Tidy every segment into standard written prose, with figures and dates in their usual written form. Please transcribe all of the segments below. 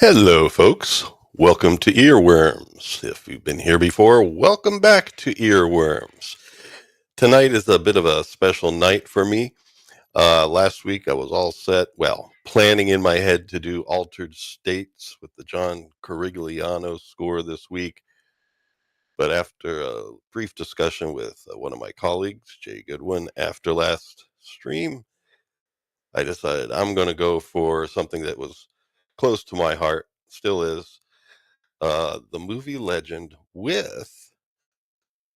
Hello, folks. Welcome to Earworms. If you've been here before, welcome back to Earworms. Tonight is a bit of a special night for me. Last week I was all set, planning in my head to do Altered States with the John Corigliano score this week. But after a brief discussion with one of my colleagues, Jay Goodwin, after last stream, I decided I'm going to go for something that was close to my heart, still is. The movie Legend with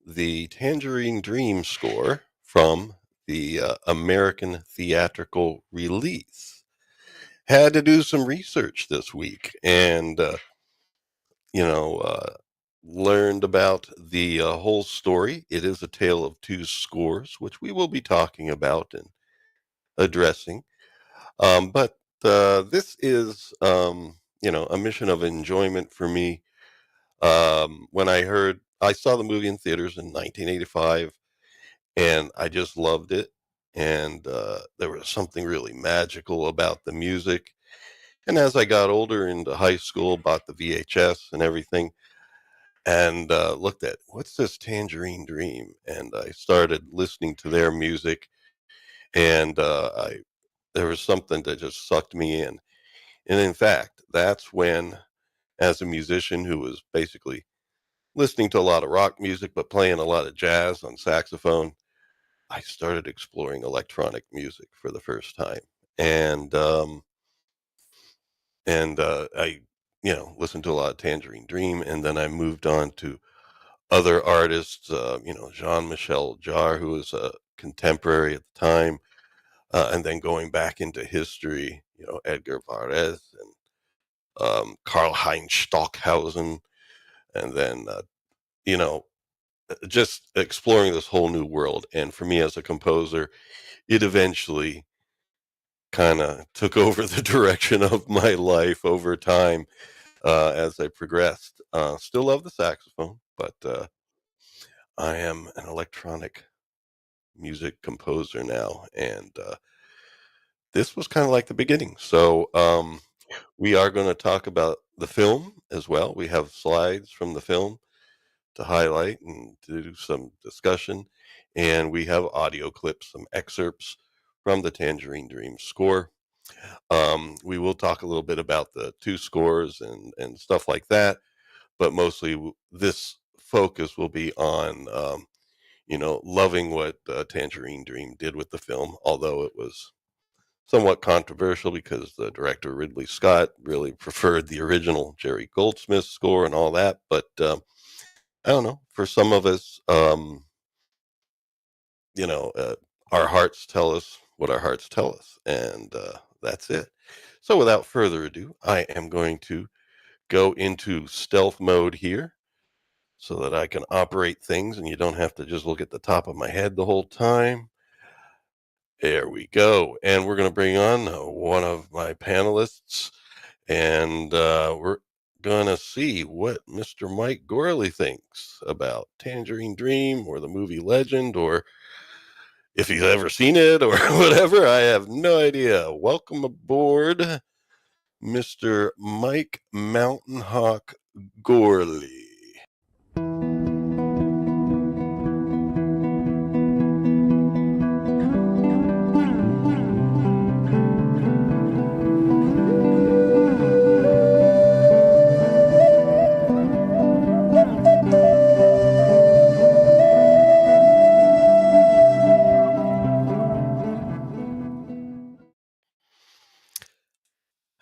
the Tangerine Dream score from the American theatrical release. Had to do some research this week and, you know, uh, learned about the whole story. It is a tale of two scores, which we will be talking about and addressing. But this is, a mission of enjoyment for me. When I saw the movie in theaters in 1985, and I just loved it. And there was something really magical about the music. And as I got older into high school, bought the VHS and everything, and looked at what's this Tangerine Dream, and I started listening to their music, and I there was something that just sucked me in. And in fact, that's when, as a musician who was basically listening to a lot of rock music, but playing a lot of jazz on saxophone, I started exploring electronic music for the first time. And, I, listened to a lot of Tangerine Dream. And then I moved on to other artists, Jean-Michel Jarre, who was a contemporary at the time. And then going back into history, Edgar Varese and Karl Heinz Stockhausen. And then, you know, just exploring this whole new world. And for me as a composer, it eventually kind of took over the direction of my life over time as I progressed. Still love the saxophone, but I am an electronic music composer now. And this was kind of like the beginning. So we are going to talk about the film as well. We have slides from the film to highlight and to do some discussion. And we have audio clips, some excerpts from the Tangerine Dream score. We will talk a little bit about the two scores and stuff like that, but mostly this focus will be on, loving what Tangerine Dream did with the film, although it was somewhat controversial because the director Ridley Scott really preferred the original Jerry Goldsmith score and all that. But I don't know. For some of us, you know, uh, our hearts tell us what our hearts tell us, and that's it. So, without further ado, I am going to go into stealth mode here so that I can operate things and you don't have to just look at the top of my head the whole time. There we go. And we're going to bring on one of my panelists, and we're going to see what Mr. Mike Gorley thinks about Tangerine Dream or the movie Legend, or if he's ever seen it or whatever. I have no idea. Welcome aboard, Mr. Mike Mountain Hawk Gorley.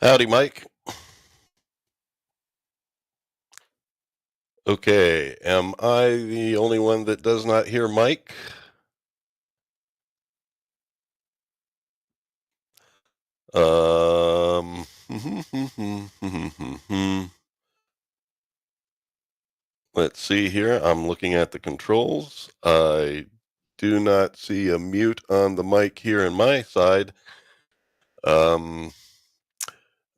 Howdy, Mike. Okay, am I the only one that does not hear Mike? Um, let's see here. I'm looking at the controls. I do not see a mute on the mic here on my side. Um,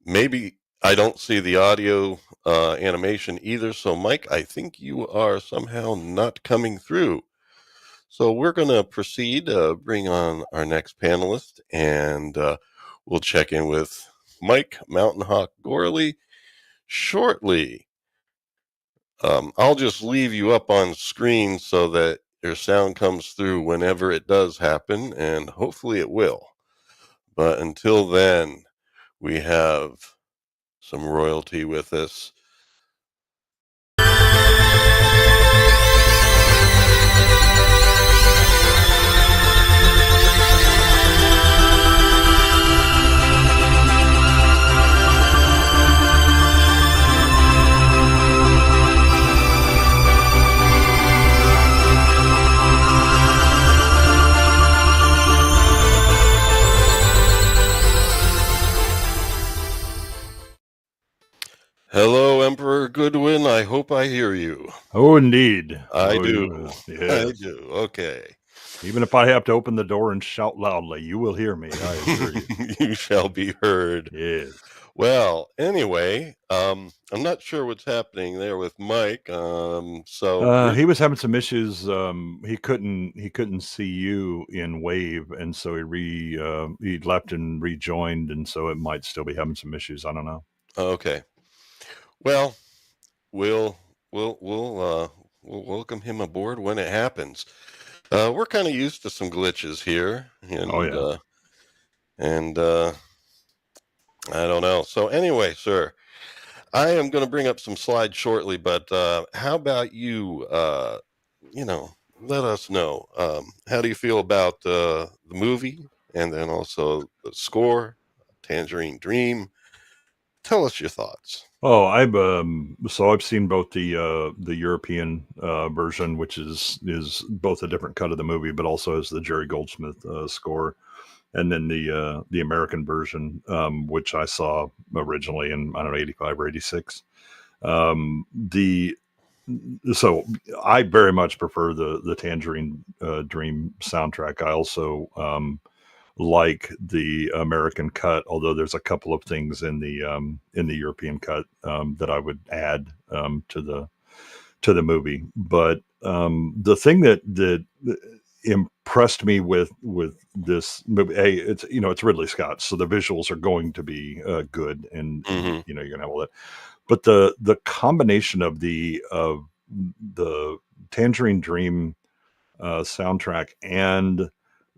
maybe I don't see the audio animation either. So, Mike, I think you are somehow not coming through. So we're going to proceed, bring on our next panelist, and we'll check in with Mike Mountain Hawk Gorley shortly. I'll just leave you up on screen so that your sound comes through whenever it does happen, and hopefully it will. But until then, we have some royalty with us. Hello, Emperor Goodwin. I hope I hear you. Oh, indeed. I Oh, do. yes. I do. Okay. Even if I have to open the door and shout loudly, you will hear me. I assure you. You shall be heard. Yes. Well, anyway, I'm not sure what's happening there with Mike. He was having some issues. He couldn't see you in Wave, and so he left and rejoined, and so it might still be having some issues. I don't know. Okay. Well, we'll welcome him aboard when it happens. We're kind of used to some glitches here, and I don't know. So anyway, sir, I am going to bring up some slides shortly, but how about you? Let us know. How do you feel about the movie, and then also the score, Tangerine Dream? Tell us your thoughts. Oh, I've seen both the European version, which is both a different cut of the movie, but also has the Jerry Goldsmith score, and then the American version, which I saw originally in, I don't know, 85 or 86. So I very much prefer the Tangerine Dream soundtrack. I also like the American cut, although there's a couple of things in the European cut that I would add to the movie. But the thing that impressed me with this movie, it's Ridley Scott, so the visuals are going to be good, and you're gonna have all that. But the combination of the Tangerine Dream soundtrack and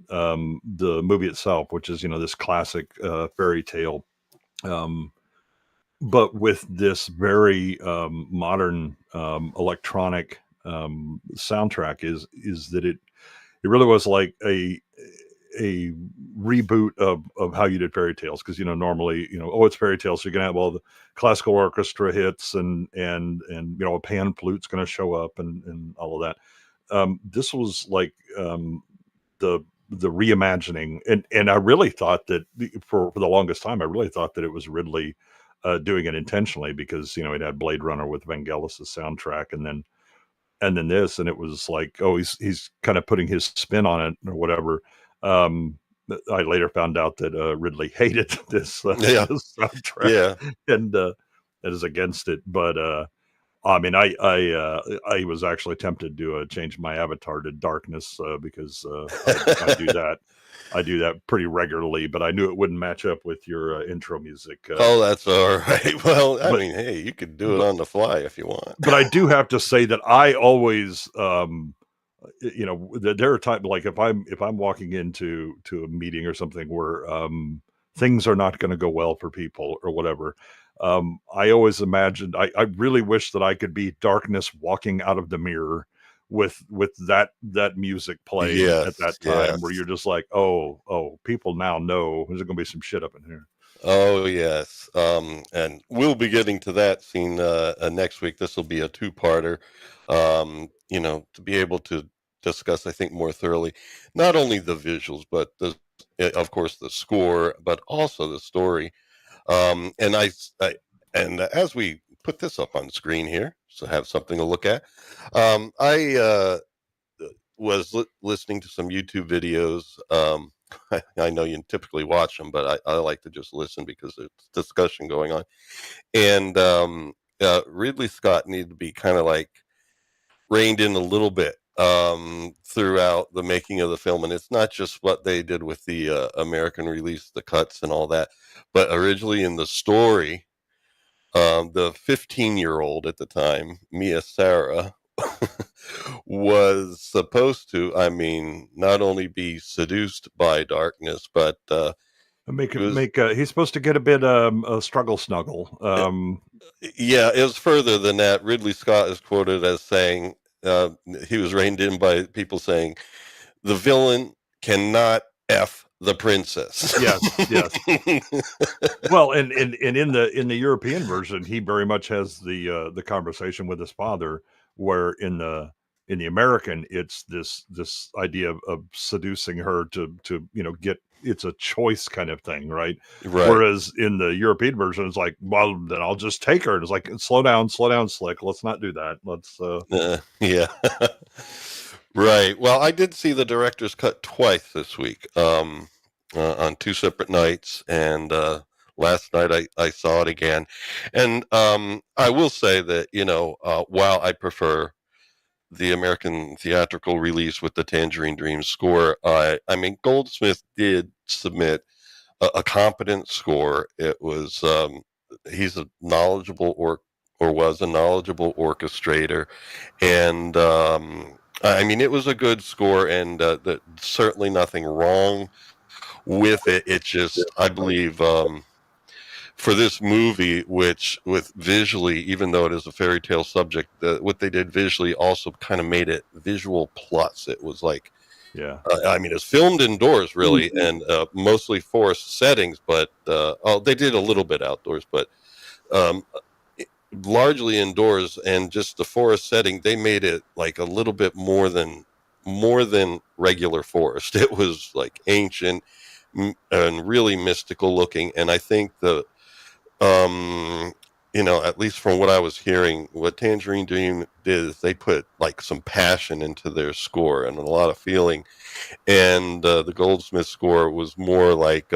the movie itself, which is this classic fairy tale, but with this very modern electronic soundtrack, is that it really was like a reboot of how you did fairy tales, because normally it's fairy tales, so you're gonna have all the classical orchestra hits, and a pan flute's gonna show up, and all of that. This was like the reimagining, and I really thought that for the longest time I really thought that it was Ridley doing it intentionally, because it had Blade Runner with Vangelis' soundtrack, and then this, and it was like, oh, he's kind of putting his spin on it or whatever. I later found out that Ridley hated this soundtrack, and is against it. But I mean, I was actually tempted to change my avatar to darkness, because I do that. I do that pretty regularly, but I knew it wouldn't match up with your intro music. Oh, that's all right. Well, I mean, hey, you could do it on the fly if you want. But I do have to say that I always, there are times, like if I'm walking into a meeting or something where things are not going to go well for people or whatever. I always imagined, I really wish that I could be darkness walking out of the mirror with that music playing at that time, where you're just like, oh, people now know there's going to be some shit up in here. Oh, yes. And we'll be getting to that scene next week. This will be a two-parter, to be able to discuss, I think, more thoroughly, not only the visuals, but of course, the score, but also the story. And as we put this up on screen here, so have something to look at, I was listening to some YouTube videos. I know you typically watch them, but I like to just listen because there's discussion going on. And Ridley Scott needed to be kind of like reined in a little bit throughout the making of the film. And it's not just what they did with the American release, the cuts and all that, but originally in the story, the 15-year-old at the time, Sara, was supposed to, I mean, not only be seduced by darkness, but he's supposed to get a bit a struggle snuggle. Yeah, it was further than that. Ridley Scott is quoted as saying he was reined in by people saying the villain cannot F the princess. Yes. Well, and in the European version, he very much has the conversation with his father, where in the American, it's this idea of seducing her to get, it's a choice kind of thing, right? Right. Whereas in the European version, it's like, well, then I'll just take her. And it's like, slow down, Slick. Let's not do that. Let's yeah. Right. Well, I did see the director's cut twice this week, on 2 separate nights, and last night I saw it again, and I will say that while I prefer the American theatrical release with the Tangerine Dream score, I mean Goldsmith did submit a competent score. It was he's a knowledgeable or was a knowledgeable orchestrator, and I mean it was a good score, and certainly nothing wrong with it. It just, I believe, for this movie, which with visually, even though it is a fairy tale subject, what they did visually also kind of made it visual plus. It was like, yeah. I mean, it's filmed indoors really, and mostly forest settings, but they did a little bit outdoors, but largely indoors, and just the forest setting, they made it like a little bit more than regular forest. It was like ancient and really mystical looking, and I think at least from what I was hearing, what Tangerine Dream did is they put like some passion into their score and a lot of feeling, and the Goldsmith score was more like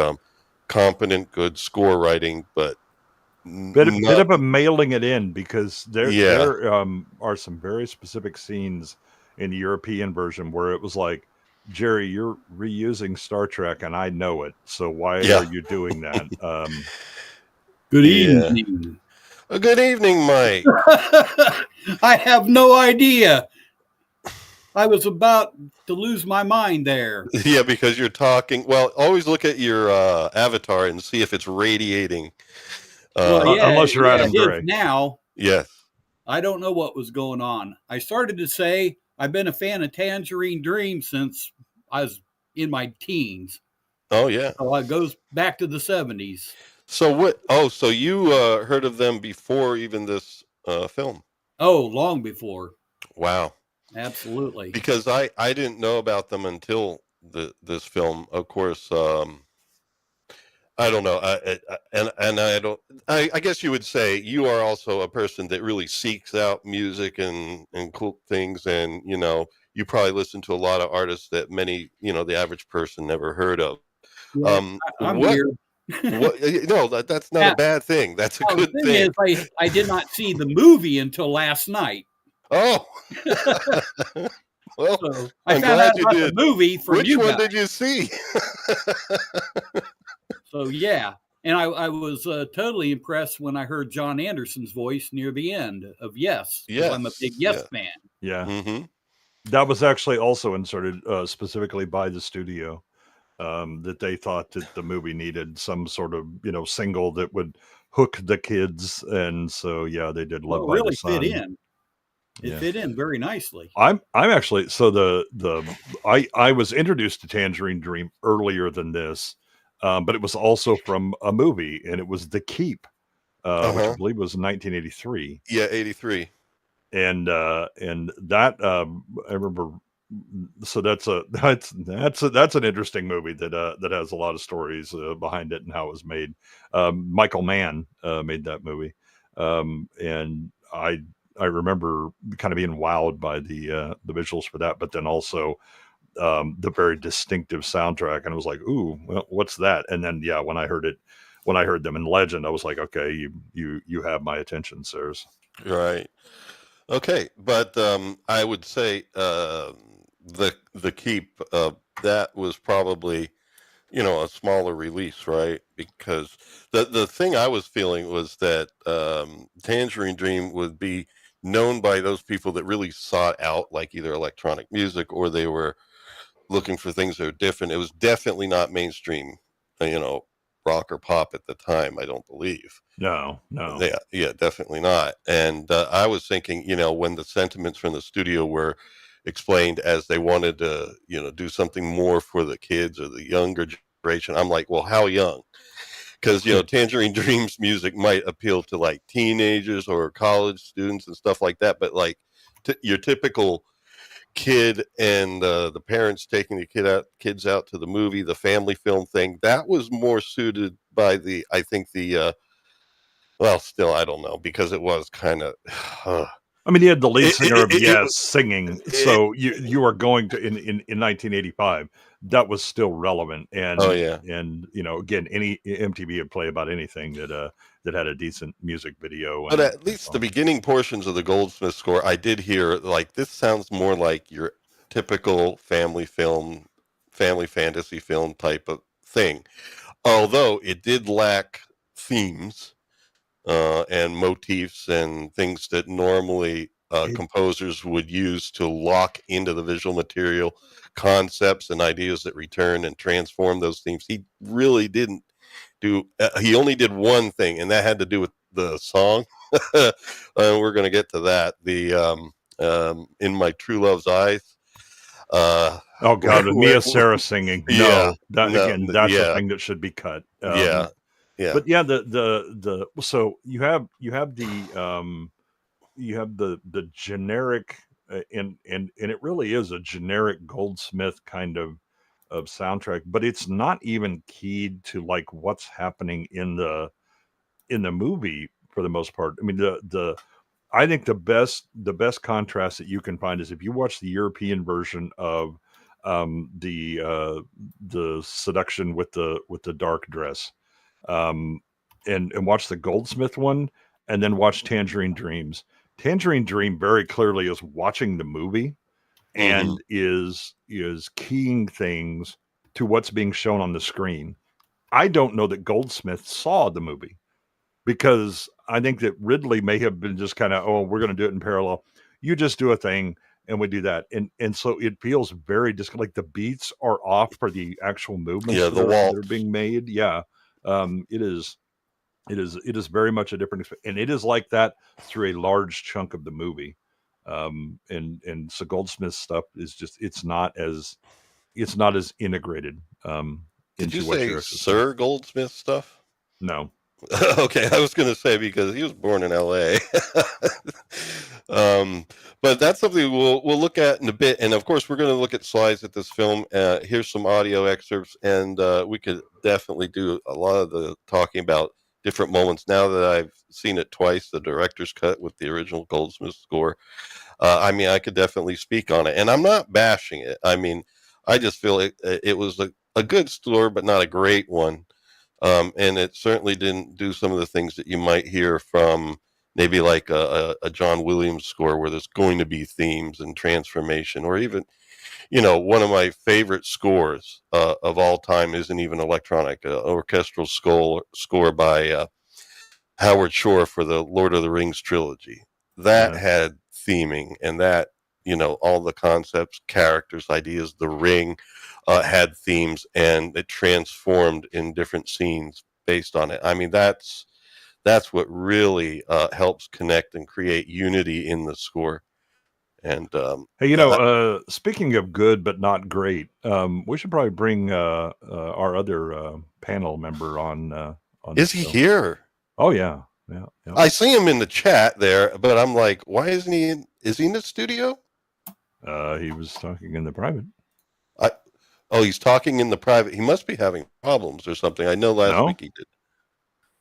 competent, good score writing, but bit of a mailing it in, because there are some very specific scenes in the European version where it was like, Jerry, you're reusing Star Trek, and I know it. So why are you doing that? Good evening. Good evening, Mike. I have no idea. I was about to lose my mind there. Yeah, because you're talking. Well, always look at your avatar and see if it's radiating. Unless you're Adam Gray. Now, yes. I don't know what was going on. I started to say I've been a fan of Tangerine Dream since I was in my teens. Oh, yeah. So it goes back to the 70s. So what? Oh, so you heard of them before even this film? Oh, long before. Wow. Absolutely. Because I didn't know about them until this film. Of course, I don't know. I guess you would say you are also a person that really seeks out music and cool things, and you probably listen to a lot of artists that many the average person never heard of. Yeah, I'm weird. No, that's not a bad thing. That's a good thing. Is I did not see the movie until last night. Oh. Well, so I found out about the movie from you. Which one did you see? So yeah, and I was totally impressed when I heard John Anderson's voice near the end of Yes. Yes, I'm a big Yes fan. Yeah, mm-hmm. That was actually also inserted specifically by the studio, that they thought that the movie needed some sort of single that would hook the kids, and so yeah, they did Love by the Sun. Fit in. It fit in very nicely. I'm actually, so I was introduced to Tangerine Dream earlier than this, but it was also from a movie, and it was The Keep, which I believe was 1983. Yeah, 83. And that I remember. So that's an interesting movie that has a lot of stories behind it and how it was made. Michael Mann made that movie, and I remember kind of being wowed by the visuals for that, but then also the very distinctive soundtrack, and I was like, "Ooh, well, what's that?" And then when I heard them in Legend, I was like, "Okay, you have my attention, sirs." Right. Okay, but I would say the Keep, that was probably a smaller release, right? Because the thing I was feeling was that Tangerine Dream would be known by those people that really sought out like either electronic music or they were looking for things that are different. It was definitely not mainstream, rock or pop at the time, I don't believe. No. Yeah, definitely not. And I was thinking, when the sentiments from the studio were explained as they wanted to, do something more for the kids or the younger generation, I'm like, well, how young? Because, Tangerine Dream's music might appeal to like teenagers or college students and stuff like that. But like your typical kid and the parents taking the kids out to the movie, the family film thing, that was more suited by I think well, still, I don't know, because it was kind of. I mean, he had the lead singer of Yes singing, so you are going to in 1985. That was still relevant, and and again, any MTV would play about anything that had a decent music video. But at least the beginning portions of the Goldsmith score, I did hear like this sounds more like your typical family film, family fantasy film type of thing. Although it did lack themes and motifs and things that normally composers would use to lock into the visual material, concepts and ideas that return and transform those themes. He really didn't do. He only did one thing, and that had to do with the song. We're going to get to that. The In My True Love's Eyes. Oh God, Mia Sara singing. No, that's the thing that should be cut. Yeah. But yeah, the so you have the generic and it really is a generic Goldsmith kind of soundtrack, but it's not even keyed to like what's happening in the movie for the most part. I mean, I think the best contrast that you can find is if you watch the European version of the Seduction with the dark dress, and watch the Goldsmith one, and then watch Tangerine Dreams. Tangerine Dream very clearly is watching the movie and is keying things to what's being shown on the screen. I don't know that Goldsmith saw the movie, because I think that Ridley may have been just kind of, oh, we're going to do it in parallel. You just do a thing and we do that. And so it feels very like the beats are off for the actual movements that are being made. Yeah. It is very much a different experience. And it is like that through a large chunk of the movie. And so Goldsmith's stuff is just, it's not as integrated. Did you say Sir Goldsmith stuff? No. Okay, I was going to say because he was born in L.A. But that's something we'll look at in a bit. And of course, we're going to look at slides at this film. Here's some audio excerpts, and we could definitely do a lot of the talking about different moments. Now that I've seen it twice, the director's cut with the original Goldsmith score, I mean, I could definitely speak on it. And I'm not bashing it. I mean, I just feel it was a good score, but not a great one. And it certainly didn't do some of the things that you might hear from maybe like a John Williams score where there's going to be themes and transformation, or even, one of my favorite scores of all time isn't even electronic, orchestral score by Howard Shore for the Lord of the Rings trilogy. That had theming, and that, all the concepts, characters, ideas, the ring, had themes, and it transformed in different scenes based on it. I mean, that's what really helps connect and create unity in the score. And hey, speaking of good but not great, we should probably bring our other panel member on. Is he here? Oh yeah. I see him in the chat there, but I'm like, why isn't he in? Is he in the studio? He was talking in the private. Oh, he's talking in the private. He must be having problems or something. I know last week he did.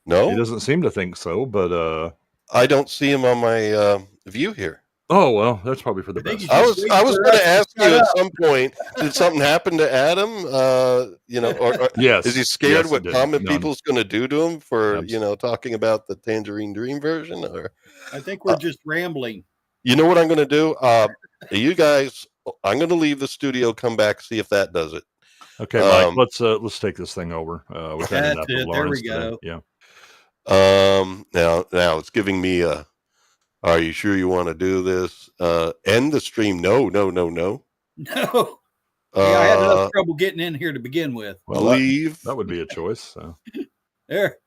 No? He doesn't seem to think so, but I don't see him on my view here. Oh, well, that's probably for the best. I was going to ask you at some point, did something happen to Adam? Or yes. Is he scared what common people's going to do to him for, talking about the Tangerine Dream version? Or I think we're just rambling. You know what I'm going to do? You guys, I'm going to leave the studio, come back, see if that does it. Okay, Mike. Let's take this thing over. We've had enough of That's it. There Lawrence we today. go. Yeah. Now it's giving me are you sure you want to do this? End the stream. No. No. Yeah, I had enough trouble getting in here to begin with. Well, leave. that would be a choice. So. There.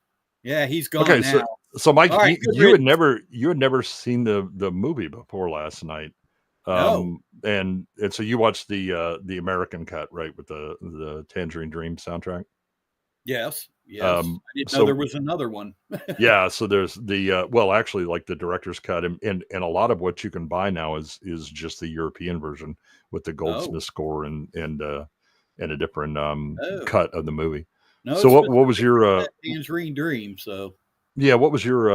Yeah, he's gone Okay, now. so Mike, All right, you had never seen the movie before last night. No. And so you watched the American cut, right, with the Tangerine Dream soundtrack? Yes. I didn't know there was another one. Yeah, so there's the actually, like the director's cut, and a lot of what you can buy now is just the European version with the Goldsmith score and a different cut of the movie. No, so what was your Tangerine Dream? So yeah, what was your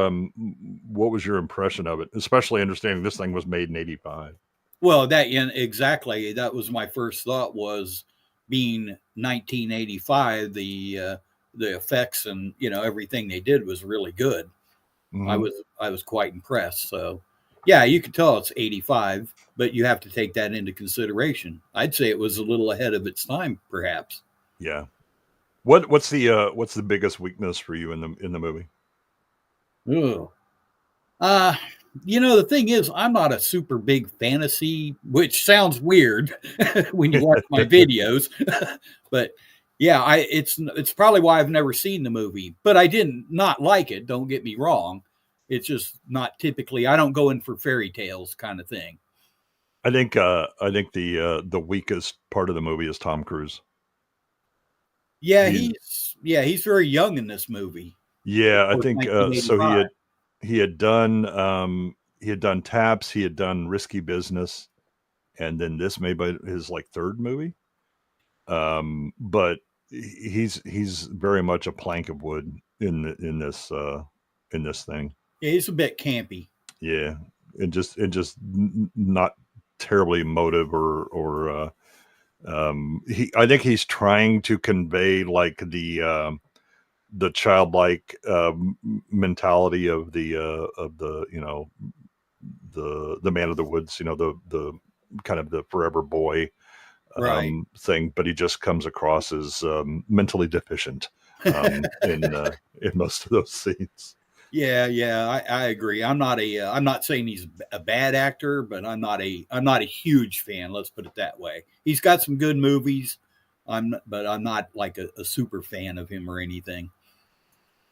impression of it, especially understanding this thing was made in 85? Well, exactly. That was my first thought, was being 1985. The effects and everything they did was really good. Mm-hmm. I was quite impressed. So yeah, you could tell it's 85, but you have to take that into consideration. I'd say it was a little ahead of its time, perhaps. Yeah. What's the biggest weakness for you in the movie? Ooh. The thing is, I'm not a super big fantasy, which sounds weird when you watch my videos, but yeah, it's probably why I've never seen the movie, but I didn't not like it. Don't get me wrong. It's just not typically, I don't go in for fairy tales kind of thing. I think the weakest part of the movie is Tom Cruise. Yeah, he's very young in this movie. Yeah, I think so. He had done Taps, he had done Risky Business, and then this may be his like third movie. But he's very much a plank of wood in this thing. Yeah, he's a bit campy. Yeah, and just not terribly emotive or I think he's trying to convey like the childlike mentality of the the man of the woods, the kind of the forever boy thing, but he just comes across as mentally deficient in most of those scenes. Yeah, I agree. I'm not saying he's a bad actor, but I'm not a huge fan. Let's put it that way. He's got some good movies, but I'm not like a super fan of him or anything.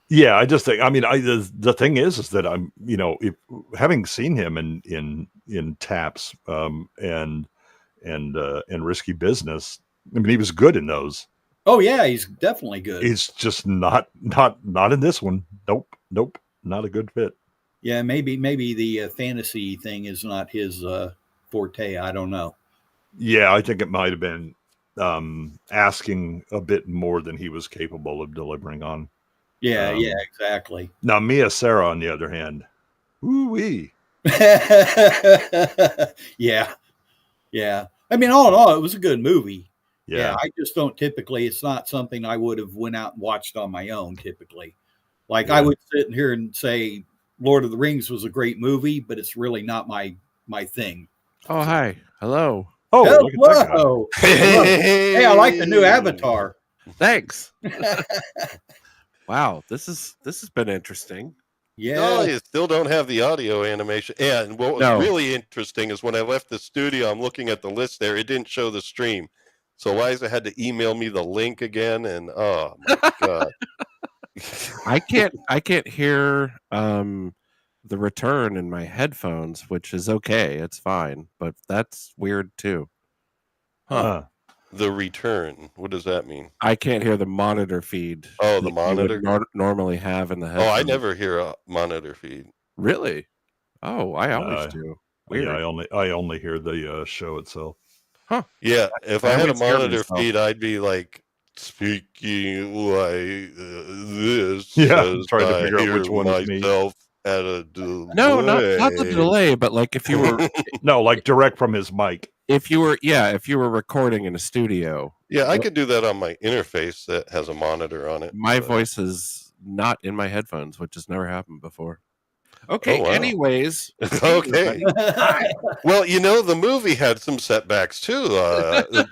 Yeah, I just think, the thing is that I'm, if having seen him in Taps and Risky Business, he was good in those. Oh yeah, he's definitely good. He's just not in this one. Nope, not a good fit. Yeah, maybe the fantasy thing is not his forte. I don't know. Yeah, I think it might have been asking a bit more than he was capable of delivering on. Yeah, exactly. Now, Sara, on the other hand, woo-wee. Yeah. I mean, all in all, it was a good movie. Yeah, I just don't typically. It's not something I would have went out and watched on my own. Typically, I would sit in here and say, "Lord of the Rings" was a great movie, but it's really not my thing. Oh, hi, hello. Oh, look at that guy. Hey, I like the new avatar. Thanks. Wow, this has been interesting. Yeah. No, you still don't have the audio animation. And what was really interesting is when I left the studio, I'm looking at the list there. It didn't show the stream. So Liza had to email me the link again. And oh my God. I can't hear the return in my headphones, which is okay. It's fine. But that's weird too. Huh. The return. What does that mean? I can't hear the monitor feed. Oh, the monitor? You would normally have in the headphones. Oh, I never hear a monitor feed. Really? Oh, I always do. Weird. Yeah, I only hear the show itself. Huh. Yeah, if I had a monitor feed, I'd be like speaking like this. Yeah, trying to figure out which one is me. At a delay. No, not the delay, but like if you were no, like direct from his mic. If you were recording in a studio. Yeah, I could do that on my interface that has a monitor on it. My voice is not in my headphones, which has never happened before. Okay. Oh, wow. Anyways. Okay. Well, the movie had some setbacks too.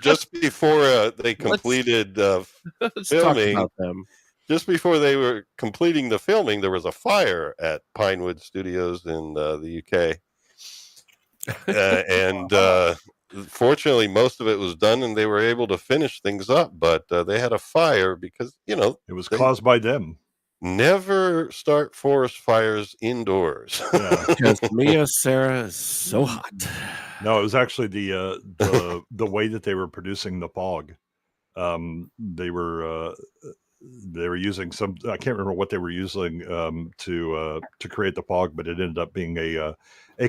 Just before they completed Let's filming, talk about them. just before they were completing the filming, there was a fire at Pinewood Studios in the UK, and fortunately, most of it was done, and they were able to finish things up. But they had a fire because it was caused by them. Never start forest fires indoors. Yeah. Because Sara is so hot. No, it was actually the way that they were producing the fog. They were using some, I can't remember what they were using to create the fog, but it ended up being a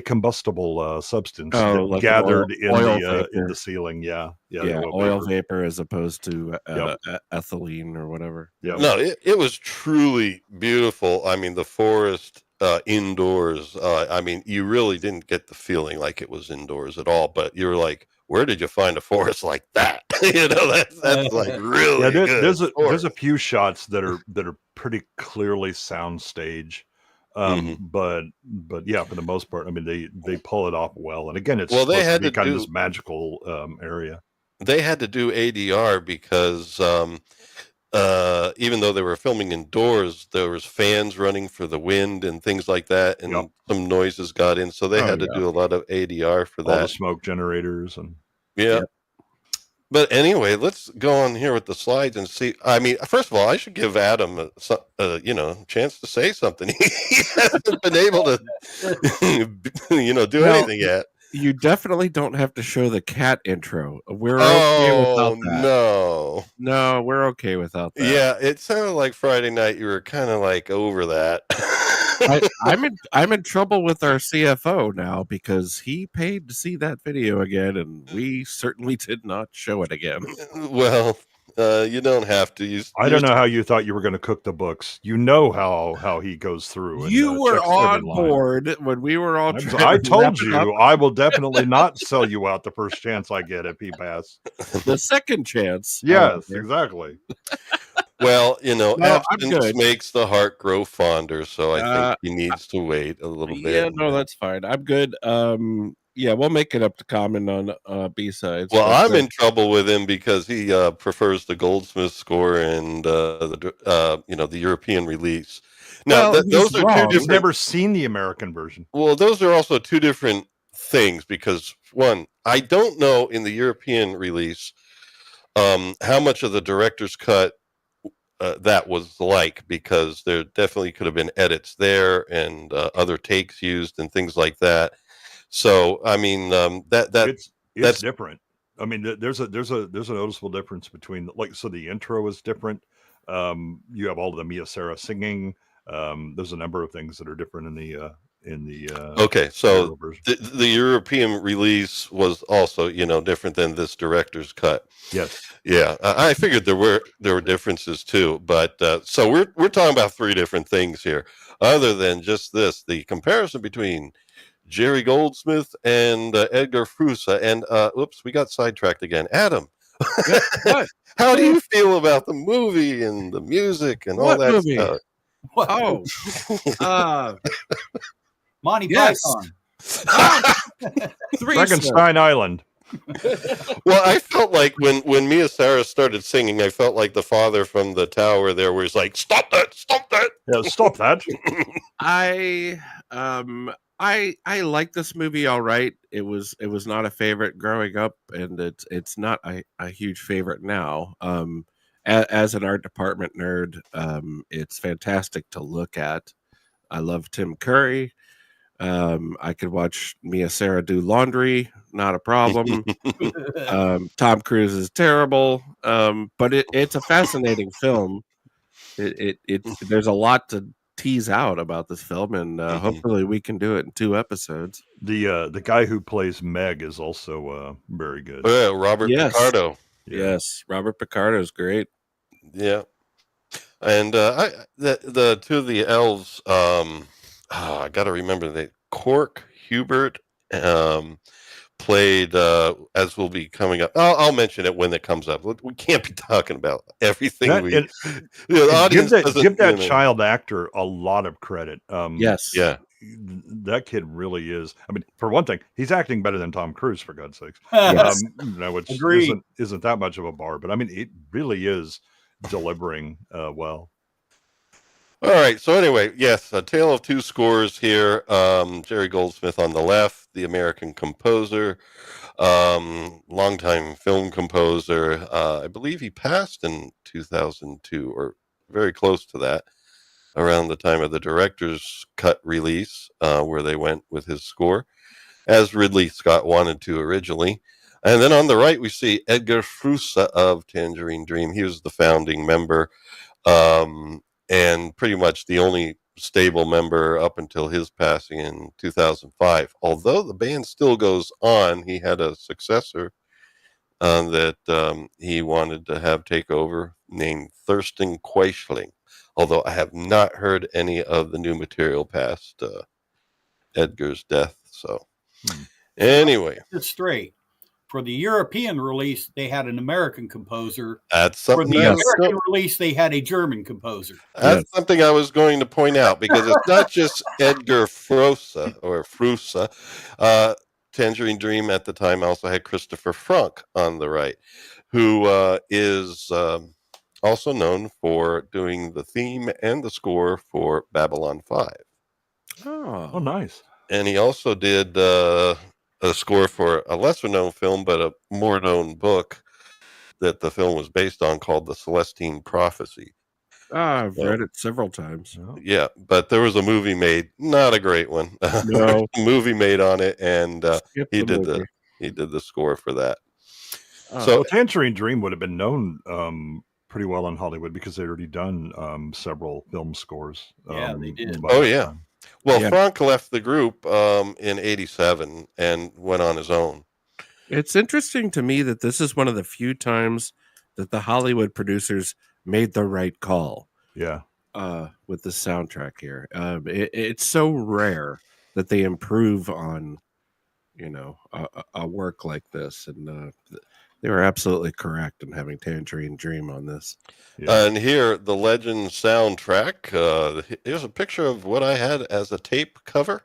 combustible substance that like gathered oil in the ceiling. Yeah, oil vapor as opposed to ethylene or whatever. Yeah. No, it was truly beautiful. I mean, the forest indoors. I mean, you really didn't get the feeling like it was indoors at all. But you were like, where did you find a forest like that? That's like really good. There's a few shots that are pretty clearly soundstage. But yeah, for the most part, I mean, they pull it off well. And again, it's they had to be kind of do this magical area. They had to do ADR because even though they were filming indoors, there was fans running for the wind and things like that, and some noises got in, so they had to do a lot of ADR for that. All the smoke generators and But anyway, let's go on here with the slides and see. I mean, first of all, I should give Adam a chance to say something. He hasn't been able to do anything yet. You definitely don't have to show the cat intro. We're okay without that. No, we're okay without that. Yeah, it sounded like Friday night you were kind of like over that. I'm in trouble with our CFO now because he paid to see that video again, and we certainly did not show it again. Well, you don't have to. I don't know how you thought you were going to cook the books. You know how he goes through. And, you were on board when we were all. I told you I will definitely not sell you out the first chance I get at PPAS. The second chance. Yes, exactly. Well, absence makes the heart grow fonder, so I think he needs to wait a little bit. Yeah, no, that's fine. I'm good. We'll make it up to comment on B-sides. Well, I'm in trouble with him because he prefers the Goldsmith score and the European release. Now, those are two different. I've never seen the American version. Well, those are also two different things because one, I don't know in the European release how much of the director's cut that was like, because there definitely could have been edits there and other takes used and things like that. So I mean that's different. I mean, there's a noticeable difference between the intro is different. You have all of the Sara singing. There's a number of things that are different in the okay. So the European release was also different than this director's cut. Yes. Yeah, I figured there were differences too, but so we're talking about three different things here, other than just the comparison between Jerry Goldsmith and Edgar Froese. And we got sidetracked again. Adam, what? How do you feel about the movie and the music and all that movie? stuff? Oh, Monty Python, Frankenstein Island. Well, I felt like when Sara started singing, I felt like the father from the tower there, where he's like, "Stop that! Stop that! Yeah, stop that!" I like this movie all right. It was not a favorite growing up, and it's not a huge favorite now. As an art department nerd, it's fantastic to look at. I love Tim Curry. I could watch Sara do laundry, not a problem. Tom Cruise is terrible, but it's a fascinating film. There's a lot to tease out about this film, and hopefully we can do it in 2 episodes. The guy who plays Meg is also very good. Robert Picardo. Yes, Robert Picardo is great. Yeah, and the two of the elves. I got to remember that Cork Hubert played, as will be coming up. I'll mention it when it comes up. We can't be talking about everything. The audience give that child actor a lot of credit. Yeah, that kid really is. I mean, for one thing, he's acting better than Tom Cruise, for God's sakes. Yes. Which Agreed. isn't that much of a bar, but I mean, it really is delivering well. All right. So anyway, yes, A Tale of Two Scores here. Jerry Goldsmith on the left, the American composer, longtime film composer. I believe he passed in 2002 or very close to that, around the time of the director's cut release, where they went with his score, as Ridley Scott wanted to originally. And then on the right, we see Edgar Froese of Tangerine Dream. He was the founding member. And pretty much the only stable member up until his passing in 2005. Although the band still goes on, he had a successor that he wanted to have take over, named Thurston Quaisling. Although I have not heard any of the new material past Edgar's death. So anyway, it's straight. For the European release, they had an American composer. That's something. For the American release, they had a German composer. That's something I was going to point out, because it's not just Edgar Froese or Froese. Tangerine Dream at the time also had Christopher Franke on the right, who is also known for doing the theme and the score for Babylon 5. Oh, nice. And he also did a score for a lesser known film, but a more known book that the film was based on, called The Celestine Prophecy. I've read it several times. Yeah, but there was a movie made, not a great one. No. Movie made on it, and he did the score for that. So Tangerine Dream would have been known pretty well in Hollywood, because they'd already done several film scores. Yeah, they did. Oh yeah. Well, Franke left the group in '87 and went on his own. It's interesting to me that this is one of the few times that the Hollywood producers made the right call. Yeah. With the soundtrack here, it's so rare that they improve on, a work like this, and they were absolutely correct in having Tangerine Dream on this. Yeah. And here, the Legend soundtrack. Here's a picture of what I had as a tape cover.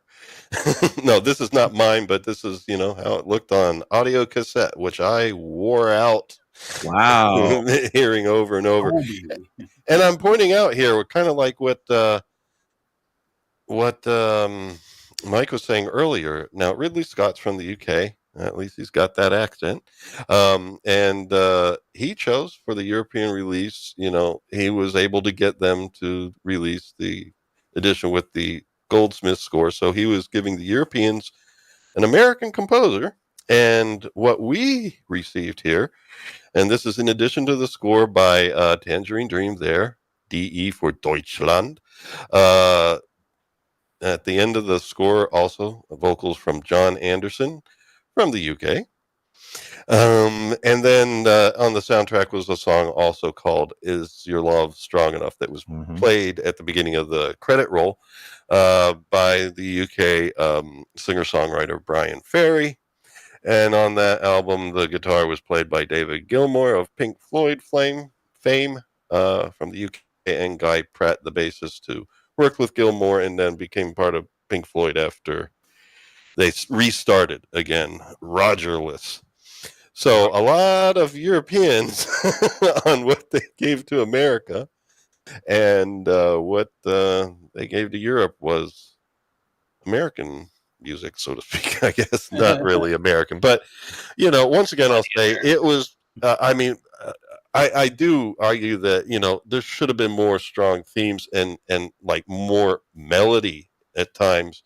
No, this is not mine, but this is, how it looked on audio cassette, which I wore out. Wow. Hearing over and over. And I'm pointing out here, kind of like what Mike was saying earlier. Now, Ridley Scott's from the UK. At least he's got that accent. And he chose for the European release, he was able to get them to release the edition with the Goldsmith score. So he was giving the Europeans an American composer. And what we received here, and this is in addition to the score by Tangerine Dream there, DE for Deutschland. At the end of the score, also vocals from John Anderson from the UK. And then on the soundtrack was a song also called Is Your Love Strong Enough, that was played at the beginning of the credit roll by the UK singer-songwriter Brian Ferry. And on that album, the guitar was played by David Gilmour of Pink Floyd fame from the UK, and Guy Pratt, the bassist, who worked with Gilmour and then became part of Pink Floyd after they restarted again, Rogerless. So a lot of Europeans on what they gave to America, and what they gave to Europe was American music, so to speak. I guess not really American, but once again, I'll say it was. I do argue that there should have been more strong themes and like more melody at times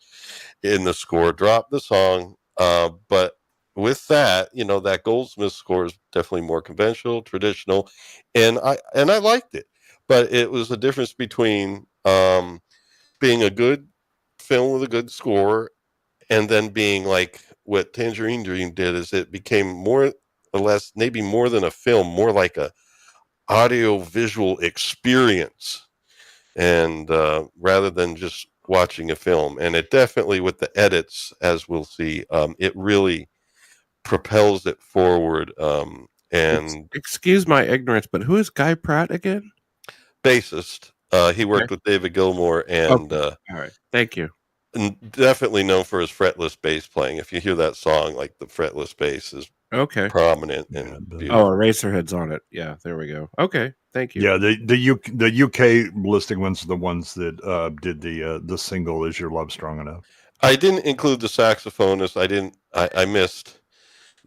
in the score. Drop the song, but with that, that Goldsmith score is definitely more conventional, traditional, and I liked it. But it was a difference between being a good film with a good score, and then being like what Tangerine Dream did, is it became more or less, maybe more than a film, more like a audio visual experience, and rather than just watching a film. And it definitely, with the edits, as we'll see, it really propels it forward. And excuse my ignorance, but who is Guy Pratt again? Bassist. He worked with David Gilmour, and all right, thank you. definitely known for his fretless bass playing. If you hear that song, like the fretless bass is Okay. prominent Yeah, and the- beautiful. Oh, Eraserhead's on it. Yeah, there we go. Okay, thank you. Yeah, the UK listing ones are the ones that did the single "Is Your Love Strong Enough." I didn't include the saxophonist. I missed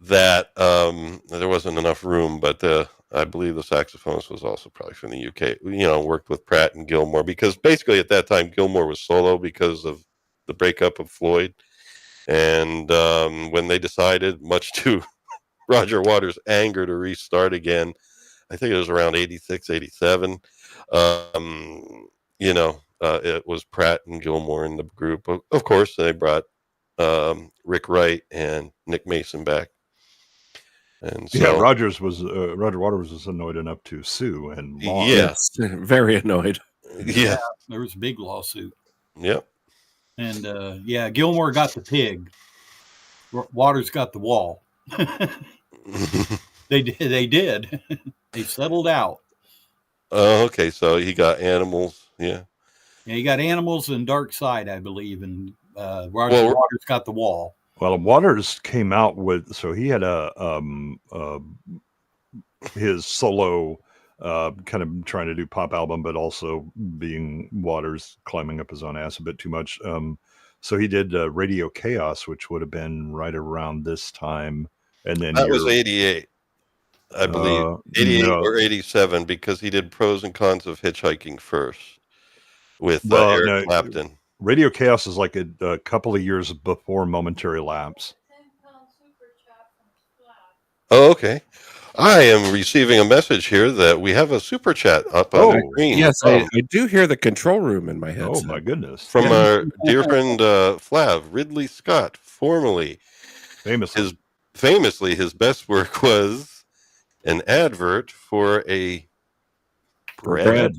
that. There wasn't enough room, but I believe the saxophonist was also probably from the UK. Worked with Pratt and Gilmore, because basically at that time Gilmore was solo because of the breakup of Floyd. And when they decided, much to Roger Waters' anger, to restart again, I think it was around 86, 87. It was Pratt and Gilmore in the group. Of course, they brought Rick Wright and Nick Mason back. And so, Yeah, Roger Waters was annoyed enough to sue and lost. Yes. Very annoyed. Yeah. There was a big lawsuit. Yep. And Gilmore got the pig. Waters got the wall. They did. They settled out. Oh, okay. So he got Animals. Yeah. Yeah, he got Animals and Dark Side, I believe, and Waters got the wall. Well, Waters came out with, so he had his solo kind of trying to do pop album, but also being Waters climbing up his own ass a bit too much. So he did Radio Chaos, which would have been right around this time. And then that was 88, I believe. 88 or 87, because he did Pros and Cons of Hitchhiking first with Eric Clapton. Radio Chaos is like a couple of years before Momentary Lapse. Oh, okay. I am receiving a message here that we have a super chat up on the screen. Yes, I do hear the control room in my head. Oh, my goodness. From our dear friend Flav, Ridley Scott, famously, his best work was an advert for a bread.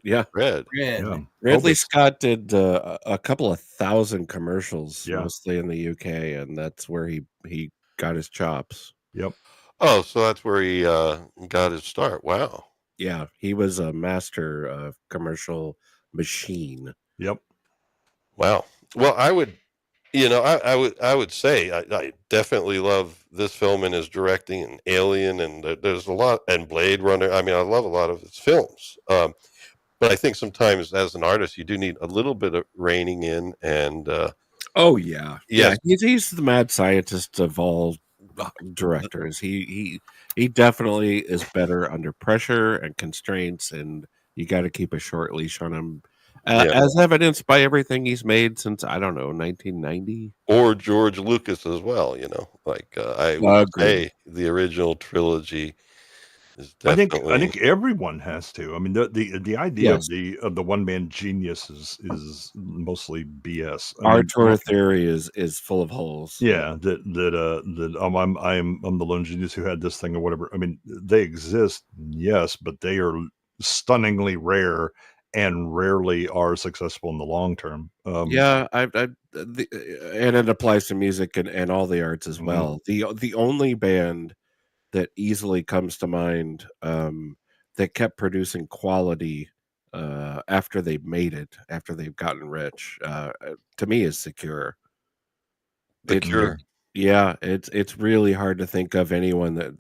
Yeah. Bread. Yeah. Ridley Scott did a couple of thousand commercials, mostly in the UK, and that's where he got his chops. Yep. Oh, so that's where he got his start. Wow. Yeah, he was a master commercial machine. Yep. Wow. Well, I would say I definitely love this film and his directing, and Alien, and there's a lot, and Blade Runner. I mean, I love a lot of his films. But I think sometimes as an artist, you do need a little bit of reining in. And he's the mad scientist of all directors. He definitely is better under pressure and constraints, and you got to keep a short leash on him, as evidenced by everything he's made since, I don't know, 1990. Or George Lucas as well. I would say the original trilogy. I think everyone has to. I mean, the idea of the one man genius is mostly BS. Our tour theory is full of holes. Yeah, I'm the lone genius who had this thing or whatever. I mean, they exist, yes, but they are stunningly rare and rarely are successful in the long term. And it applies to music and all the arts as well. The only band that easily comes to mind that kept producing quality after they've made it, after they've gotten rich, to me is Secure. Yeah, it's really hard to think of anyone that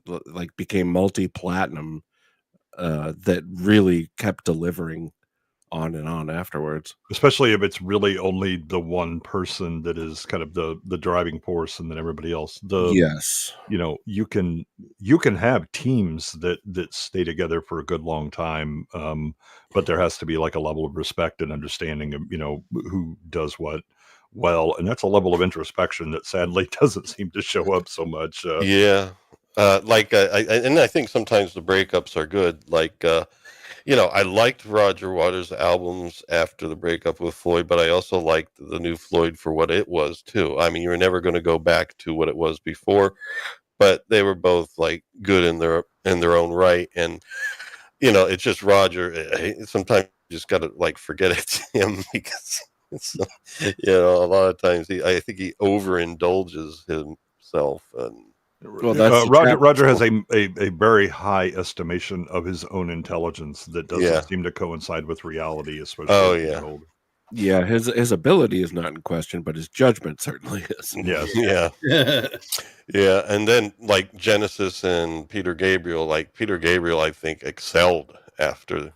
became multi-platinum that really kept delivering on and on afterwards. Especially if it's really only the one person that is kind of the driving force, and then everybody else. You can have teams that stay together for a good long time, but there has to be like a level of respect and understanding of who does what well, and that's a level of introspection that sadly doesn't seem to show up so much. And I think sometimes the breakups are good. I liked Roger Waters' albums after the breakup with Floyd, but I also liked the new Floyd for what it was too. I mean, you're never going to go back to what it was before, but they were both good in their own right. And it's just Roger. Sometimes you just got to forget it's him, because a lot of times I think he overindulges himself. And Roger has a very high estimation of his own intelligence that doesn't seem to coincide with reality, especially as you get older. Yeah, his ability is not in question, but his judgment certainly is. Yes. Yeah. Yeah. And then like Genesis and Peter Gabriel, I think excelled after,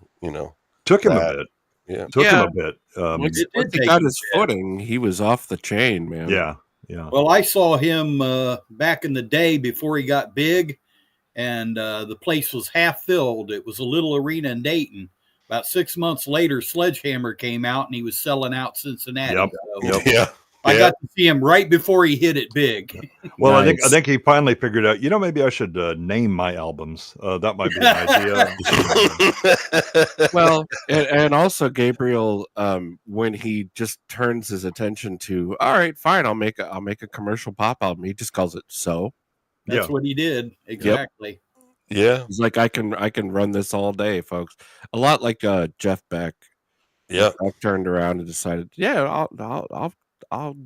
Took him a that. bit. Yeah. Took him Yeah. a bit. Once It did he take got him his footing, he was off the chain, man. Yeah. Well, I saw him back in the day before he got big, and the place was half filled. It was a little arena in Dayton. About 6 months later, Sledgehammer came out, and he was selling out Cincinnati. Yep. So Yeah. I got to see him right before he hit it big. Well, Nice. I think he finally figured out, maybe I should name my albums. That might be an idea. Well, and also Gabriel, when he just turns his attention to, all right, fine, I'll make a commercial pop album. He just calls it So. That's what he did. Exactly. Yeah. He's like, I can run this all day, folks. A lot like Jeff Beck. Yeah. Beck turned around and decided, yeah, I'll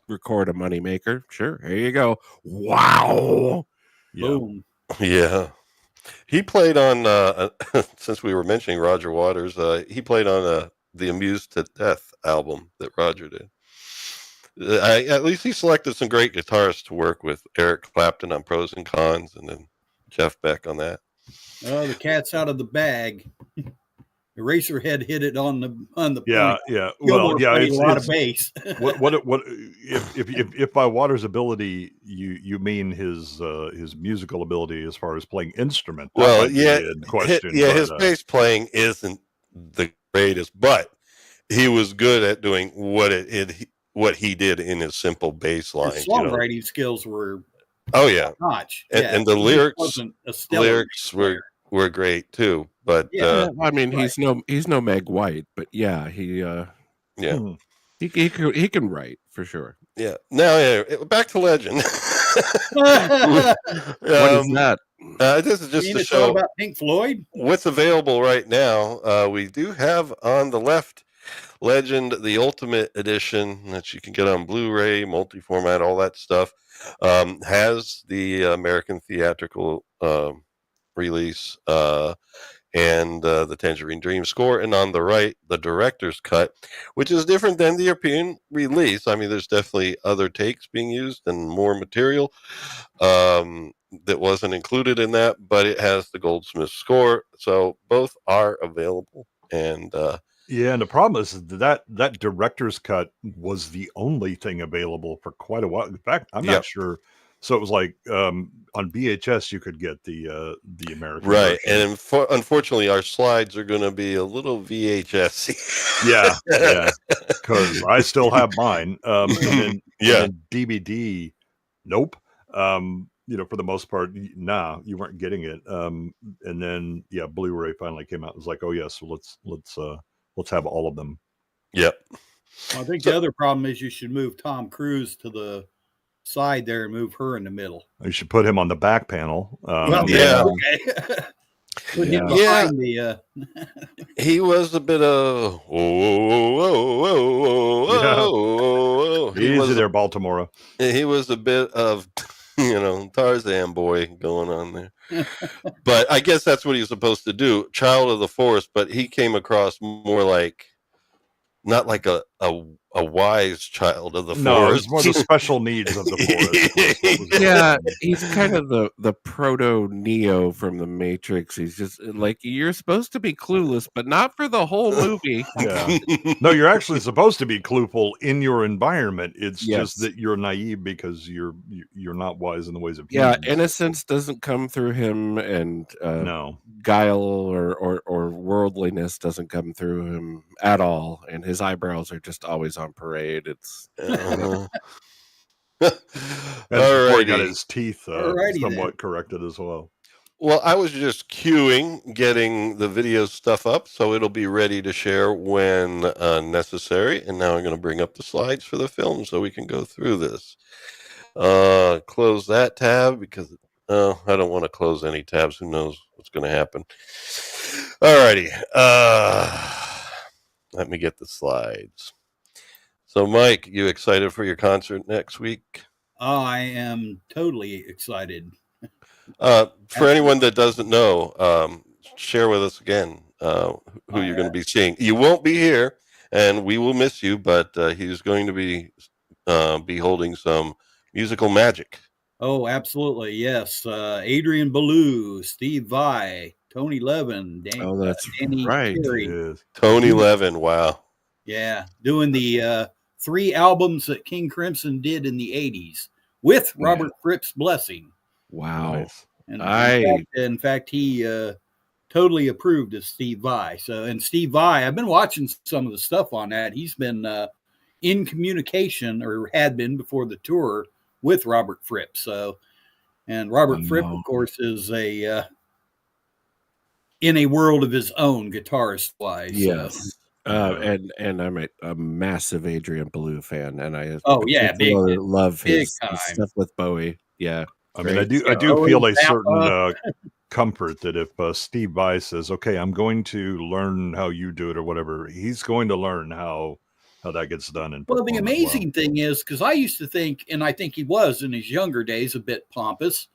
record a moneymaker. Sure, here you go. Wow. Yeah. Boom. Yeah. He played on, since we were mentioning Roger Waters, he played on the Amused to Death album that Roger did. At least he selected some great guitarists to work with. Eric Clapton on Pros and Cons, and then Jeff Beck on that. Oh, the cat's out of the bag. Eraserhead hit it on the Yeah, point. yeah. Gilmore Well, yeah, played it's a lot of bass. what if by Waters' ability you mean his musical ability as far as playing instrument? That Well, might be yeah, in question. his bass playing isn't the greatest, but he was good at doing what he did in his simple bass lines. His songwriting skills were notch. And the lyrics were great too. But I mean, he's no Meg White, but yeah, he can write for sure. Yeah. Now, back to Legend. What is that? This is just to show about Pink Floyd. What's available right now. We do have on the left Legend, the Ultimate Edition that you can get on Blu-ray, multi-format, all that stuff. Has the American theatrical release and the Tangerine Dream score, and on the right, the director's cut, which is different than the European release. I mean, there's definitely other takes being used and more material that wasn't included in that, but it has the Goldsmith score, so both are available. And and the problem is that director's cut was the only thing available for quite a while. In fact, I'm not sure. So it was like on VHS you could get the American right, version. and unfortunately our slides are going to be a little VHS. yeah, because I still have mine. And then DVD, nope. For the most part, you weren't getting it. And then Blu-ray finally came out. It was like, oh yes, let's have all of them. Yep. Well, I think the other problem is you should move Tom Cruise to the side there and move her in the middle. You should put him on the back panel. Okay. He was a bit of Easy there, Baltimore. He was a bit of Tarzan boy going on there. But I guess that's what he was supposed to do, child of the forest, but he came across more like not like a wise child of the forest. No, it's more the special needs of the forest. Yeah, he's kind of the proto Neo from the Matrix. He's just like, you're supposed to be clueless, but not for the whole movie. Yeah. No, you're actually supposed to be clueful in your environment. It's just that you're naive because you're not wise in the ways of humans. Yeah, innocence doesn't come through him, and no guile or worldliness doesn't come through him at all, and his eyebrows are just always on parade. It's before he got his teeth somewhat corrected as well. Well, I was just getting the video stuff up, so it'll be ready to share when necessary. And now I'm going to bring up the slides for the film so we can go through this. Close that tab because I don't want to close any tabs. Who knows what's going to happen? Alrighty. Let me get the slides. So, Mike, you excited for your concert next week? I am totally excited. For anyone that doesn't know, share with us again who you're going to be seeing. You won't be here, and we will miss you. But he's going to be holding some musical magic. Oh, absolutely. Yes. Adrian Ballou, Steve Vai, Tony Levin, Oh, that's Danny right. Carey. Yes. Tony Levin, wow. Yeah. Doing the 3 albums that King Crimson did in the 80s with Robert Fripp's blessing. Wow. Nice. And in fact, he totally approved of Steve Vai. So, and Steve Vai, I've been watching some of the stuff on that. He's been in communication, or had been before the tour, with Robert Fripp. So, and Robert Fripp, of course, is in a world of his own, guitarist wise. Yes. And I'm a massive Adrian Ballou fan, and I love his stuff with Bowie. Yeah. I mean, I do feel a certain comfort that if Steve Vai says, "Okay, I'm going to learn how you do it," or whatever, he's going to learn how that gets done. Well, the amazing thing is, because I used to think, and I think he was in his younger days a bit pompous.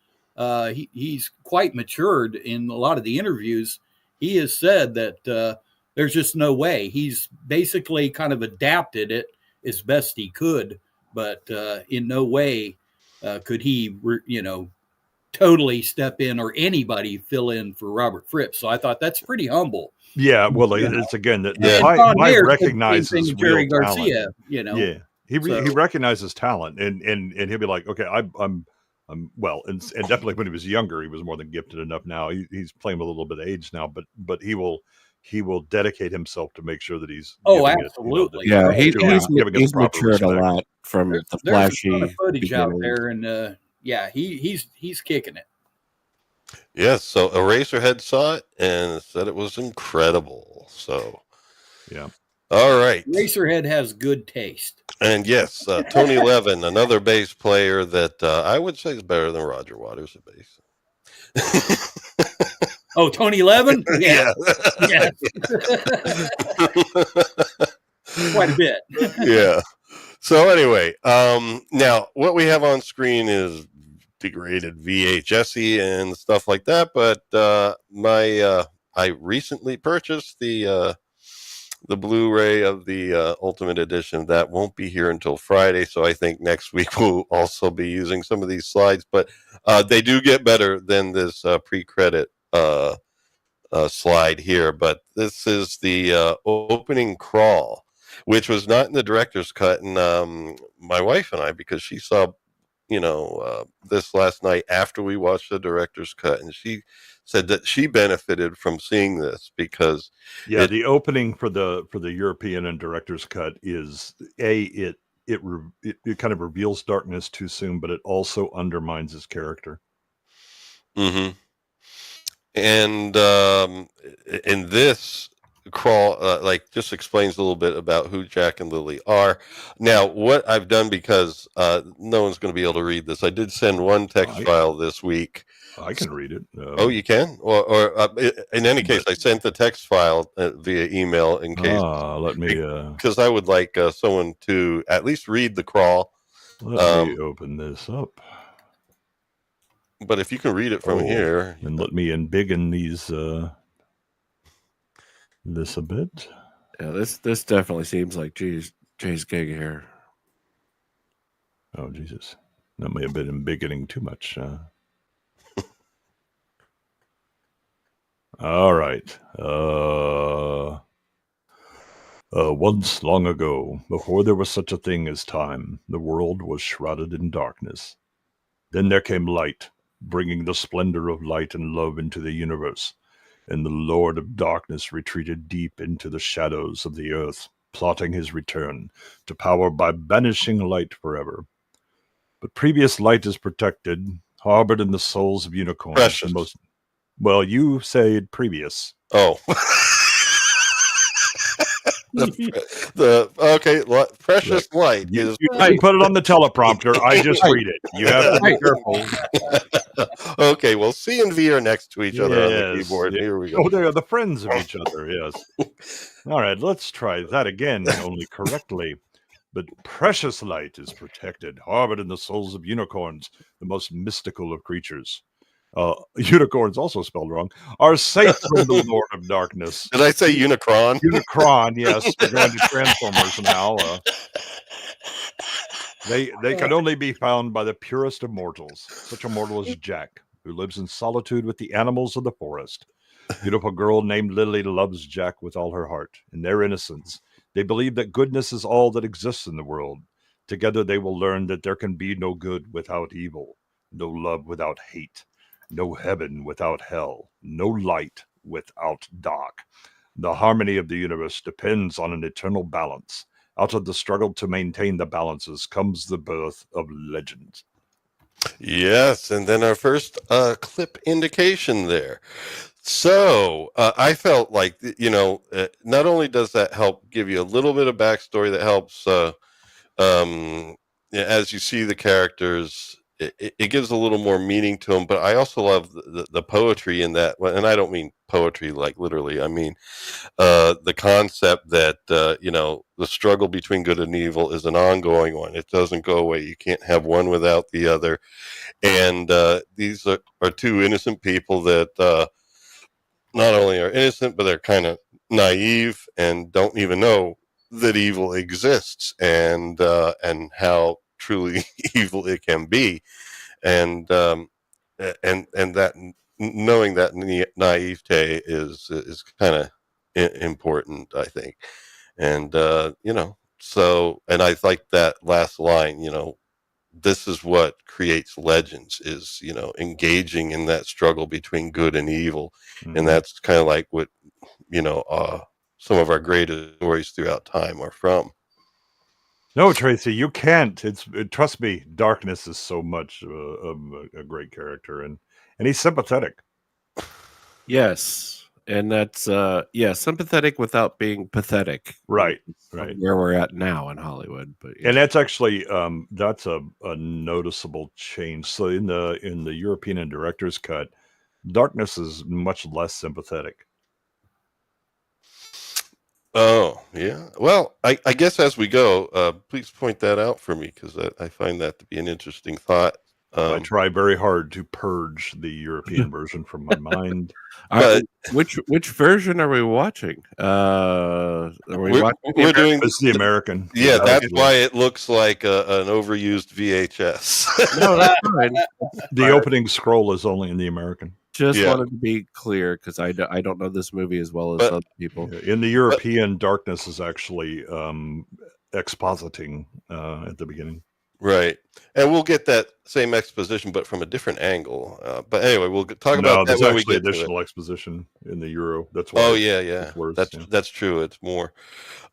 He's quite matured in a lot of the interviews. He has said that there's just no way. He's basically kind of adapted it as best he could, but in no way could he, totally step in, or anybody fill in for Robert Fripp. So I thought that's pretty humble. Yeah, well, it's again that Vai recognizes Jerry real Garcia. Talent. Yeah, he recognizes talent, and he'll be like, okay, I'm well, and definitely when he was younger, he was more than gifted enough. Now he's playing with a little bit of age now, but he will dedicate himself to make sure that he's absolutely. He's matured a lot from the flashy there's a ton of footage out there, and he's kicking it. Yes, so Eraserhead saw it and said it was incredible. So, yeah. All right. Eraserhead has good taste. And yes, Tony Levin, another bass player that I would say is better than Roger Waters at bass. Oh, Tony Levin? Yeah. Yes. Quite a bit. Yeah. So anyway, now what we have on screen is degraded VHS-y and stuff like that, but I recently purchased the Blu-ray of the Ultimate Edition. That won't be here until Friday, so I think next week we'll also be using some of these slides, but they do get better than this pre-credit slide here. But this is the opening crawl, which was not in the director's cut, and my wife and I, because she saw this last night after we watched the director's cut, and she said that she benefited from seeing this because the opening for the European and director's cut is it kind of reveals darkness too soon, but it also undermines his character. Mm-hmm. And in this crawl, just explains a little bit about who Jack and Lily are. Now, what I've done, because no one's going to be able to read this, I did send one text file this week. I can read it. Oh, you can? Or in any case, I sent the text file via email in case. Let me. Because I would like someone to at least read the crawl. Let me open this up. But if you can read it from here, and let me embiggen these. This a bit. Yeah, this definitely seems like Jay's gig here. Oh Jesus, that may have been embiggening too much. All right. Once long ago, before there was such a thing as time, the world was shrouded in darkness. Then there came light, bringing the splendor of light and love into the universe. And the Lord of Darkness retreated deep into the shadows of the earth, plotting his return to power by banishing light forever. But previous light is protected, harbored in the souls of unicorns. Precious. Well, you say previous. Oh. Precious light. You put it on the teleprompter. I just read it. You have to be careful. Okay, well, C and V are next to each other on the keyboard. Here we go. Oh, they are the friends of each other, yes. All right, let's try that again, only correctly. But precious light is protected, harbored in the souls of unicorns, the most mystical of creatures. unicorns, also spelled wrong, are safe from the Lord of Darkness. Did I say Unicron? Unicron, yes. We're going to Transformers now. They can only be found by the purest of mortals. Such a mortal is Jack, who lives in solitude with the animals of the forest. Beautiful girl named Lily loves Jack with all her heart. In their innocence, they believe that goodness is all that exists in the world. Together they will learn that there can be no good without evil, no love without hate, no heaven without hell, no light without dark. The harmony of the universe depends on an eternal balance. Out of the struggle to maintain the balances comes the birth of legend. Yes, and then our first clip indication there. So I felt like, not only does that help give you a little bit of backstory that helps, as you see the characters, it gives a little more meaning to them. But I also love the poetry in that. And I don't mean poetry like literally. I mean the concept that, the struggle between good and evil is an ongoing one. It doesn't go away. You can't have one without the other. And these are two innocent people that not only are innocent, but they're kind of naive and don't even know that evil exists and how truly evil it can be. And that knowing that naivete is kind of important, I think. And so, and I like that last line, this is what creates legends, is engaging in that struggle between good and evil. Mm-hmm. And that's kind of like what some of our greatest stories throughout time are from. No, Tracy, you can't. Trust me, Darkness is so much of a great character, and he's sympathetic. Yes, and that's sympathetic without being pathetic. Right. Where we're at now in Hollywood, but and that's actually that's a noticeable change. So in the European and director's cut, Darkness is much less sympathetic. Oh, yeah. Well, I guess as we go, please point that out for me, because I find that to be an interesting thought. I try very hard to purge the European version from my mind. But which version are we watching? Are we we're doing the American. Yeah, that's why it looks like an overused VHS. No, that's fine. The opening scroll is only in the American. Just wanted to be clear, because I don't know this movie as well as other people. In the European, Darkness is actually expositing at the beginning. Right. And we'll get that same exposition, but from a different angle. But anyway, we'll talk about that when we get additional to it. exposition in the Euro. That's why. Oh, yeah. That's true. It's more.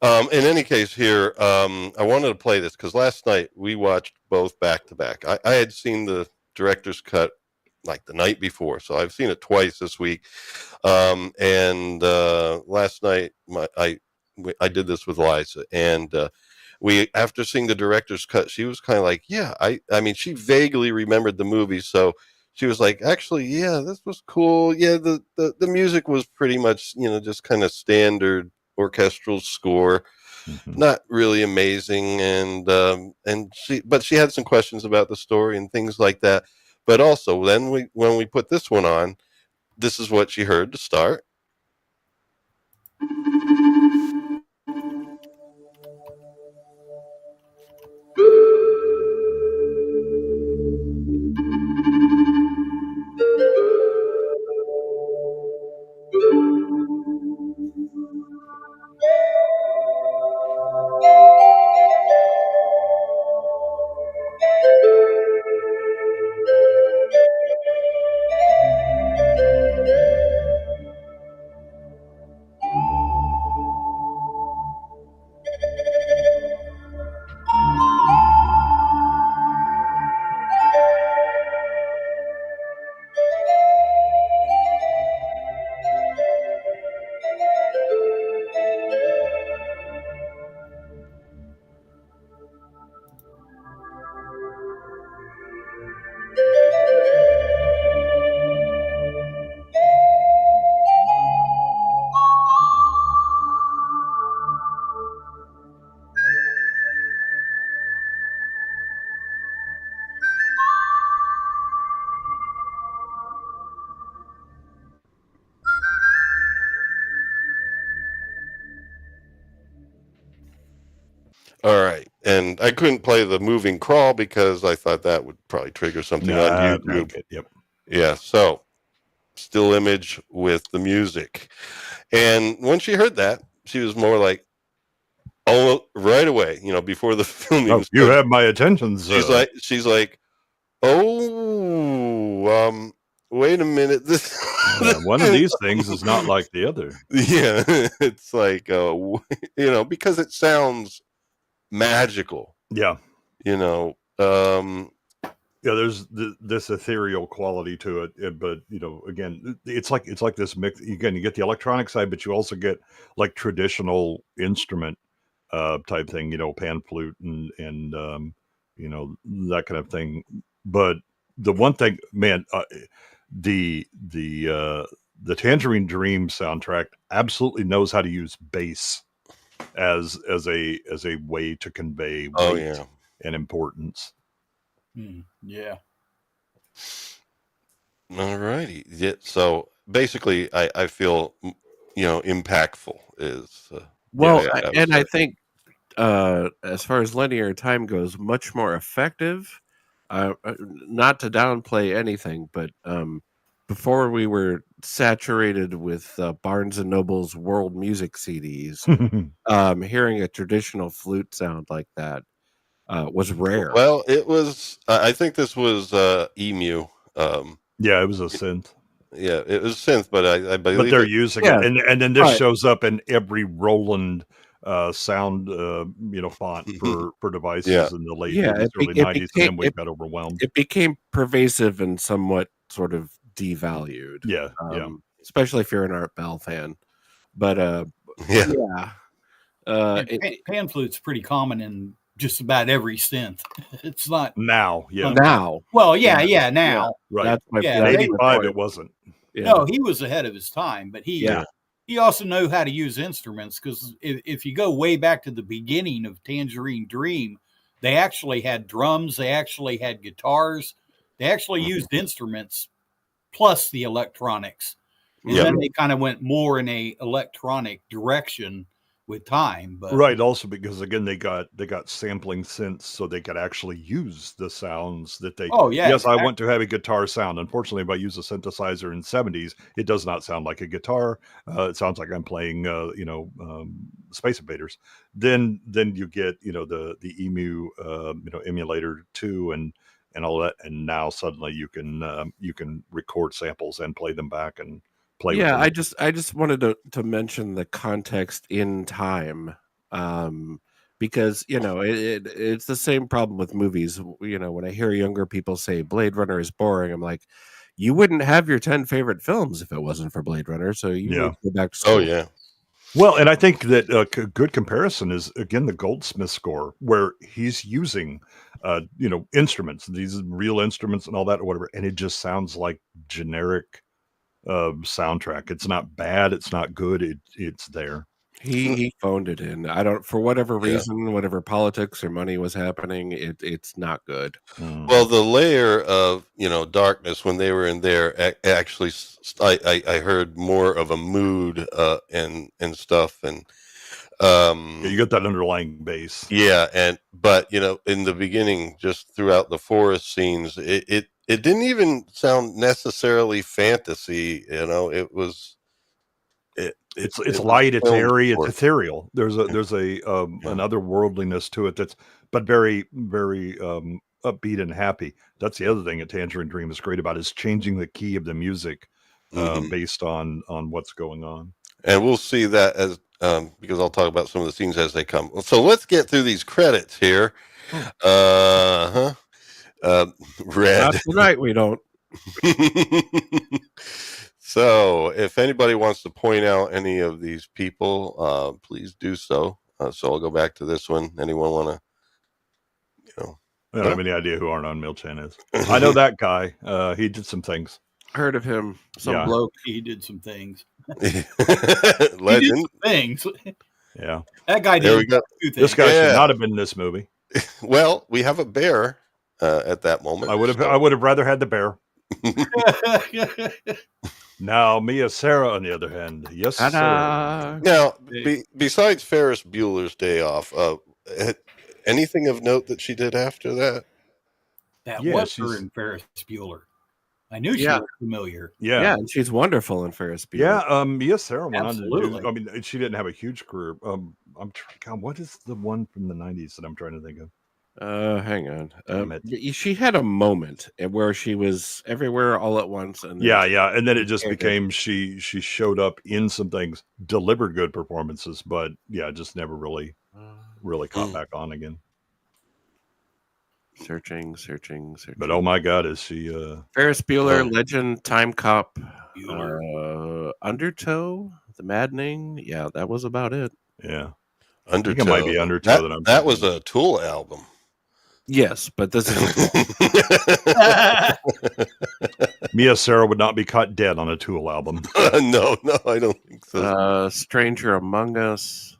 In any case here, I wanted to play this because last night we watched both back to back. I had seen the director's cut like the night before, so I've seen it twice this week. And last night I did this with Liza, and we, after seeing the director's cut, she was kind of like, yeah, I mean, she vaguely remembered the movie, so she was like, actually, yeah, this was cool. Yeah, the music was pretty much, just kind of standard orchestral score, not really amazing, and she had some questions about the story and things like that. But also, then when we put this one on, this is what she heard to start. All right. And I couldn't play the moving crawl because I thought that would probably trigger something on YouTube. Okay. Yep. Yeah. So still image with the music. And when she heard that, she was more like, oh, right away, before the filming. Oh, you have my attention, sir. She's like, oh, wait a minute. This one of these things is not like the other. Yeah, it's like, because it sounds magical. Yeah. Yeah, there's this ethereal quality to it, but again, it's like this mix. Again, you get the electronic side, but you also get like traditional instrument type thing, pan flute and that kind of thing. But the one thing, man, the Tangerine Dream soundtrack absolutely knows how to use bass as a way to convey weight and importance. Yeah. All righty. Yeah, so basically, I feel impactful is I think as far as linear time goes, much more effective. Not to downplay anything, but before we were saturated with Barnes and Noble's world music CDs, hearing a traditional flute sound like that was rare. Well, it was. I think this was Emu. Yeah, it was a synth. Yeah, it was synth, but I believe. But they're using it, and then this shows up in every Roland sound, font for devices in the late 80s, early 90s, and then we got overwhelmed. It became pervasive and somewhat sort of devalued. Yeah, especially if you're an Art Bell fan. But pan flute's pretty common in just about every synth. It's not now. Now. Well, now. Yeah, right. That's my in 85 it wasn't. Yeah. No, he was ahead of his time, but he also knew how to use instruments, because if you go way back to the beginning of Tangerine Dream, they actually had drums, they actually had guitars, they actually used instruments plus the electronics. And then they kind of went more in a electronic direction with time, but right, also because again they got sampling synths, so they could actually use the sounds that they I want to have a guitar sound. Unfortunately, if I use a synthesizer in 70s, it does not sound like a guitar. It sounds like I'm playing Space Invaders. Then you get the Emu emulator 2 and all that, and now suddenly you can record samples and play them back and play with them. I just wanted to mention the context in time, because it's the same problem with movies. When I hear younger people say Blade Runner is boring, I'm like, you wouldn't have your 10 favorite films if it wasn't for Blade Runner. So you need to go back to school. Oh yeah. Well, and I think that a good comparison is again the Goldsmith score, where he's using instruments, these real instruments and all that or whatever, and it just sounds like generic soundtrack. It's not bad, it's not good, it's there. He phoned it in. I don't, for whatever reason, whatever politics or money was happening, it's not good. Well, the layer of darkness when they were in there, actually I heard more of a mood and stuff, and you get that underlying bass. But in the beginning, just throughout the forest scenes, it didn't even sound necessarily fantasy. It was. It's light, it's airy, it's ethereal. There's an otherworldliness to it but very, very upbeat and happy. That's the other thing that Tangerine Dream is great about, is changing the key of the music based on what's going on. And we'll see that as because I'll talk about some of the scenes as they come. So let's get through these credits here. Red. Not tonight, we don't. So if anybody wants to point out any of these people, please do so. So I'll go back to this one. Anyone want to, I don't have any idea who Arnon Milchan is. I know that guy. He did some things. Heard of him. Some bloke. He did some things. Legend. He did some things. Yeah. That guy did. There we go. This guy should not have been in this movie. Well, we have a bear at that moment. I would have rather had the bear. Now, Mia Sara, on the other hand, yes, sir. Now, besides Ferris Bueller's Day Off, anything of note that she did after that? That Yeah, was her she's in Ferris Bueller. I knew she Yeah. was familiar. yeah. and she's wonderful in Ferris Bueller. Yeah, Mia Sara went on to do. Absolutely. I mean, she didn't have a huge career. I'm trying. God, what is the one from the '90s that I'm trying to think of? Hang on. Damn it. She had a moment where she was everywhere all at once, and then Yeah, and then it just disappeared. became she showed up in some things, delivered good performances, but yeah, just never really caught back on again. Searching. But oh my God, is she? Ferris Bueller, Oh. Legend, Time Cop, Bueller. Undertow, The Maddening. Yeah, that was about it. Yeah, I Undertow. think it might be Undertow That was a Tool album. Yes, but this is Mia Sara would not be caught dead on a Tool album. No, I don't think so. Stranger Among Us.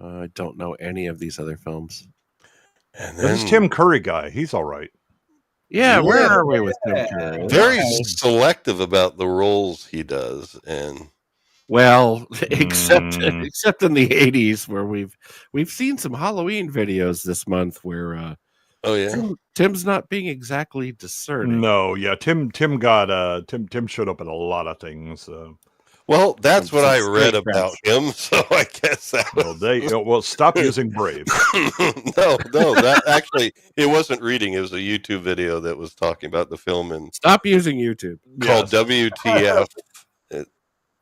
I don't know any of these other films. And This then Tim Curry guy. He's all right. Yeah, where Yeah. are we with Tim Curry? very selective about the roles he does, and Well, except Mm. except in the 80s where we've seen some Halloween videos this month where oh yeah, Tim's not being exactly discerning. No, yeah, Tim got Tim showed up in a lot of things. well, that's Some what I straight read about trash. him. So I guess that Well, stop using Brave. no, that actually it wasn't reading. It was a YouTube video that was talking about the film and Stop using YouTube. called Yes. WTF.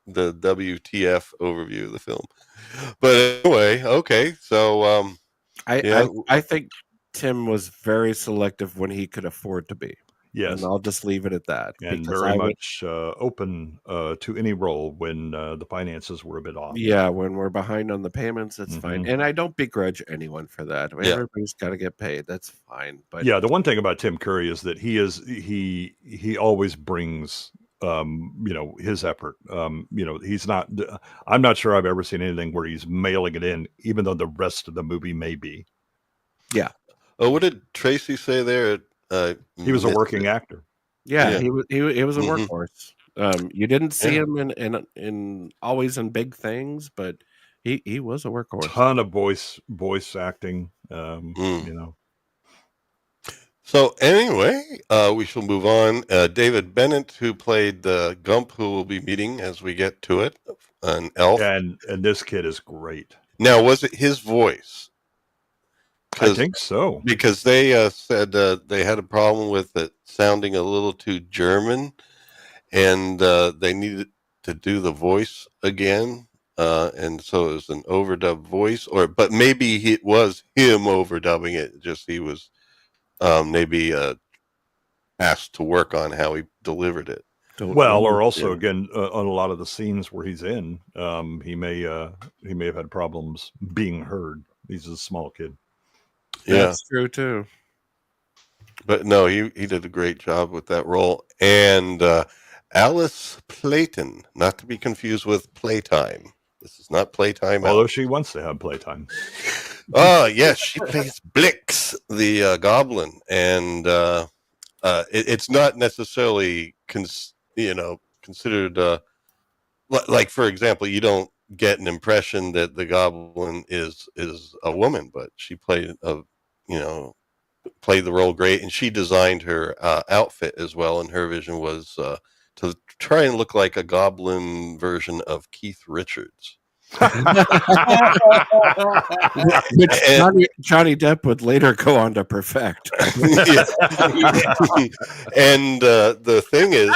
The WTF overview of the film. But anyway, okay, so I think Tim was very selective when he could afford to be. Yes, And I'll just leave it at that. and because very I would- much open to any role when the finances were a bit off. Yeah, when we're behind on the payments, it's fine. Mhm. And I don't begrudge anyone for that. Yeah. Everybody's got to get paid. That's fine. But Yeah, the one thing about Tim Curry is that he always brings his effort. He's not. I'm not sure I've ever seen anything where he's mailing it in, even though the rest of the movie may be. oh, what did Tracy say there? He was a working actor. yeah, Yeah. he was a Mhm. workhorse. You didn't see Yeah. him in always in big things, but he was a workhorse. Ton of voice acting. So anyway, we shall move on. David Bennett, who played Gump, who we'll be meeting as we get to it, an elf. And this kid is great. Now, was it his voice? I think so. Because they said they had a problem with it sounding a little too German, and they needed to do the voice again, and so it was an overdub voice, but maybe it was him overdubbing it. Just he was maybe asked to work on how he delivered it. Well, or also Yeah. again on a lot of the scenes where he's in, he may have had problems being heard. He's a small kid. Yeah, That's true too. but no, he did a great job with that role. And Alice Playton, not to be confused with Playtime. This is not Playtime. Although she wants to have playtime. Oh, yes, she plays Blix, the goblin, and it's not necessarily considered like, for example, you don't get an impression that the goblin is a woman, but she played the role great, and she designed her outfit as well, and her vision was to try and look like a goblin version of Keith Richards. Which Johnny Depp would later go on to perfect. And the thing is,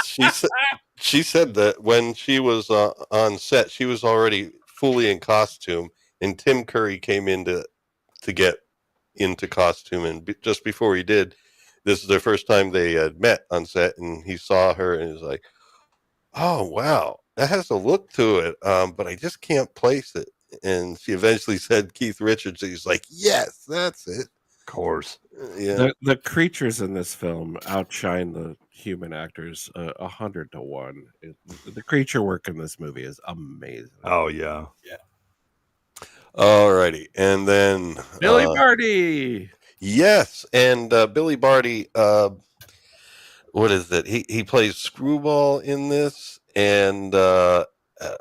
she said that when she was on set, she was already fully in costume, and Tim Curry came in to get into costume, and just before he did, this is their first time they had met on set, and he saw her and was like, "Oh wow, that has a look to it, but I just can't place it." And she eventually said Keith Richards. He's like, "Yes, that's it." Of course. Yeah. The creatures in this film outshine the human actors 100 to 1. The creature work in this movie is amazing. Oh yeah. Alrighty, and then Billy Barty. yes, and Billy Barty. What is it? He plays Screwball in this, and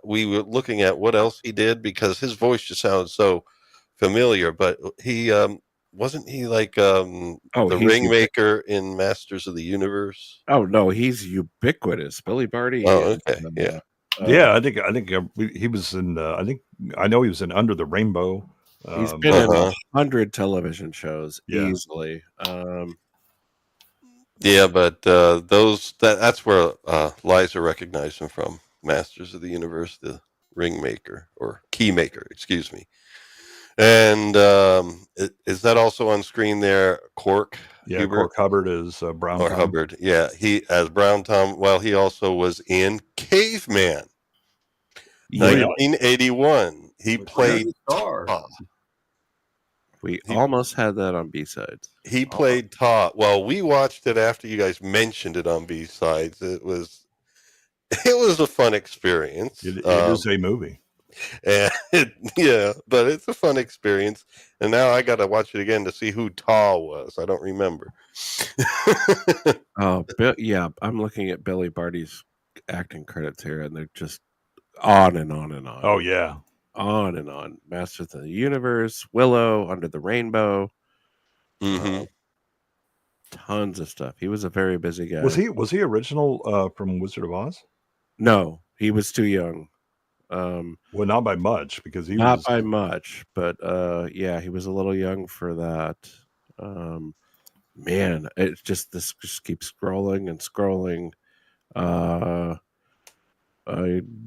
we were looking at what else he did because his voice just sounds so familiar, but he wasn't he like the he's Ringmaker in Masters of the Universe? Oh no, he's ubiquitous. Billy Barty. Oh, okay, yeah. Yeah, I think he was in. I know he was in Under the Rainbow. He's been in 100 television shows easily. Yeah, but that's where Liza recognized him from. Masters of the Universe, the Ringmaker or Keymaker, excuse me. And is that also on screen there? Cork. Yeah, Hubert? Cork Hubbard is Brown or Tom. Hubbard. Yeah, he as Brown Tom. Well, he also was in Caveman, 1981. He played Ta. We almost had that on B-sides. He played Ta. Well, we watched it after you guys mentioned it on B-sides. It was a fun experience. It is a movie. And but it's a fun experience. And now I got to watch it again to see who Ta was. I don't remember. I'm looking at Billy Barty's acting credits here, and they're just on and on and on. Oh yeah, on and on. Masters of the Universe, Willow, Under the Rainbow. Tons of stuff. He was a very busy guy. Was he original from Wizard of Oz? No, he was too young. Well, not by much, because he not was by much, but he was a little young for that. Man, it just keeps scrolling and scrolling. A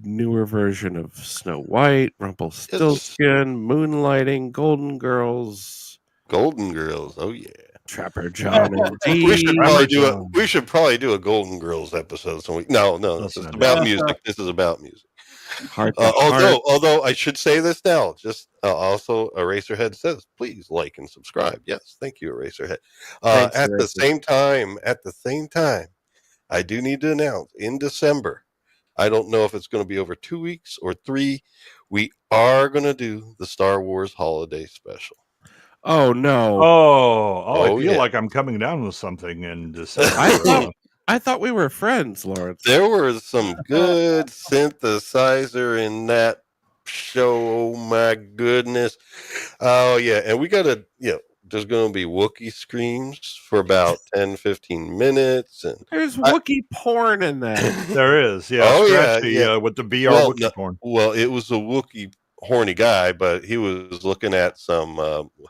newer version of Snow White, Rumpelstiltskin, Moonlighting, Golden Girls. Oh yeah, Trapper John and Dee. We should probably do a Golden Girls episode. So no, this is about music. This is about music. Although I should say this now, just also Eraserhead says, please like and subscribe. Yes, thank you, Eraserhead. At the same time, I do need to announce in December. I don't know if it's going to be over 2 weeks or 3. We are going to do the Star Wars Holiday Special. Oh no! I feel like I'm coming down with something in December. I thought we were friends, Lawrence. There was some good synthesizer in that show. Oh my goodness! Oh yeah, and we got to there's going to be Wookiee screams for about 10-15 minutes, and there's Wookiee porn in that. There is, yeah. Oh with the VR Wookiee porn. Well, it was a Wookiee horny guy, but he was looking at some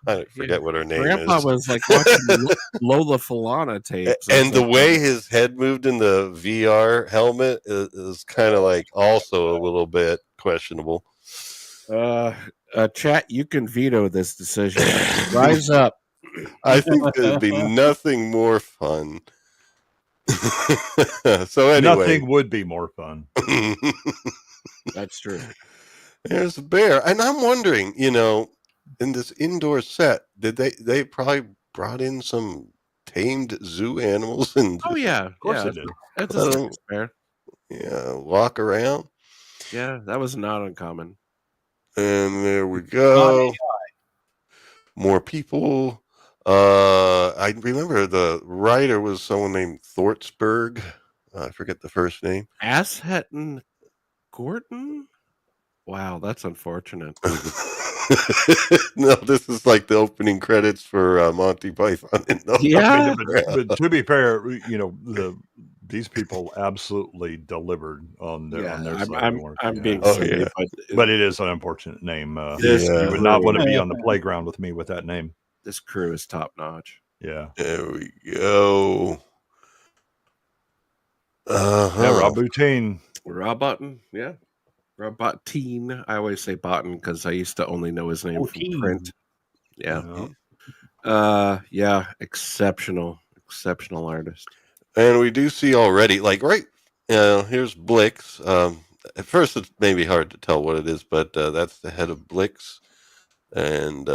I forget what her name Grandpa is. Was like watching Lola Falana tapes, and the way his head moved in the VR helmet is kind of like also a little bit questionable. Chat, you can veto this decision. Rise up. I think there'd be nothing more fun. So anyway, nothing would be more fun. That's true. There's a bear, and I'm wondering, in this indoor set, did they probably brought in some tamed zoo animals? And of course they did. That's a bear. Yeah, walk around. Yeah, that was not uncommon. And there we go. More people. I remember the writer was someone named Thortsberg. I forget the first name. Assheton Gorton. Wow, that's unfortunate. No, this is like the opening credits for Monty Python. Yeah, but to be fair, these people absolutely delivered on their side. I'm being silly, but it is an unfortunate name. You would not want to be on the playground with me with that name. This crew is top notch. Yeah. There we go. Yeah, Rob Bottin. Rob Bottin, yeah. Rob Bottin. I always say Bottin because I used to only know his name from print. Yeah. Exceptional artist. And we do see already, here's Blix. At first, it's maybe hard to tell what it is, but that's the head of Blix. And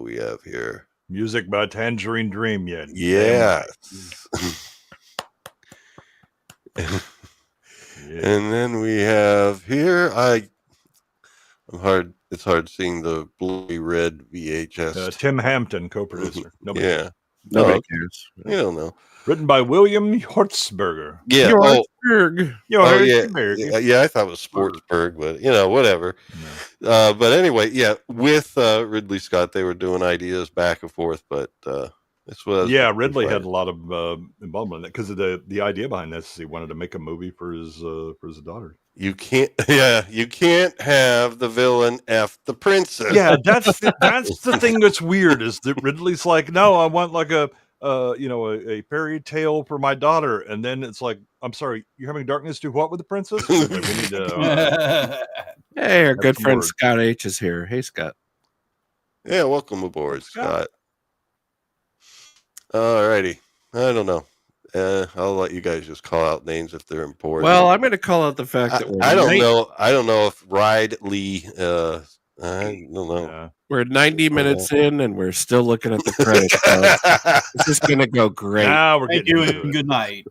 we have here music by Tangerine Dream. Yes. And then we have here, it's hard seeing the blue red VHS. Tim Hampton, co-producer. Yeah. Nobody Oh, cares. you don't know. Written by William Hortzberger. Yeah. Yorksburg. Oh yeah. Hortzberger. Yeah. I thought it was Sportsburg, but whatever. No. But anyway, yeah. With Ridley Scott, they were doing ideas back and forth, but this was Ridley had a lot of involvement in it because of the idea behind this. He wanted to make a movie for his daughter. You can't have the villain F the princess. Yeah, that's the thing that's weird is that Ridley's like, no, I want like a fairy tale for my daughter, and then it's like, I'm sorry, you're having darkness do what with the princess? Like, we need to. Hey, our good some friend word. Scott H is here. Hey, Scott. Yeah, welcome aboard, Scott. Alrighty. I don't know. I'll let you guys just call out names if they're important. Well, I'm going to call out the fact that I don't know. I don't know if Riley. I don't know. Yeah. We're 90 minutes in and we're still looking at the credits. So this is going to go great. Now we're Thank getting you into and it. good night.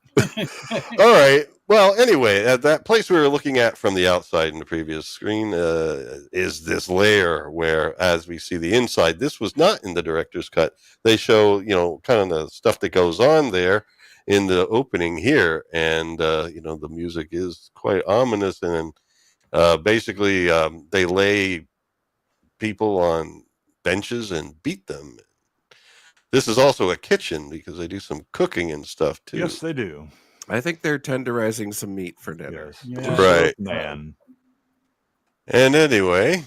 All right. Well, anyway, at that place we were looking at from the outside in the previous screen is this layer where, as we see the inside, this was not in the director's cut. They show, kind of the stuff that goes on there in the opening here, and the music is quite ominous, and basically they lay people on benches and beat them. This is also a kitchen because they do some cooking and stuff too. Yes, they do. I think they're tenderizing some meat for dinner. Yes. Yeah. Right. Man. And anyway,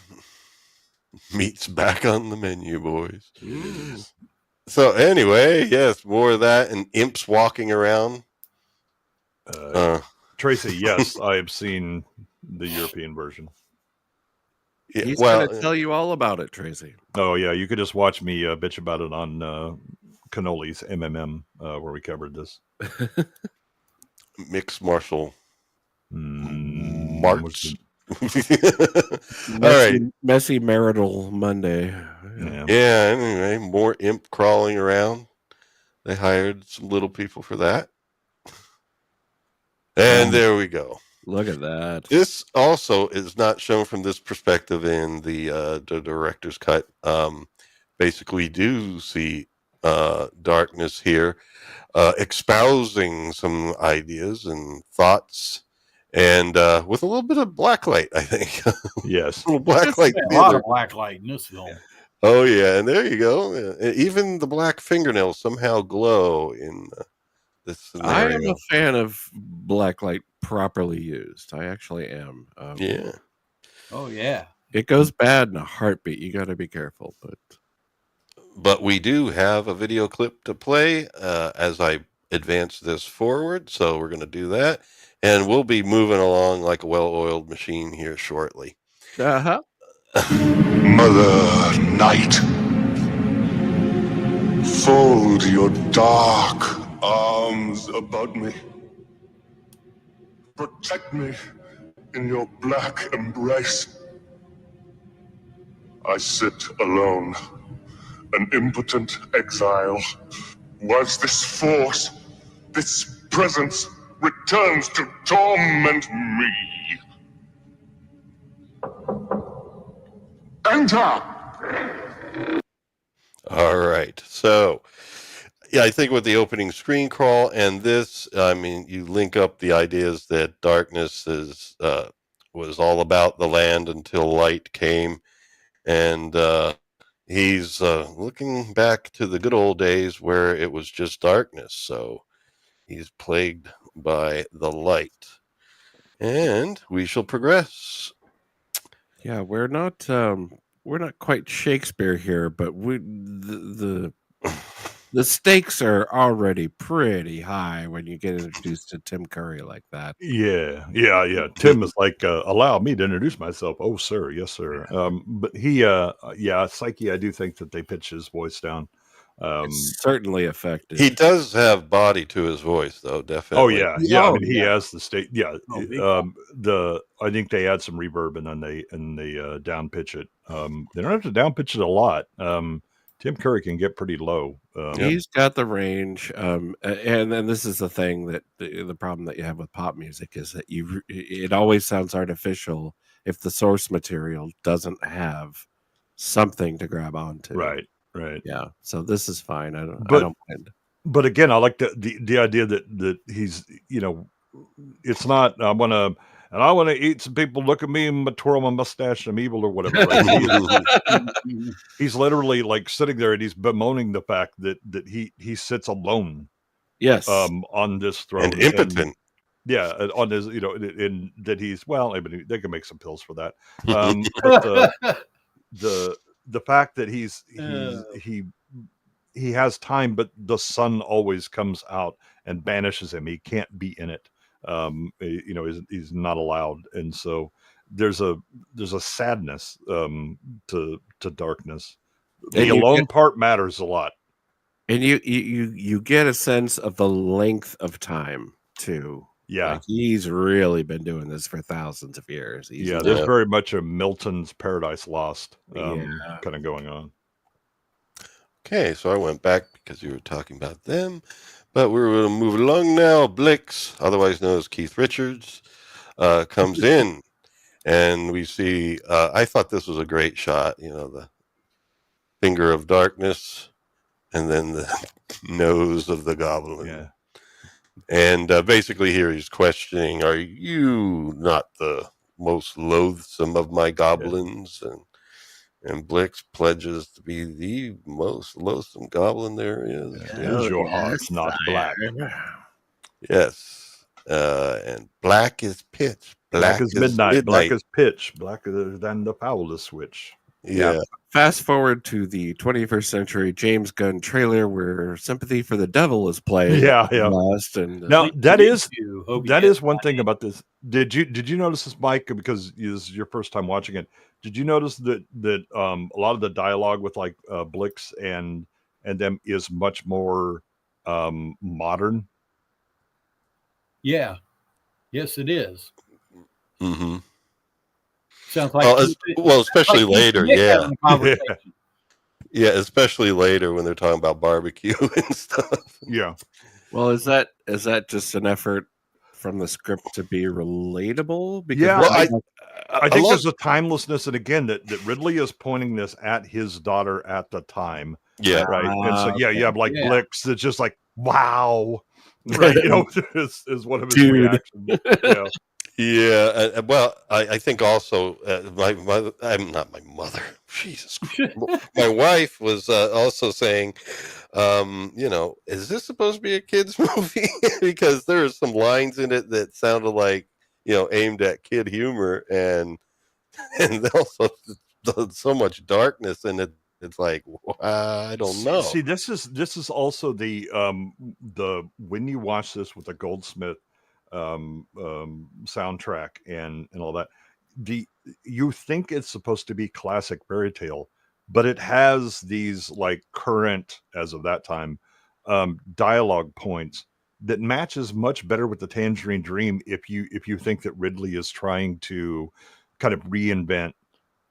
meat's back on the menu, boys. Ooh. So anyway, yes, more of that and imps walking around. Tracy, yes, I have seen the European version. Yeah, He's going to tell you all about it, Tracy. Oh, yeah, you could just watch me bitch about it on Cannolis MMM, where we covered this. Mixed martial Mm, marts. All right. Messy marital Monday. Yeah. Yeah, anyway, more imp crawling around. They hired some little people for that. And there we go. Look at that. This also is not shown from this perspective in the director's cut. Basically, we do see darkness here, espousing some ideas and thoughts, and with a little bit of blacklight, I think. Yes. A little blacklight. A lot of black light in this film. Oh yeah, and there you go. Even the black fingernails somehow glow in this scenario. I am a fan of blacklight properly used. I actually am. Yeah. Oh yeah. It goes bad in a heartbeat. You got to be careful, But we do have a video clip to play as I advance this forward, so we're going to do that, and we'll be moving along like a well-oiled machine here shortly. Uh-huh. Mother Night, fold your dark arms about me. Protect me in your black embrace. I sit alone, an impotent exile, whilst this force, this presence, returns to torment me. Enter! All right. So, yeah, I think with the opening screen crawl and this, I mean, you link up the ideas that darkness was all about the land until light came. And he's looking back to the good old days where it was just darkness. So he's plagued by the light. And we shall progress. Yeah, we're not quite Shakespeare here, but the stakes are already pretty high when you get introduced to Tim Curry like that. Yeah. Tim is like, allow me to introduce myself. Oh, sir. Yes, sir. But he, Psyche, I do think that they pitch his voice down. It's certainly effective. He does have body to his voice, though, definitely. Oh, yeah. Yeah. I mean, he yeah. has the state. Yeah. I think they add some reverb and then they down pitch it. They don't have to down pitch it a lot. Tim Curry can get pretty low. He's got the range, and then this is the thing that the problem that you have with pop music is that it always sounds artificial if the source material doesn't have something to grab onto. Right. Right. Yeah. So this is fine. I But- don't mind. But again, I like the idea that he's, it's not I want to eat some people. Look at me and twirl my mustache. I'm evil or whatever. Right? He's literally like sitting there and he's bemoaning the fact that he sits alone. Yes. On this throne and impotent. On his, and that he's, well, I mean, they can make some pills for that. But the fact that he has time, but the sun always comes out and banishes him. He can't be in it. He's not allowed, and so there's a sadness to darkness. The alone part matters a lot, and you get a sense of the length of time too. Yeah, like he's really been doing this for thousands of years. There's very much a Milton's Paradise Lost kind of going on. Okay, so I went back because you were talking about them, but we're going to move along now. Blix, otherwise known as Keith Richards, comes in, and we see, I thought this was a great shot, the finger of darkness, and then the nose of the goblin. Yeah. And basically here he's questioning, are you not the most loathsome of my goblins? Yeah. And Blix pledges to be the most loathsome goblin there is. Is your heart not black? Yes. And black is pitch. Black is midnight. Black is pitch. Blacker than the foulest switch. Yeah. Fast forward to the 21st century James Gunn trailer where Sympathy for the Devil is playing. Yeah. Last, and now that is one thing about this. Did you notice this, Mike? Because this is your first time watching it. Did you notice that a lot of the dialogue with like Blix and them is much more modern? Yeah. Yes, it is. Mm-hmm. Sounds like especially like later, yeah, especially later when they're talking about barbecue and stuff. Yeah. Well, is that just an effort from the script to be relatable? Because I think there's a timelessness, and again that Ridley is pointing this at his daughter at the time. Yeah, right. And so you have like Blix that's just like, wow, right? Is one of his reactions. Yeah. Yeah, well, I think also I'm not my mother. Jesus Christ. My wife was also saying, is this supposed to be a kid's movie? Because there are some lines in it that sounded like, aimed at kid humor, and also so much darkness in it. It's like, I don't know. See, this is also the when you watch this with the Goldsmith soundtrack and all that, you think it's supposed to be classic fairy tale, but it has these like current, as of that time, dialogue points that matches much better with the Tangerine Dream if you think that Ridley is trying to kind of reinvent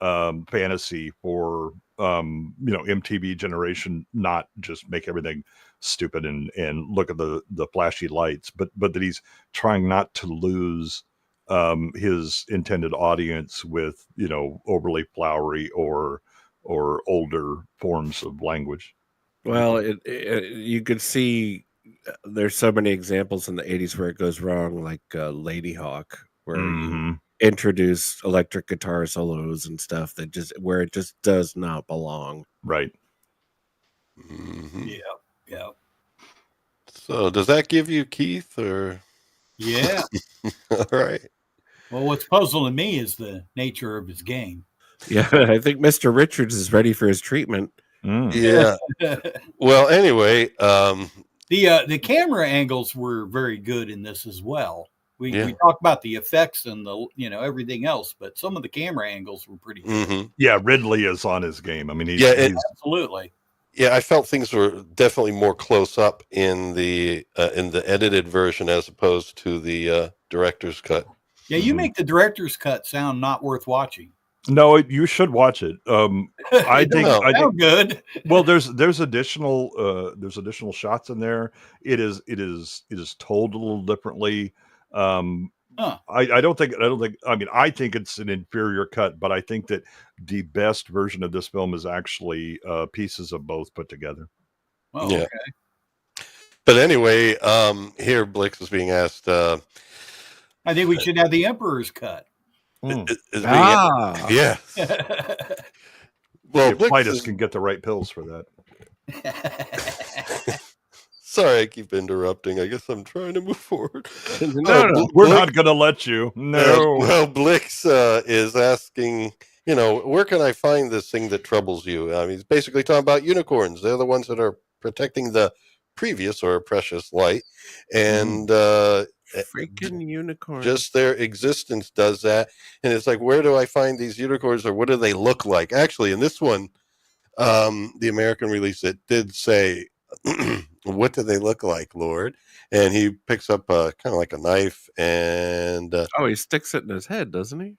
fantasy for MTV generation, not just make everything stupid and look at the flashy lights, but that he's trying not to lose his intended audience with overly flowery or older forms of language. Well, you could see there's so many examples in the 80s where it goes wrong, like Lady Hawk, where you introduce electric guitar solos and stuff that where it just does not belong. Right. Mm-hmm. Yeah. So does that give you Keith or? Yeah. All right. Well, what's puzzling me is the nature of his game. Yeah, I think Mr. Richards is ready for his treatment. Yeah. Well, anyway, the camera angles were very good in this as well. We talked about the effects and the everything else, but some of the camera angles were pretty good. Mm-hmm. Yeah, Ridley is on his game. I mean, he's absolutely. Yeah, I felt things were definitely more close up in the edited version as opposed to the director's cut. Yeah, you make the director's cut sound not worth watching. No, you should watch it. I think good. Well, there's additional shots in there. It is told a little differently. Huh. I don't think. I mean, I think it's an inferior cut, but I think that the best version of this film is actually pieces of both put together. Oh, Yeah. okay. But anyway, here Blix is being asked. I think we should have the Emperor's cut. Is being Ah. Well, If Blix Titus is, can get the right pills for that. sorry, I keep interrupting. I guess I'm trying to move forward. No. We're not going to let you. No. Well, Blix is asking, where can I find this thing that troubles you? I mean, he's basically talking about unicorns. They're the ones that are protecting the previous or precious light, and Freaking unicorn. just their existence does that. And it's like, where do I find these unicorns, or what do they look like? Actually, in this one, the American release, it did say, what do they look like, Lord? And he picks up kind of like a knife, and he sticks it in his head, doesn't he?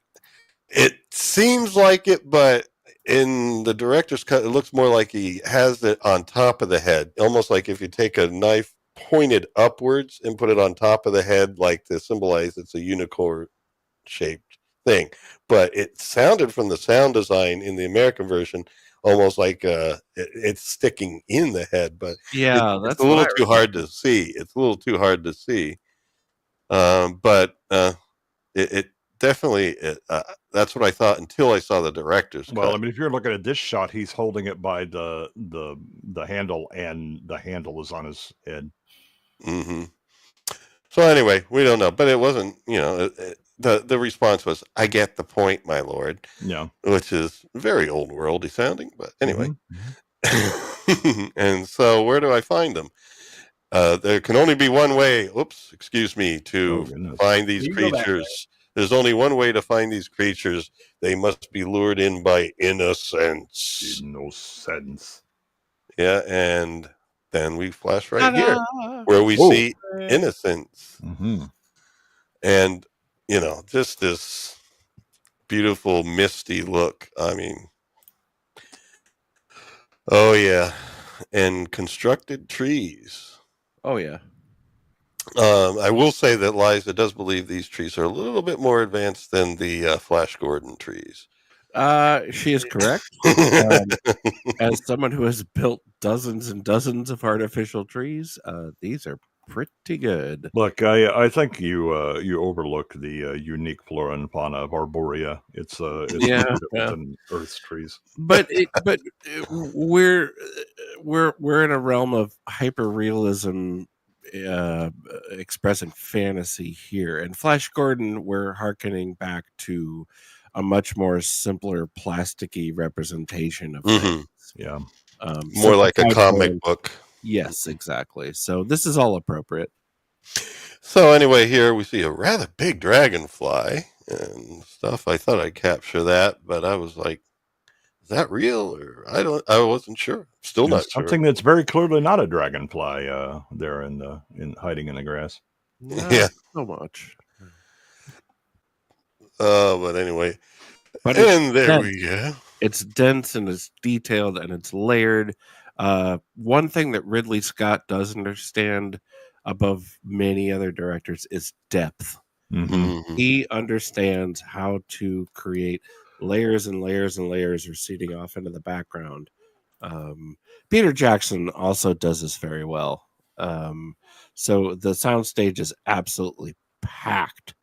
it seems like it, but in the director's cut, it looks more like he has it on top of the head, almost like if you take a knife pointed upwards and put it on top of the head, like to symbolize it's a unicorn shaped thing. But it sounded from the sound design in the American version almost like it's sticking in the head, but Yeah, it's that's a little what I too hard to see. It's a little too hard to see. But it definitely, that's what I thought until I saw the director's Well, cut. I mean, if you're looking at this shot, he's holding it by the handle, and the handle is on his head. Mm-hmm. So anyway, we don't know, but it wasn't, the response was, I get the point, my lord. Yeah. Which is very old worldy sounding, but anyway. Mm-hmm. And so where do I find them? There can only be one way, to find these creatures. There's only one way to find these creatures. They must be lured in by innocence. Innocence. Yeah, and then we flash right here where we see innocence. Mm-hmm. And, just this beautiful, misty look. I mean, oh, yeah. And constructed trees. Oh, yeah. I will say that Liza does believe these trees are a little bit more advanced than the Flash Gordon trees. She is correct. As someone who has built dozens and dozens of artificial trees, these are pretty good. Look, I think you overlook the unique flora and fauna of Arborea. It's different than Earth's trees. But we're in a realm of hyperrealism, expressing fantasy here. And Flash Gordon, we're hearkening back to a much more simpler, plasticky representation of things. Yeah. More like a comic book. Yes, exactly. So this is all appropriate. So anyway, here we see a rather big dragonfly and stuff. I thought I'd capture that, but I was like, is that real? Or I wasn't sure. Still not sure. Something that's very clearly not a dragonfly there in hiding in the grass. Not so much. But anyway. But and there we go. It's dense and it's detailed and it's layered. One thing that Ridley Scott does understand above many other directors is depth. Mm-hmm. He understands how to create layers and layers and layers receding off into the background. Peter Jackson also does this very well. So the soundstage is absolutely packed.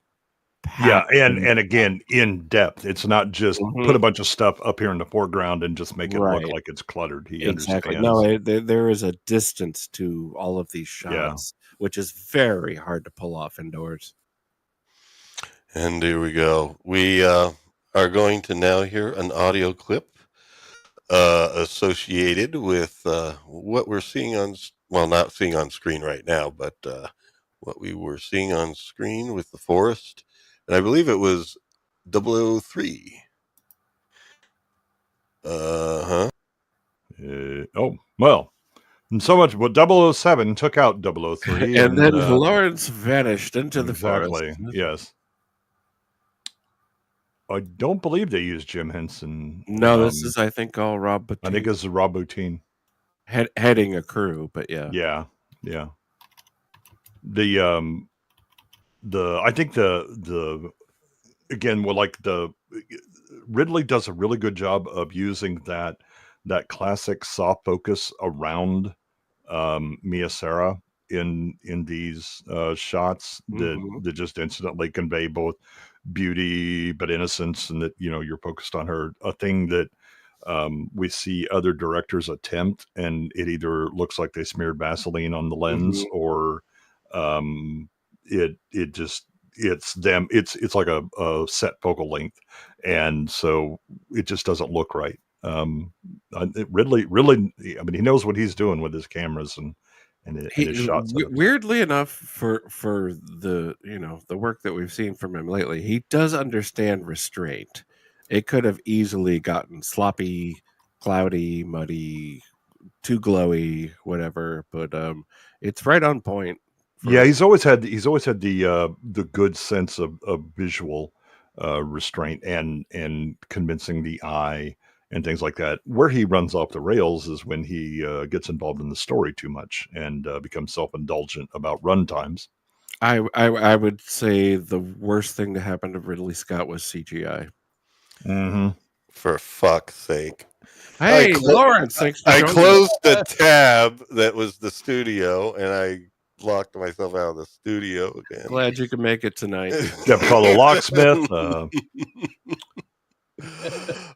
Yeah, and again, in depth. It's not just put a bunch of stuff up here in the foreground and just make it look like it's cluttered. He understands. No, there is a distance to all of these shots, which is very hard to pull off indoors. And here we go. We are going to now hear an audio clip associated with what we're seeing not seeing on screen right now, but what we were seeing on screen with the forest. And I believe it was 003. Well, so much. Well, 007 took out 003. and then Lawrence vanished into the forest. Yes. I don't believe they used Jim Henson. No, this is, I think, all Rob Bottin. I think it's Rob Bottin. Heading a crew, but yeah. Yeah. I think the again, well, like Ridley does a really good job of using that classic soft focus around Mia Sara in these shots that just instantly convey both beauty but innocence, and that you're focused on her, a thing that we see other directors attempt, and it either looks like they smeared Vaseline on the lens, or it just it's like a set focal length, and so it just doesn't look right. Ridley, I mean, he knows what he's doing with his cameras and his shot setup. Weirdly enough, for the the work that we've seen from him lately, he does understand restraint. It could have easily gotten sloppy, cloudy, muddy, too glowy, whatever, but it's right on point. Yeah, he's always had the good sense of visual restraint and convincing the eye and things like that. Where he runs off the rails is when he gets involved in the story too much and becomes self-indulgent about run times. I would say the worst thing to happen to Ridley Scott was CGI. For fuck's sake. Hey, Lawrence, thanks for I joining closed the tab that was the studio, and I locked myself out of the studio again. Glad you could make it tonight. Got to call the locksmith.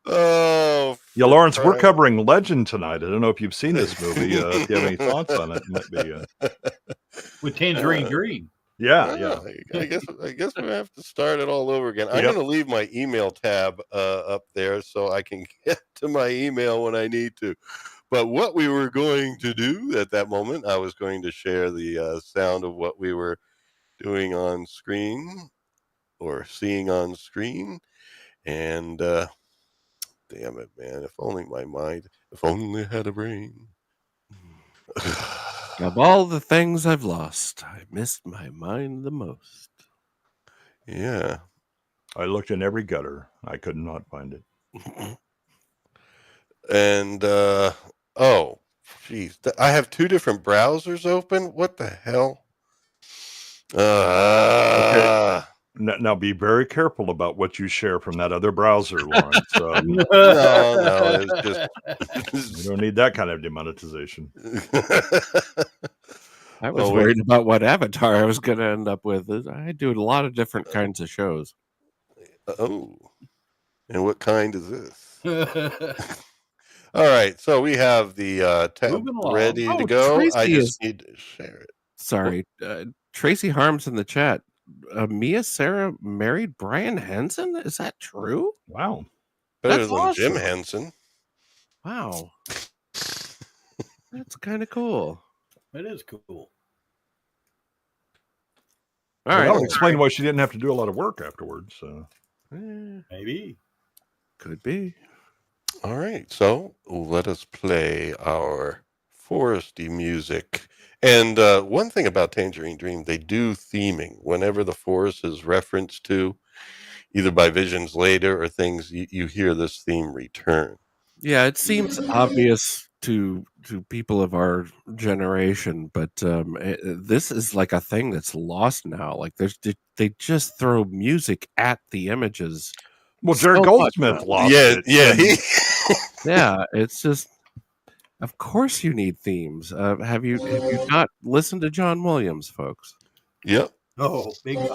Oh, yeah, Lawrence, we're covering Legend tonight. I don't know if you've seen this movie. If you have any thoughts on it, might be with Tangerine Dream. Yeah. I guess we have to start it all over again. I'm going to leave my email tab up there so I can get to my email when I need to. But what we were going to do at that moment, I was going to share the sound of what we were doing on screen or seeing on screen. And damn it, man, if only I had a brain. Of all the things I've lost, I missed my mind the most. Yeah. I looked in every gutter. I could not find it. And, oh, geez. I have two different browsers open? What the hell? Okay. Now be very careful about what you share from that other browser, Lawrence. No, it's just... You don't need that kind of demonetization. I was worried about what avatar I was going to end up with. I do a lot of different kinds of shows. Oh, and what kind is this? All right, so we have the tab ready to go. I just need to share it. Sorry, Tracy Harms in the chat. Mia Sara married Brian Henson? Is that true? Wow. Better than awesome. Jim Henson. Wow. That's kind of cool. It is cool. All right. That would explain why she didn't have to do a lot of work afterwards. Maybe. Could be. All right. So let us play our foresty music. And one thing about Tangerine Dream, they do theming. Whenever the forest is referenced to, either by visions later or things, you hear this theme return. Yeah, it seems obvious to people of our generation, but this is like a thing that's lost now. Like they just throw music at the images. Well, Jerry Goldsmith lost it. Yeah, yeah. It's just, of course, you need themes. Have you not listened to John Williams, folks? Yep. Oh, big time.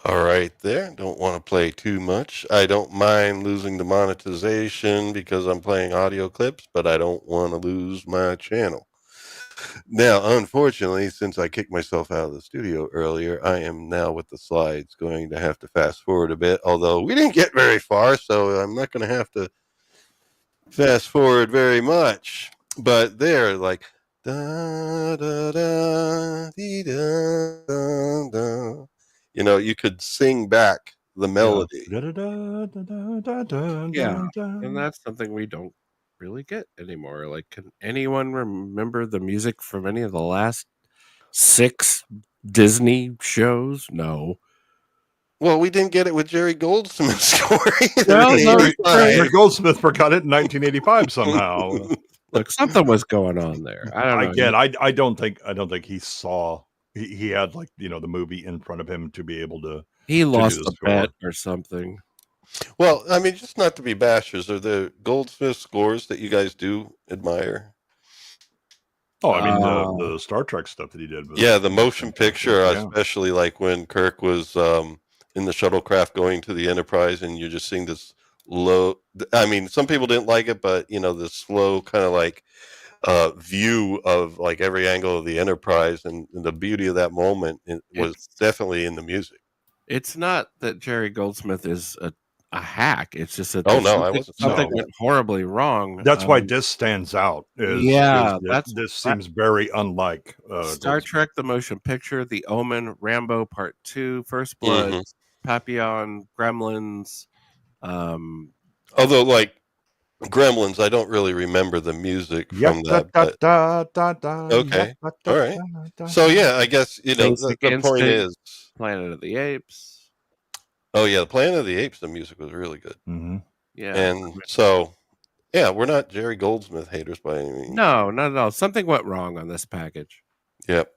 All right there. Don't want to play too much. I don't mind losing the monetization because I'm playing audio clips, but I don't want to lose my channel. Now, unfortunately, since I kicked myself out of the studio earlier, I am now with the slides going to have to fast forward a bit, although we didn't get very far, so I'm not going to have to fast forward very much. But they're like, da, da, da, dee, da, da, da. You know, you could sing back the melody. Yeah, and that's something we don't really get anymore. Like, can anyone remember the music from any of the last 6 Disney shows? No. Well, we didn't get it with Jerry Goldsmith's score either. Well, the no, first time. Jerry Goldsmith forgot it in 1985 somehow. Look, something was going on there. I don't know. Again, I don't think he saw. He had, like, you know, the movie in front of him to be able to. He lost the a bet or something. Well, I mean, just not to be bashers, are there Goldsmith scores that you guys do admire? Oh, I mean, the Star Trek stuff that he did. Yeah, the motion picture, yeah. especially like when Kirk was in the shuttlecraft going to the Enterprise, and you're just seeing this low. I mean, some people didn't like it, but you know, the slow kind of like view of like every angle of the Enterprise, and the beauty of that moment was definitely in the music. It's not that Jerry Goldsmith is a hack. It's just that something went horribly wrong. That's why this stands out. This seems very unlike Star Trek: The Motion Picture, The Omen, Rambo Part 2, First Blood, Papillon, Gremlins. Although, like Gremlins, I don't really remember the music from that. Okay, all right. So yeah, I guess you know the point is Planet of the Apes. Oh yeah, the Planet of the Apes. The music was really good. Mm-hmm. Yeah, and so yeah, we're not Jerry Goldsmith haters by any means. No, not at all. Something went wrong on this package. Yep.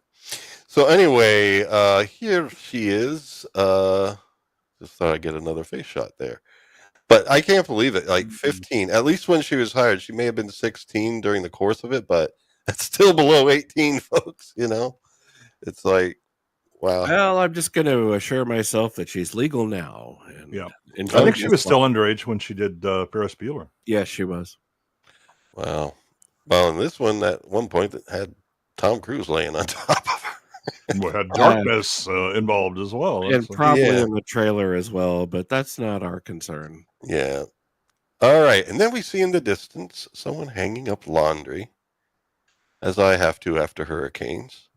So anyway, here she is. Just thought I'd get another face shot there. But I can't believe it. Like 15, at least when she was hired, she may have been 16 during the course of it, but that's still below 18, folks. You know, it's like, wow. Well, I'm just going to assure myself that she's legal now. And yeah. I think she was still underage when she did Ferris Bueller. Yes, she was. Wow. Well, in this one, at one point, that had Tom Cruise laying on top of her. We had darkness involved as well. And probably in the trailer as well, but that's not our concern. Yeah. All right. And then we see in the distance someone hanging up laundry, as I have to after hurricanes,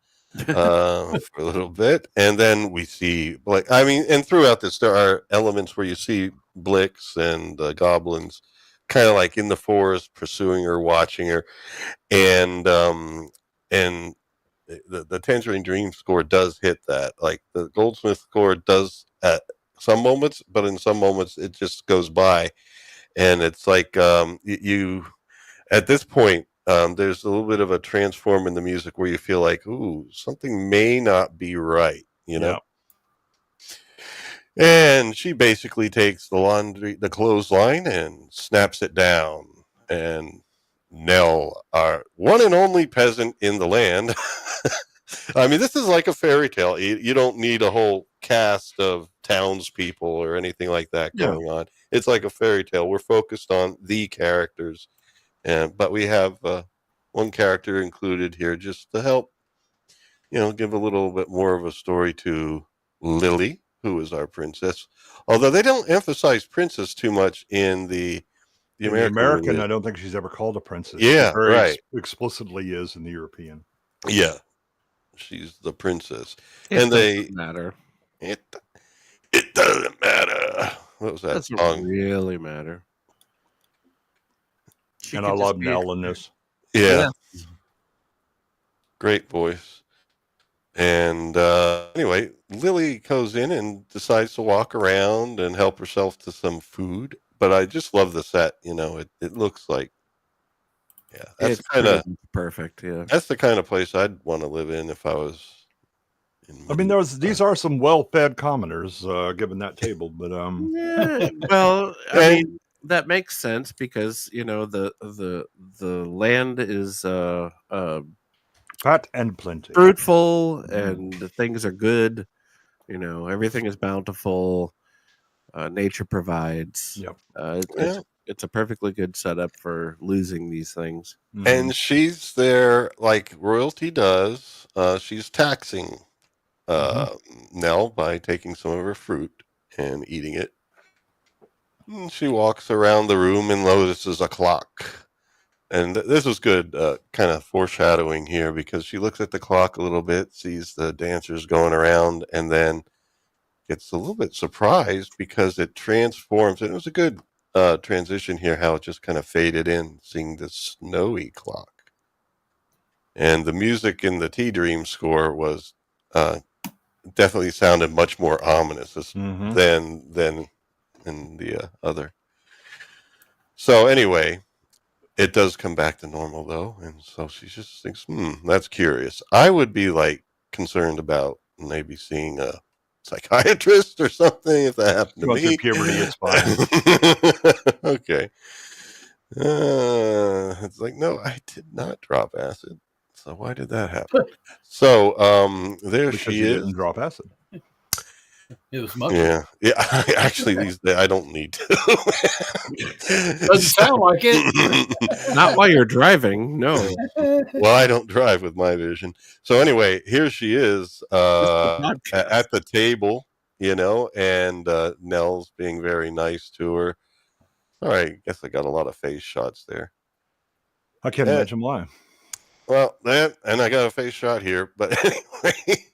for a little bit. And then we see, like, I mean, and throughout this, there are elements where you see Blix and goblins kind of like in the forest pursuing her, watching her. And the Tangerine Dream score does hit that. Like the Goldsmith score does at some moments, but in some moments it just goes by, and it's like you at this point there's a little bit of a transform in the music where you feel like, ooh, something may not be right, you know. Yeah. And she basically takes the clothesline and snaps it down, and Nell, our one and only peasant in the land. I mean, this is like a fairy tale. You don't need a whole cast of townspeople or anything like that going on. It's like a fairy tale. We're focused on the characters, but we have one character included here just to help, you know, give a little bit more of a story to Lily, who is our princess. Although they don't emphasize princess too much in the American, I don't think she's ever called a princess. Yeah, she very right. Explicitly is in the European. Yeah, she's the princess, It doesn't matter. It doesn't matter. What was that doesn't song? Really matter. And I love Nell in this. Yeah, great voice. And anyway, Lily goes in and decides to walk around and help herself to some food. But I just love the set. You know, it looks like, yeah, that's kind of perfect. Yeah, that's the kind of place I'd want to live in if I was. I mean, these are some well-fed commoners given that table, but yeah, well, I mean, that makes sense because you know the land is fat and plenty, fruitful, and the things are good. You know, everything is bountiful. Nature provides. Yep. it's a perfectly good setup for losing these things. Mhm. And she's there like royalty does. She's taxing Nell by taking some of her fruit and eating it. And she walks around the room and notices a clock. And this was good kind of foreshadowing here, because she looks at the clock a little bit, sees the dancers going around, and then gets a little bit surprised because it transforms. And it was a good transition here, how it just kind of faded in, seeing the snowy clock. And the music in the Tea Dream score was definitely sounded much more ominous Mhm. than in the other. So anyway, it does come back to normal though, and so she just thinks, that's curious. I would be like concerned about maybe seeing a psychiatrist or something if that happened to Going through me. puberty, it's fine. Okay. It's like, no, I did not drop acid. So why did that happen? So there Because she you is. didn't drop acid. It was mushroom. Yeah. Actually, these I don't need to. Doesn't sound like it. Not while you're driving, no. Well, I don't drive with my vision. So anyway, here she is podcast. at the table, and Nell's being very nice to her. All right, I guess I got a lot of face shots there. I can't imagine why. Well, and I got a face shot here, but anyway,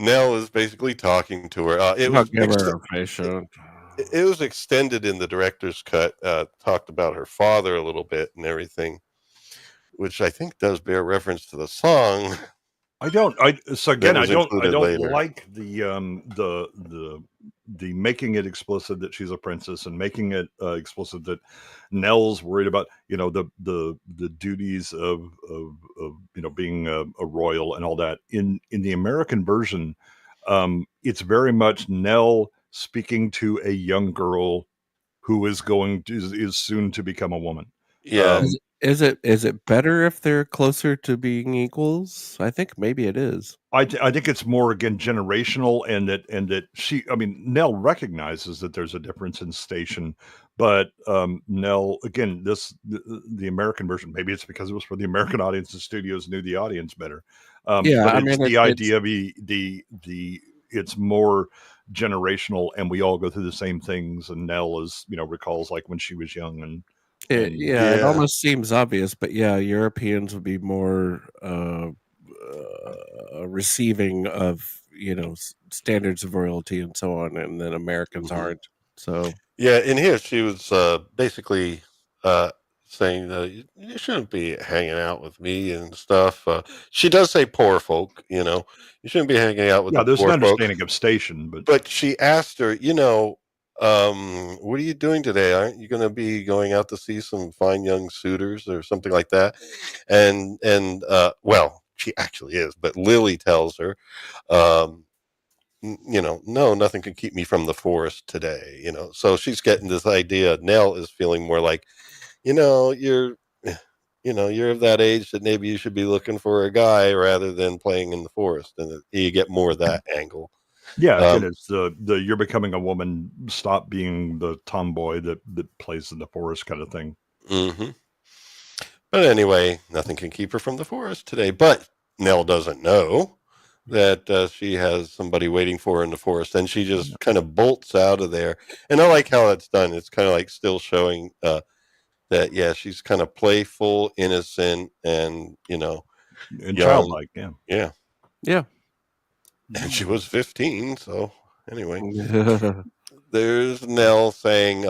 Nell is basically talking to her. It was extended in the director's cut. Talked about her father a little bit and everything, which I think does bear reference to the song. I don't like later. The making it explicit that she's a princess and making it explicit that Nell's worried about the duties of being a royal and all that. In the American version, it's very much Nell speaking to a young girl who is soon to become a woman. Yeah. Is it better if they're closer to being equals? I think maybe it is. I think it's more, again, generational, and that Nell recognizes that there's a difference in station, but Nell, again, the American version, maybe it's because it was for the American audience, the studios knew the audience better. Idea it's more generational, and we all go through the same things, and Nell recalls like when she was young and. It almost seems obvious, but Europeans would be more receiving of standards of royalty and so on, and then Americans aren't. So in here she was basically saying you shouldn't be hanging out with me and stuff. She does say poor folk, you shouldn't be hanging out with the there's poor an understanding folk. of station, but she asked her, what are you doing today? Aren't you going to be going out to see some fine young suitors or something like that? And well, she actually is, but Lily tells her, no, nothing can keep me from the forest today. So she's getting this idea. Nell is feeling more like, you're of that age that maybe you should be looking for a guy rather than playing in the forest, and you get more of that angle. Yeah, again, it's the you're becoming a woman, stop being the tomboy that plays in the forest kind of thing. Mm-hmm. But anyway, nothing can keep her from the forest today. But Nell doesn't know that she has somebody waiting for her in the forest, and she just kind of bolts out of there. And I like how it's done. It's kind of like still showing that she's kind of playful, innocent, and and young. Childlike. Yeah. And she was 15, so anyway. There's Nell saying,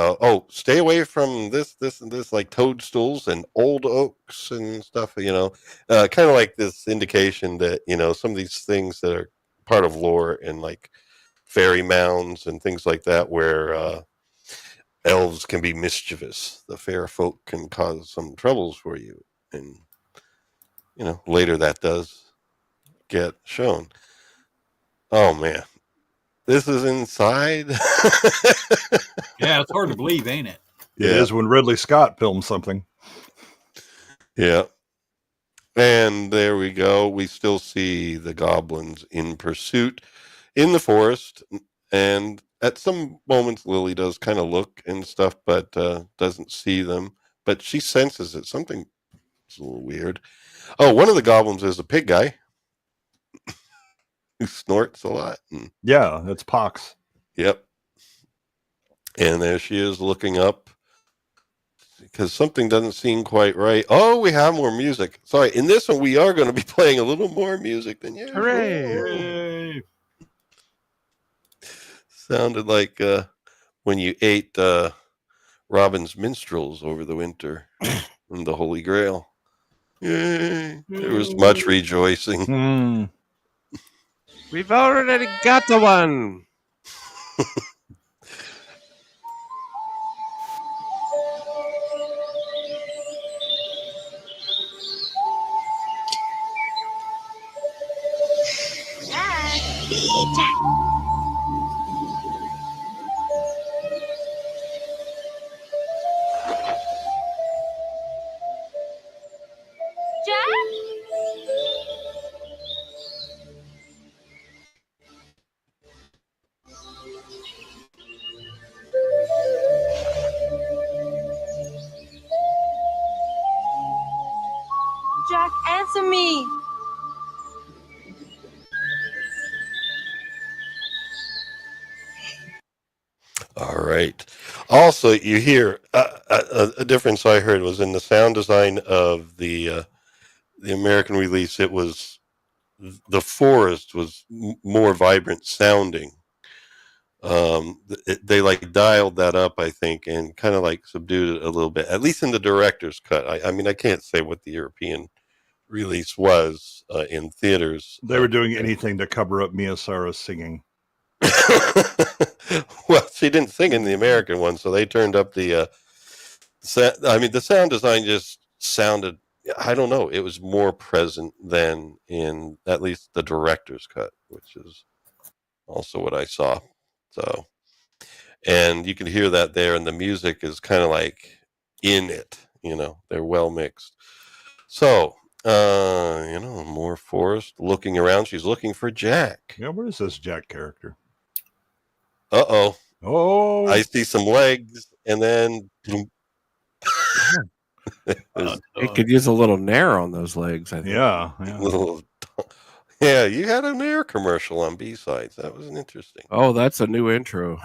stay away from this, and this, like toadstools and old oaks and stuff, kind of like this indication that, some of these things that are part of lore and like fairy mounds and things like that, where elves can be mischievous. The fair folk can cause some troubles for you. And, later that does get shown. Oh, man. This is inside. Yeah, it's hard to believe, ain't it? It is when Ridley Scott filmed something. Yeah. And there we go. We still see the goblins in pursuit in the forest. And at some moments Lily does kind of look and stuff, but doesn't see them. But she senses it. Something's a little weird. Oh, one of the goblins is a pig guy who snorts a lot. Yeah, that's Pox. Yep. And there she is looking up because something doesn't seem quite right. Oh, we have more music. Sorry, in this one we are going to be playing a little more music than usual. Hooray! Sounded like when you ate Robin's minstrels over the winter and the Holy Grail. Yay! There was much rejoicing. We've already got the one. Jack, answer me. All right. Also, you hear a difference I heard was in the sound design of the American release. It was the forest was more vibrant sounding. They like dialed that up, I think, and kind of like subdued it a little bit, at least in the director's cut. I mean, I can't say what the European release was in theaters. They were doing anything to cover up Mia Sara's singing. Well, she didn't sing in the American one, so they turned up the the sound design just sounded, I don't know, it was more present than in at least the director's cut, which is also what I saw. So, and you can hear that there, and the music is kind of like in it, they're well mixed. So, more Forrest looking around. She's looking for Jack. Yeah, where is this Jack character? Uh-oh. Oh, I see some legs, and then It could use a little nair on those legs, I think. yeah. yeah, you had an Air commercial on B-sides. That was interesting. Oh, that's a new intro.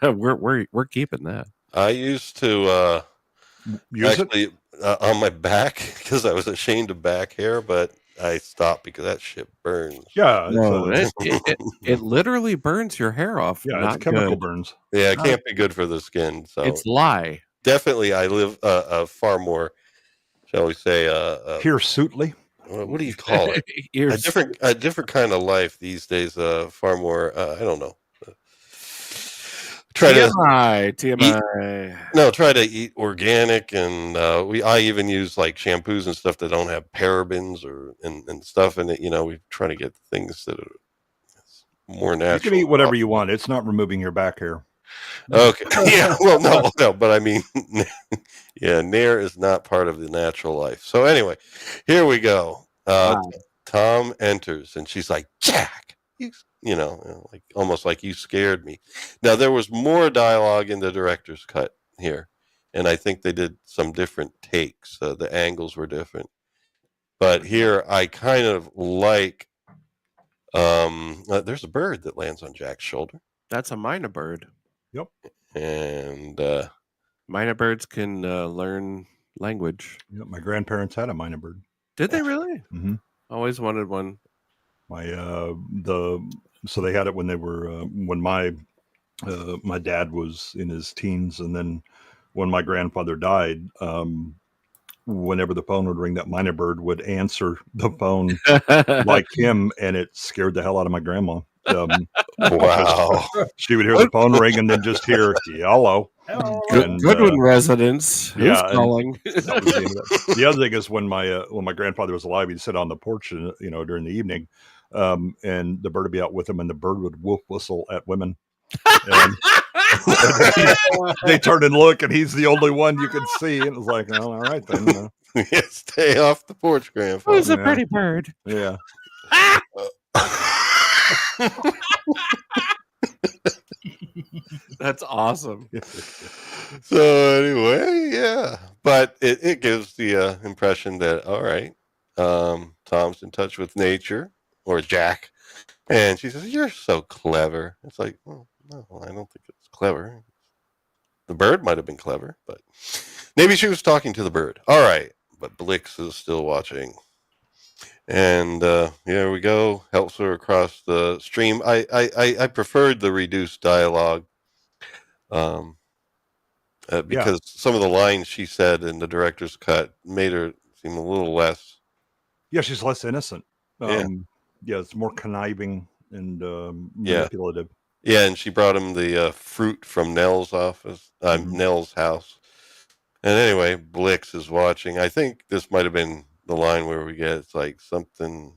We're keeping that. I used to Use actually on my back because I was ashamed of back hair, but I stopped because that shit burns. Yeah, No, it literally burns your hair off. yeah, Not it's chemical good. burns. Yeah, it can't be good for the skin. So It's lie. definitely, I live a far more, shall we say, Hirsutely. what do you call it? A different kind of life these days. Far more. I don't know. Try to eat organic, and I even use like shampoos and stuff that don't have parabens and stuff in it. We try to get things that are more natural. You can eat whatever you want. It's not removing your back hair. Okay. Yeah. Well, no, but I mean, yeah, Nair is not part of the natural life. So anyway, here we go. Tom enters, and she's like, Jack, like almost like you scared me. Now there was more dialogue in the director's cut here, and I think they did some different takes. The angles were different, but here I kind of like. There's a bird that lands on Jack's shoulder. That's a minor bird. Yep. And minor birds can learn language. Yep, my grandparents had a minor bird. Did they really? Mm-hmm. Always wanted one. So they had it when they were when my dad was in his teens, and then when my grandfather died, whenever the phone would ring, that minor bird would answer the phone like him, and it scared the hell out of my grandma. Wow. She would hear the phone ring and then just hear hello. Goodwin residence. Who's calling? The other thing is when my grandfather was alive, he'd sit on the porch, during the evening, and the bird would be out with him, and the bird would woof whistle at women. And they turn and look, and he's the only one you could see. And it was like, oh, all right then. Stay off the porch, Grandfather. Who's a pretty bird? Yeah. That's awesome. So anyway, yeah, but it gives the impression that all right, Tom's in touch with nature, or Jack, and she says, "You're so clever." It's like, well, no, I don't think it's clever. The bird might have been clever, but maybe she was talking to the bird. All right, but Blix is still watching. And here we go. Helps her across the stream. I preferred the reduced dialogue because some of the lines she said in the director's cut made her seem a little less. Yeah, she's less innocent. Yeah. Yeah, it's more conniving and manipulative. Yeah, and she brought him the fruit from Nell's office, Nell's house. And anyway, Blix is watching. I think this might have been the line where we get it's like something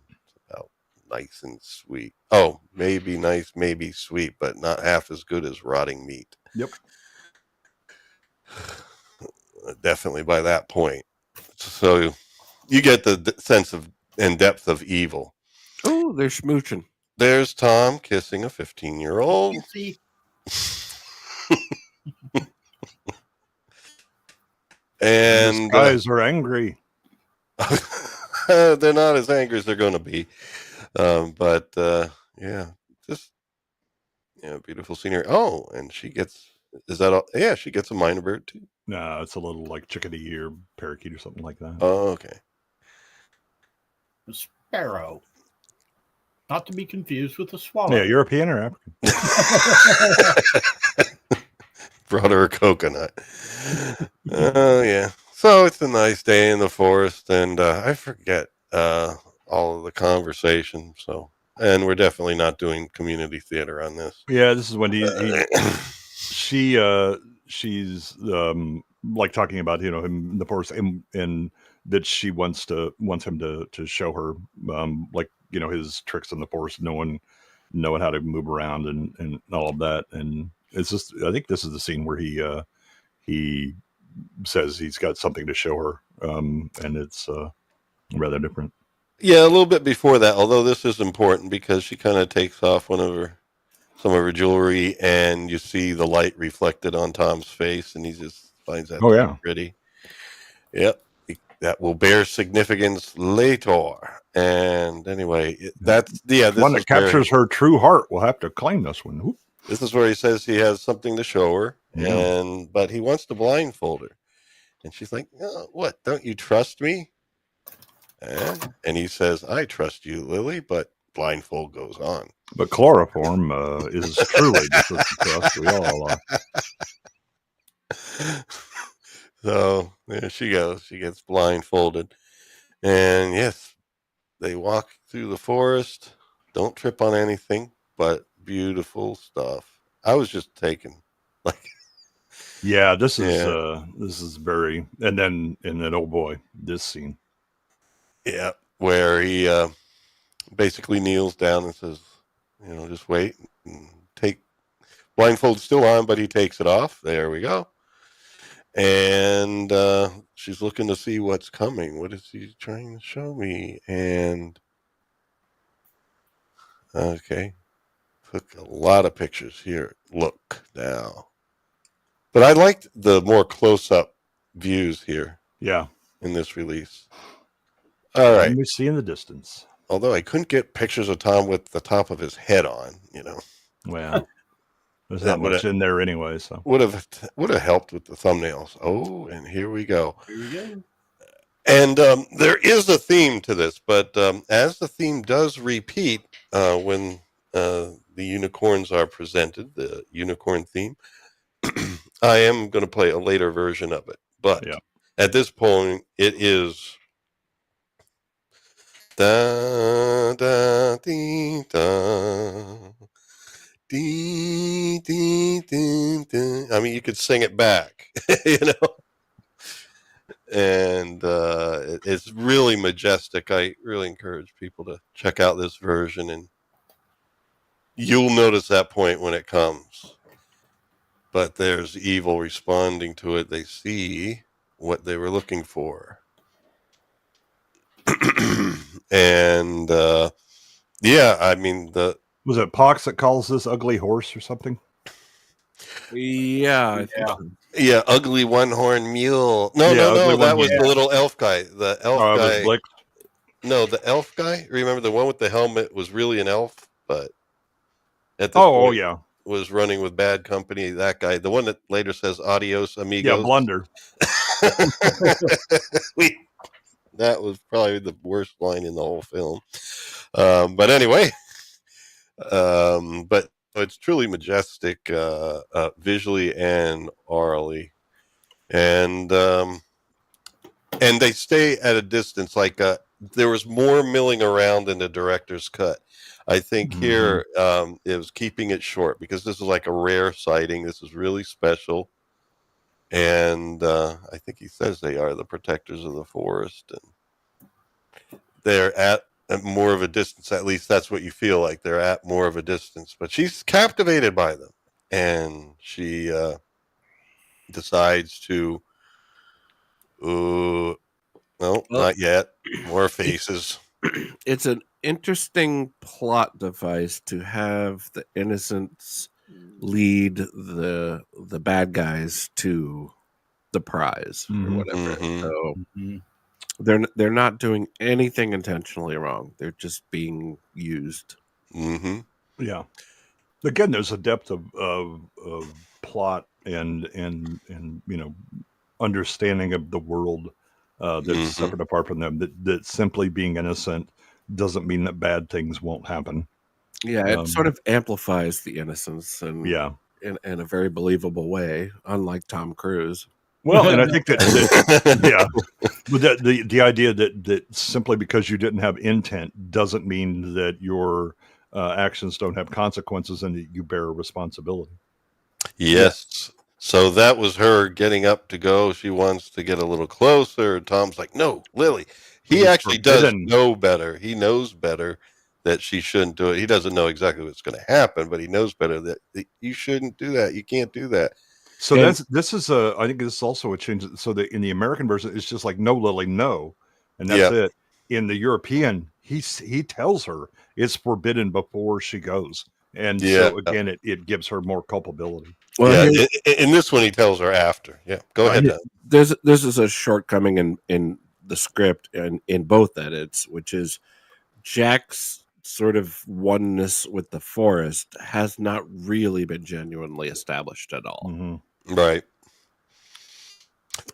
about nice and sweet. Oh, maybe nice, maybe sweet, but not half as good as rotting meat. Yep. Definitely by that point. So you get the sense of and depth of evil. Oh, they're smooching. There's Tom kissing a 15-year-old. And these guys are angry. They're not as angry as they're going to be. But yeah, just beautiful scenery. Oh, and she gets, is that all? Yeah, she gets a minor bird too. No, it's a little like chickadee or parakeet or something like that. Oh, okay. A sparrow. Not to be confused with a swallow. Yeah, European or African? Brought her a coconut. Oh, yeah. So it's a nice day in the forest, and I forget all of the conversation. So, and we're definitely not doing community theater on this. Yeah, this is when she's like talking about him in the forest, and that she wants him to show her like his tricks in the forest, knowing how to move around and all of that. And it's just, I think this is the scene where he says he's got something to show her, and it's rather different. Yeah, a little bit before that, although this is important because she kind of takes off some of her jewelry, and you see the light reflected on Tom's face, and he just finds that pretty. Yep, that will bear significance later. And anyway, that's this one that captures her true heart. We'll have to claim this one. Ooh. This is where he says he has something to show her, but he wants to blindfold her, and she's like, oh, "What? Don't you trust me?" And he says, "I trust you, Lily," but blindfold goes on. But chloroform is truly just as trust. We all are. So there she goes. She gets blindfolded, and yes, they walk through the forest. Don't trip on anything, but beautiful stuff. I was just taken, like. Yeah, this is very, and then oh boy, this scene. Yeah, where he basically kneels down and says, just wait and take. Blindfold's still on, but he takes it off. There we go. And she's looking to see what's coming. What is he trying to show me? And okay, took a lot of pictures here. Look now. But I liked the more close-up views here. Yeah. In this release. All right. Let me see in the distance. Although I couldn't get pictures of Tom with the top of his head on, Well, there's not much in there anyway, so would have helped with the thumbnails. Oh, and here we go. Here we go. And there is a theme to this, but as the theme does repeat when the unicorns are presented, the unicorn theme, I am going to play a later version of it. But at this point, it is. Da, da, dee, da. Dee, dee, dee, dee. I mean, you could sing it back, and it's really majestic. I really encourage people to check out this version, and you'll notice that point when it comes. But there's evil responding to it. They see what they were looking for. And I mean, was it Pox that calls this ugly horse or something? Yeah, I think Yeah. so. Yeah, ugly one-horned mule. No, Yeah, no, ugly no. That was one-horned the little elf guy. The elf Oh, it was guy. Blix. No, the elf guy. Remember the one with the helmet was really an elf, but at this Oh, point yeah. was running with bad company. That guy, the one that later says "Adios, Yeah, amigos." Blunder. That was probably the worst line in the whole film. But anyway, but it's truly majestic, visually and orally, and they stay at a distance. Like there was more milling around in the director's cut. I think here it was keeping it short because this is like a rare sighting. This is really special, and I think he says they are the protectors of the forest, and they're at more of a distance. At least that's what you feel like. They're at more of a distance, but she's captivated by them, and she decides to. No, Well, not yet. More faces. it's an interesting plot device to have the innocents lead the bad guys to the prize or Mhm. whatever. Mhm. So Mhm. they're not doing anything intentionally wrong. They're just being used. Mm-hmm. Yeah. Again, there's a depth of plot and understanding of the world that's Mhm. separate apart from them. That simply being innocent doesn't mean that bad things won't happen. Yeah, it sort of amplifies the innocence and Yeah. in a very believable way, unlike Tom Cruise. Well, and I think that yeah, but the idea that simply because you didn't have intent doesn't mean that your actions don't have consequences and that you bear a responsibility. Yes. So that was her getting up to go. She wants to get a little closer. Tom's like, "No, Lily." He It's actually does forbidden. know better. He knows better that she shouldn't do it. He doesn't know exactly what's going to happen, but he knows better that you shouldn't do that. You can't do that. So And this is a I think this is also a change. So that in the American version, it's just like no, Lily, no, and that's yeah, it. In the European, he tells her it's forbidden before she goes, and yeah, so again, it gives her more culpability. Well, yeah. In this one, he tells her after. Yeah, go ahead. Right. Dan. this is a shortcoming in the script and in both edits, which is Jack's sort of oneness with the forest has not really been genuinely established at all. Mm-hmm. Right.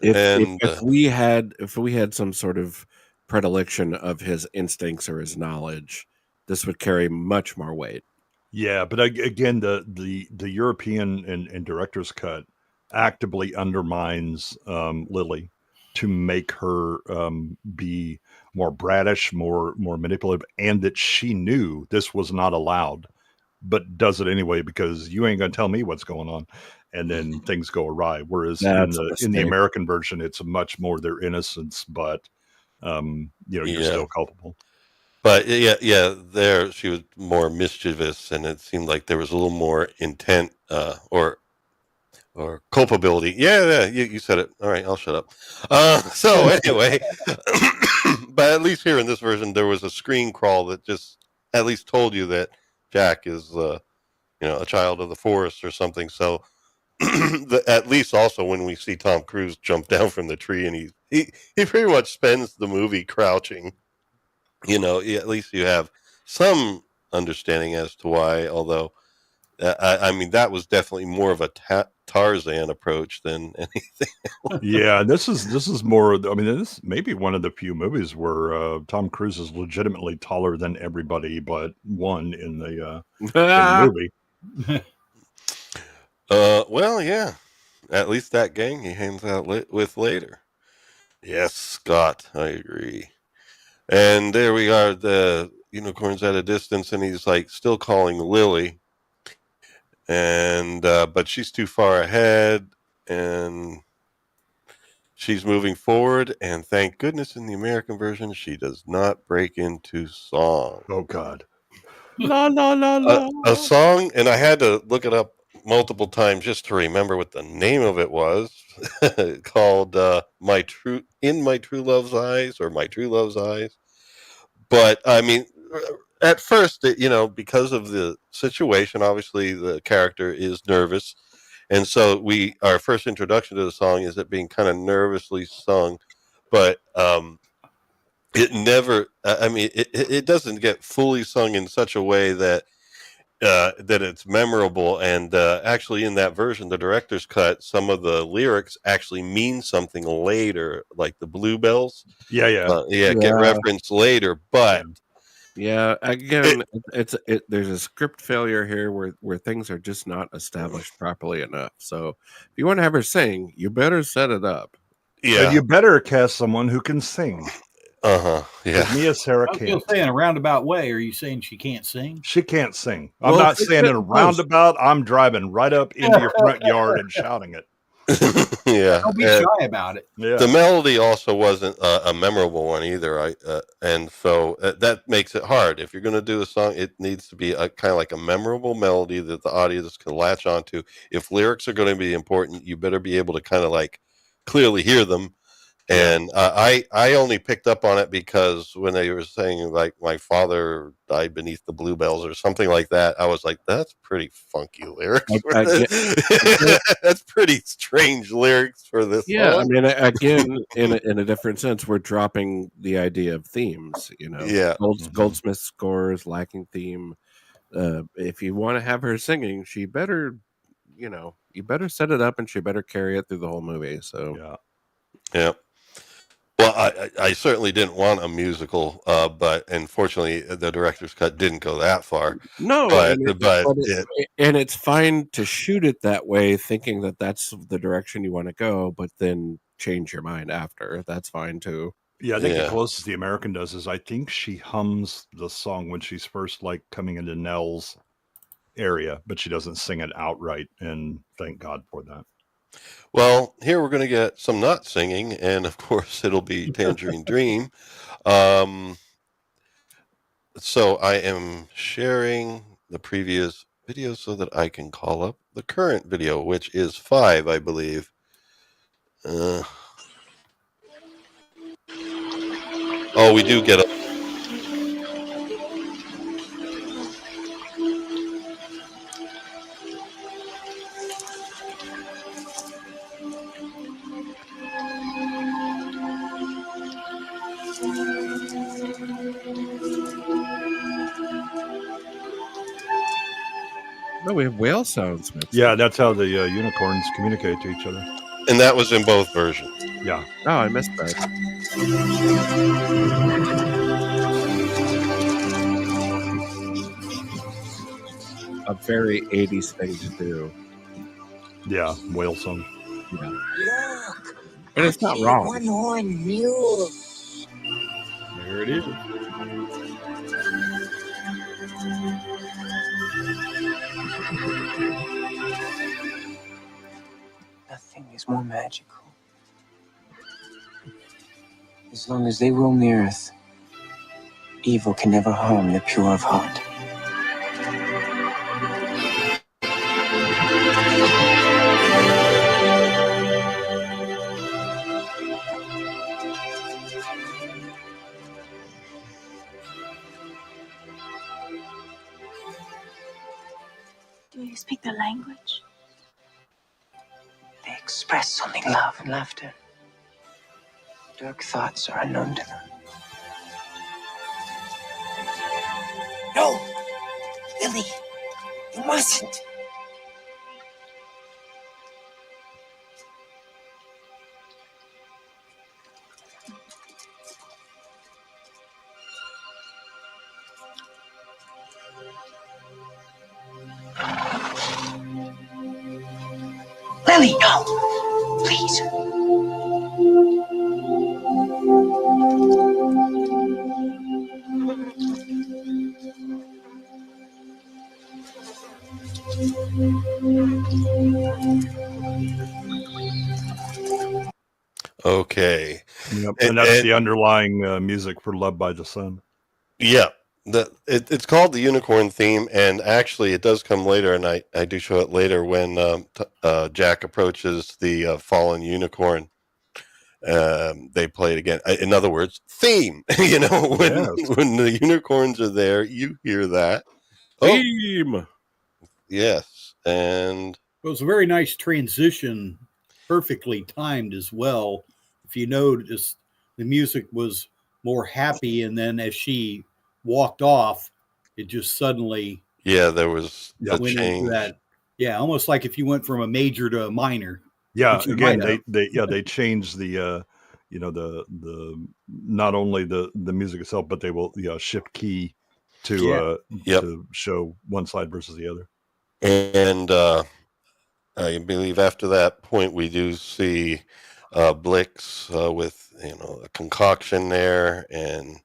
And If we had some sort of predilection of his instincts or his knowledge, this would carry much more weight. Yeah, but again, the European and director's cut actively undermines Lily to make her be more bratish, more manipulative, and that she knew this was not allowed, but does it anyway because you ain't gonna tell me what's going on, and then things go awry. Whereas That's a in the mistake. American version, it's much more their innocence, but you're Yeah. still culpable. But yeah, there she was more mischievous, and it seemed like there was a little more intent or culpability. Yeah, you said it. All right, I'll shut up. So anyway, but at least here in this version, there was a screen crawl that just at least told you that Jack is, a child of the forest or something. So at least also when we see Tom Cruise jump down from the tree, and he pretty much spends the movie crouching. At least you have some understanding as to why. Although, I mean, that was definitely more of a Tarzan approach than anything. Yeah, this is more. I mean, this may be one of the few movies where Tom Cruise is legitimately taller than everybody but one in the movie. Well, yeah. At least that gang he hangs out with later. Yes, Scott, I agree. And there we are, the unicorn's at a distance, and he's like still calling Lily, and but she's too far ahead, and she's moving forward, and thank goodness in the American version she does not break into song. Oh God. La la la la. A song, and I had to look it up multiple times just to remember what the name of it was. Called my true love's eyes, or my true love's eyes. But I mean, at first, because of the situation, obviously the character is nervous, And so our first introduction to the song is it being kind of nervously sung, but it never. I mean, it doesn't get fully sung in such a way that it's memorable. And actually, in that version, the director's cut, some of the lyrics actually mean something later, like the bluebells. Yeah. Get referenced later, but. Yeah, again, there's a script failure here where things are just not established properly enough. So if you want to have her sing, you better set it up. Yeah. And you better cast someone who can sing. Yeah. Me as Sara I was can't. going to say in a roundabout way. Are you saying she can't sing? She can't sing. I'm not saying in a roundabout. I'm driving right up into your front yard and shouting it. Yeah. Don't be shy about it. Yeah. The melody also wasn't a memorable one either. And so that makes it hard. If you're going to do a song, it needs to be a kind of like a memorable melody that the audience can latch onto. If lyrics are going to be important, you better be able to kind of like clearly hear them. And I only picked up on it because when they were saying like my father died beneath the bluebells or something like that, I was like, that's pretty funky lyrics. That's pretty strange lyrics for this song. I song. mean, again, in a different sense, we're dropping the idea of themes. Yeah. Goldsmith scores lacking theme. If you want to have her singing, she better, you better set it up, and she better carry it through the whole movie. So yeah. Well, I certainly didn't want a musical, but unfortunately, the director's cut didn't go that far. No, but it's fine to shoot it that way, thinking that that's the direction you want to go, but then change your mind after. That's fine too. Yeah, I think the closest the American does is I think she hums the song when she's first like coming into Nell's area, but she doesn't sing it outright, and thank God for that. Well, here we're going to get some not singing, and of course it'll be Tangerine Dream. So I am sharing the previous video so that I can call up the current video, which is 5, I believe. We do get a... No, we have whale sounds. Yeah, that's how the unicorns communicate to each other. And that was in both versions. Yeah. Oh, I missed that. A very 80s thing to do. Yeah, whale song. Yeah. Look, but it's not wrong. One-horned mule. There it is. Nothing is more magical. As long as they roam the earth, evil can never harm the pure of heart. Do you speak the language? They express only love and laughter. Dark thoughts are unknown to them. No! Lily! You mustn't! Lily, no! Please! Okay. Yep. And that's the underlying music for Love by the Sun. Yeah. It's called the Unicorn Theme, and actually it does come later, and I do show it later when Jack approaches the fallen unicorn. They play it again. In other words, theme. When the unicorns are there, you hear that. Theme. Yes. And It was a very nice transition, perfectly timed as well. If you notice, the music was more happy, and then as she walked off, it just suddenly there was a went into change. that. Yeah, almost like if you went from a major to a minor. Yeah, Which you again, might have. they changed the the not only the music itself, but they will shift key to Yeah. to show one side versus the other. And I believe after that point, we do see Blix with a concoction there, and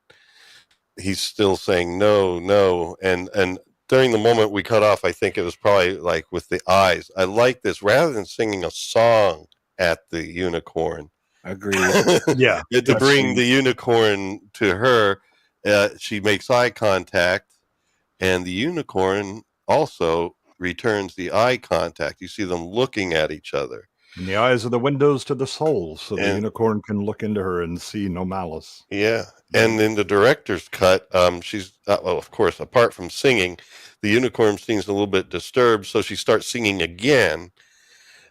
he's still saying no, no, and during the moment we cut off, I think it was probably like with the eyes. I like this rather than singing a song at the unicorn. Agreed. Yeah, To bring the unicorn to her, she makes eye contact, and the unicorn also returns the eye contact. You see them looking at each other. And the eyes are the windows to the soul, so the And- unicorn can look into her and see no malice. Yeah. And in the director's cut, she's, well, of course, apart from singing, the unicorn seems a little bit disturbed, so she starts singing again.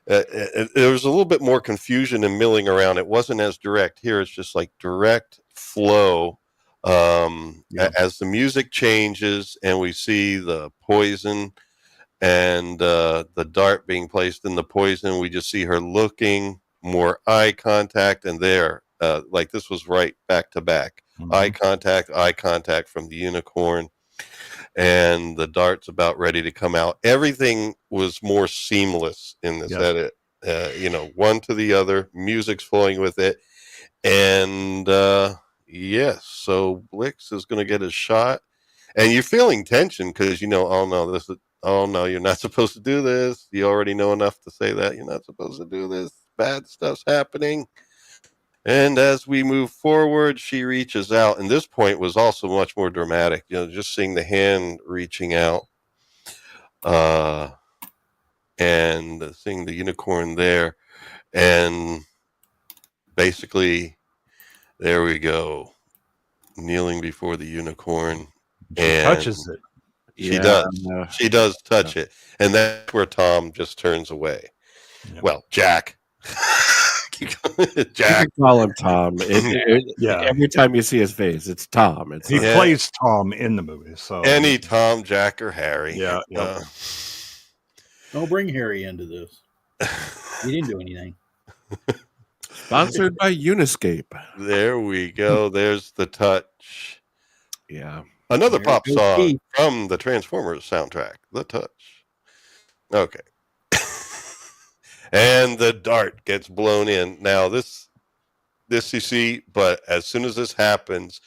There was a little bit more confusion and milling around. It wasn't as direct. Here it's just like direct flow. As the music changes and we see the poison and the dart being placed in the poison, we just see her looking, more eye contact, and there, like this was right back to back. Eye contact from the unicorn, and the dart's about ready to come out. Everything was more seamless in this edit. One to the other, music's flowing with it, and yes, so Blix is going to get a shot, and you're feeling tension because oh no, you're not supposed to do this. You already know enough to say that you're not supposed to do this. Bad stuff's happening. And as we move forward, she reaches out, and this point was also much more dramatic. Just seeing the hand reaching out, and seeing the unicorn there, and basically, there we go, kneeling before the unicorn, and touches it. She does touch it, and that's where Tom just turns away. Yep. Well, Jack. Jack. You can call him Tom. Every time you see his face, it's Tom. He plays Tom in the movie. So any Tom, Jack, or Harry. Yeah. Don't bring Harry into this. He didn't do anything. Sponsored by Uniscape. There we go. There's the touch. Yeah. Another pop song from the Transformers soundtrack, The Touch. Okay. And the dart gets blown in. Now, this you see, but as soon as this happens,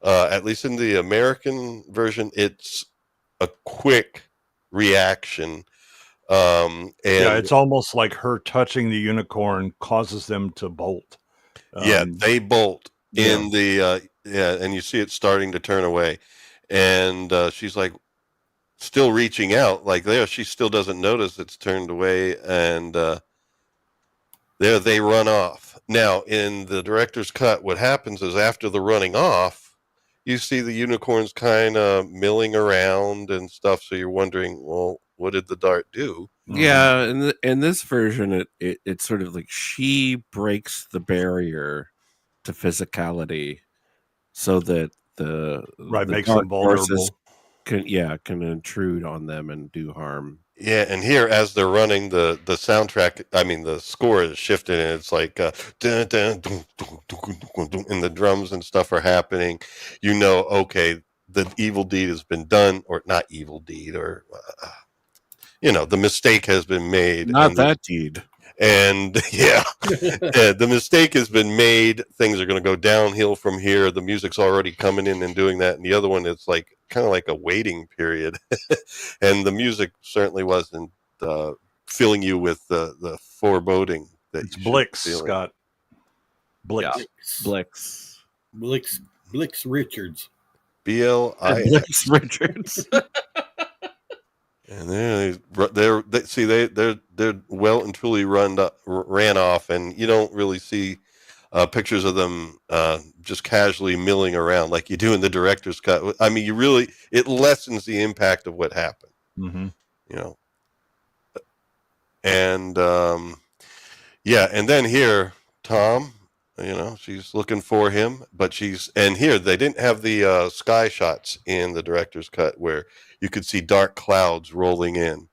at least in the American version, it's a quick reaction. And it's almost like her touching the unicorn causes them to bolt. They bolt in the, and you see it starting to turn away. And she's like still reaching out, like there. She still doesn't notice it's turned away, and there they run off. Now, in the director's cut, what happens is after the running off, you see the unicorns kind of milling around and stuff. So you're wondering, well, what did the dart do? Yeah, in this version, it's sort of like she breaks the barrier to physicality, so that the makes them vulnerable. Can intrude on them and do harm. Yeah, and here as they're running, the soundtrack, I mean the score is shifting, and it's like dun, dun, dun, dun, dun, dun, dun, and the drums and stuff are happening. Okay, the evil deed has been done, or not evil deed, or the mistake has been made. Not that deed. And the mistake has been made. Things are going to go downhill from here. The music's already coming in and doing that. And the other one is like kind of like a waiting period. And the music certainly wasn't filling you with the foreboding that it's Blix, Scott. Blix. Yeah. Blix Richards. BLI. Blix Richards. And they're well and truly ran off, and you don't really see pictures of them just casually milling around like you do in the director's cut. I mean, it lessens the impact of what happened. Mm-hmm. And And yeah, and then here, Tom, she's looking for him, but here they didn't have the sky shots in the director's cut where you could see dark clouds rolling in,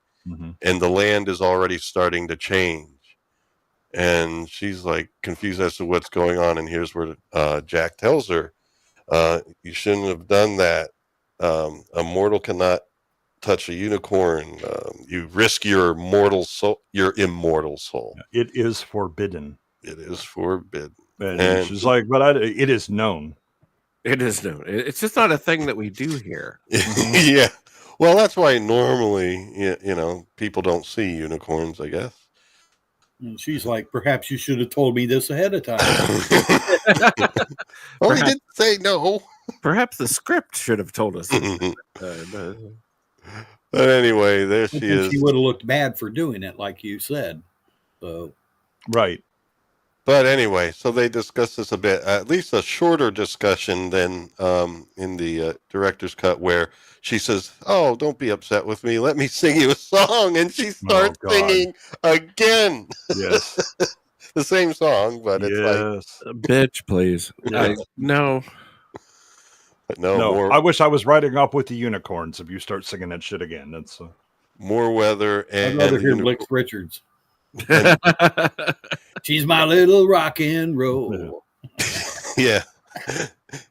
and the land is already starting to change. And she's like confused as to what's going on. And here's where Jack tells her, you shouldn't have done that. A mortal cannot touch a unicorn. You risk your mortal soul, your immortal soul. It is forbidden. It is forbidden. And she's like, but it is known. It is known. It's just not a thing that we do here. Yeah. Well, that's why normally, people don't see unicorns, I guess. And she's like, perhaps you should have told me this ahead of time. Well, he didn't say no. Perhaps the script should have told us. But anyway, there she is. She would have looked bad for doing it, like you said. So, right. But anyway, so they discuss this a bit, at least a shorter discussion than in the director's cut, where she says, "Oh, don't be upset with me. Let me sing you a song," and she starts singing again. Yes, the same song, but it's like, "Bitch, please." Yes. No. But no. I wish I was riding up with the unicorns. If you start singing that shit again, that's more weather. And I'd rather hear Blix Richards. She's my little rock and roll. Yeah.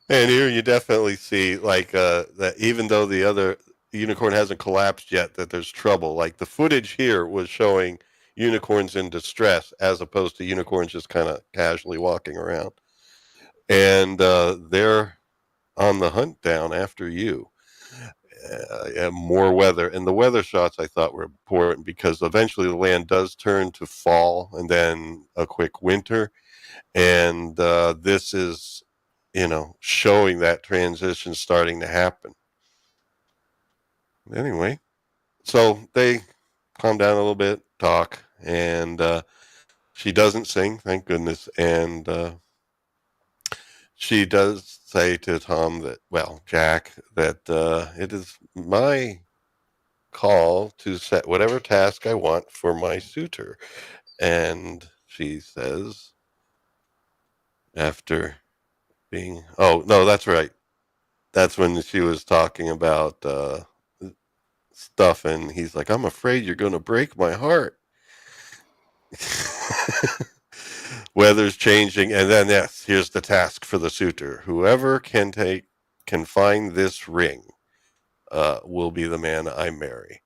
And here you definitely see that even though the other unicorn hasn't collapsed yet, that there's trouble. Like the footage here was showing unicorns in distress as opposed to unicorns just kind of casually walking around. And they're on the hunt down after you. More weather, and the weather shots I thought were important because eventually the land does turn to fall and then a quick winter, and this is showing that transition starting to happen. Anyway, so they calm down a little bit, talk, and she doesn't sing, thank goodness, and she does say to Tom Jack, that it is my call to set whatever task I want for my suitor. And she says, after being, oh, no, that's right. That's when she was talking about stuff, and he's like, I'm afraid you're going to break my heart. Weather's changing, and then yes, here's the task for the suitor. Whoever can find this ring will be the man I marry.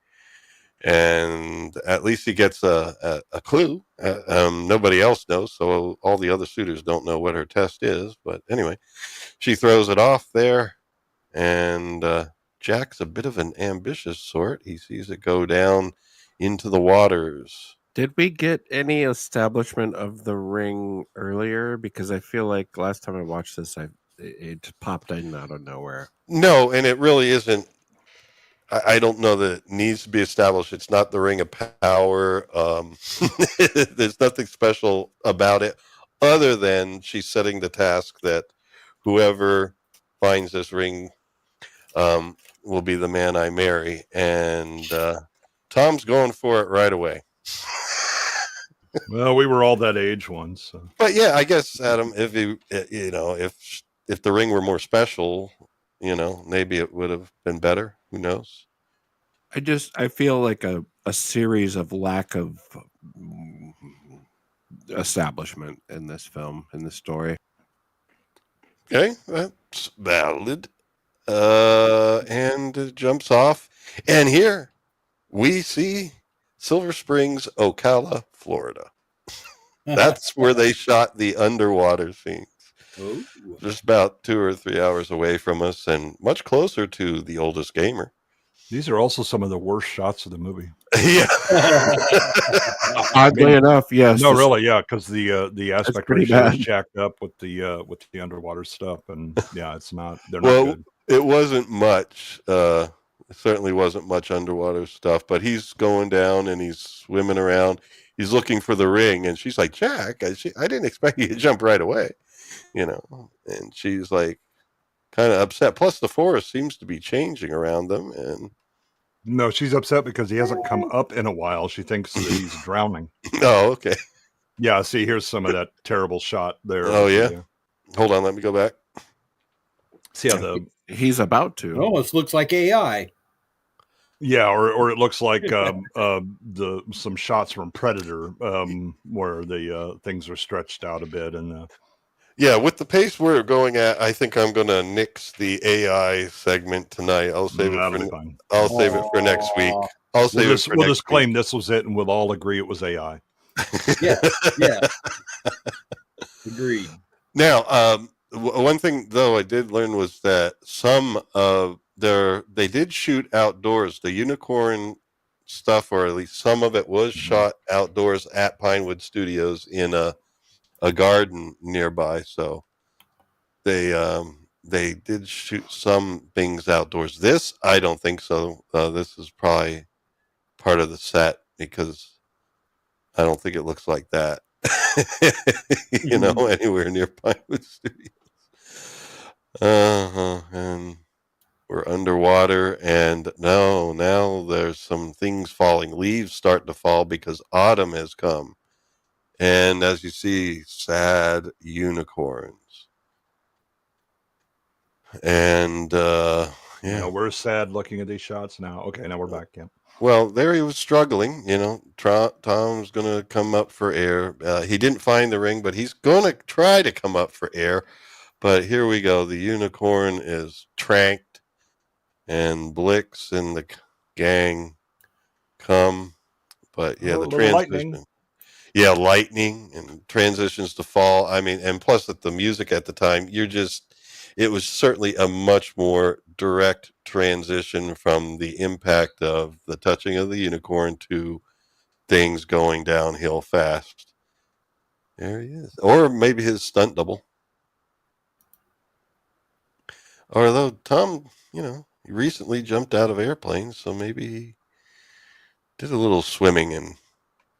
And at least he gets a clue. Nobody else knows, so all the other suitors don't know what her test is. But anyway, she throws it off there, and Jack's a bit of an ambitious sort. He sees it go down into the waters. Did we get any establishment of the ring earlier? Because I feel like last time I watched this, it popped in out of nowhere. No, and it really isn't. I don't know that it needs to be established. It's not the ring of power. There's nothing special about it other than she's setting the task that whoever finds this ring will be the man I marry. And Tom's going for it right away. Well, we were all that age once. So. But yeah, I guess, Adam, if the ring were more special, maybe it would have been better. Who knows? I feel like a series of lack of establishment in this film, in this story. Okay, that's valid. And it jumps off. And here we see Silver Springs, Ocala, Florida. That's where they shot the underwater scenes. Oh. Just about 2 or 3 hours away from us and much closer to The Oldest Gamer. These are also some of the worst shots of the movie. Yeah. Oddly enough, yes. No, really, yeah, because the aspect ratio is jacked up with the underwater stuff, and yeah, it's not. They're not good. It wasn't much. It certainly wasn't much underwater stuff, but he's going down and he's swimming around. He's looking for the ring, and she's like, Jack, I didn't expect you to jump right away, and she's like kind of upset. Plus, the forest seems to be changing around them, and No, she's upset because he hasn't come up in a while. She thinks that he's drowning. Oh, okay. Yeah, see, here's some of that terrible shot there. Oh, yeah. Hold on, let me go back. See how he's about to. It almost looks like AI. Yeah, or it looks like some shots from Predator where the things are stretched out a bit and. Yeah, with the pace we're going at, I think I'm going to nix the AI segment tonight. I'll save it for next week. We'll just claim this was it, and we'll all agree it was AI. Yeah. Agreed. Now, one thing though I did learn was that some of they did shoot outdoors. The unicorn stuff, or at least some of it, was shot outdoors at Pinewood Studios in a garden nearby. So they did shoot some things outdoors. This, I don't think so. This is probably part of the set because I don't think it looks like that. Anywhere near Pinewood Studios. And we're underwater, and now there's some things falling. Leaves starting to fall because autumn has come. And as you see, sad unicorns. And we're sad looking at these shots now. Okay, now we're back. Yeah. Well, there he was struggling. Tom's going to come up for air. He didn't find the ring, but he's going to try to come up for air. But here we go. The unicorn is tranked, and Blix and the gang come. But yeah, the transition. Yeah, lightning and transitions to fall. I mean, and plus that the music at the time, it was certainly a much more direct transition from the impact of the touching of the unicorn to things going downhill fast. There he is. Or maybe his stunt double. Although Tom, he recently jumped out of airplanes, so maybe he did a little swimming in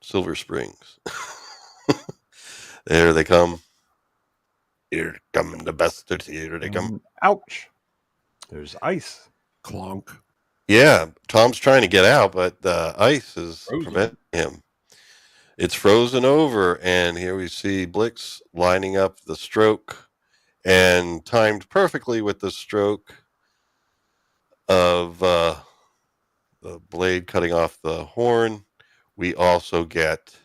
Silver Springs. There they come. Here come the bastards. Here they come. Ouch. There's ice. Clonk. Yeah, Tom's trying to get out, but the ice is preventing him. It's frozen over, and here we see Blix lining up the stroke, and timed perfectly with the stroke of the blade cutting off the horn. We also get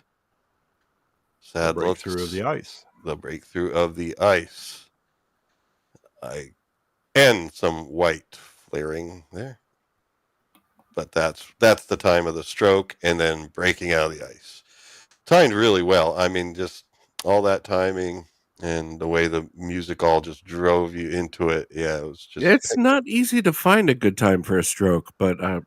sad breakthrough of the ice. The breakthrough of the ice. And some white flaring there. But that's the time of the stroke, and then breaking out of the ice. Timed really well. I mean, just all that timing and the way the music all just drove you into it. Yeah, it was just. It's not easy to find a good time for a stroke, but I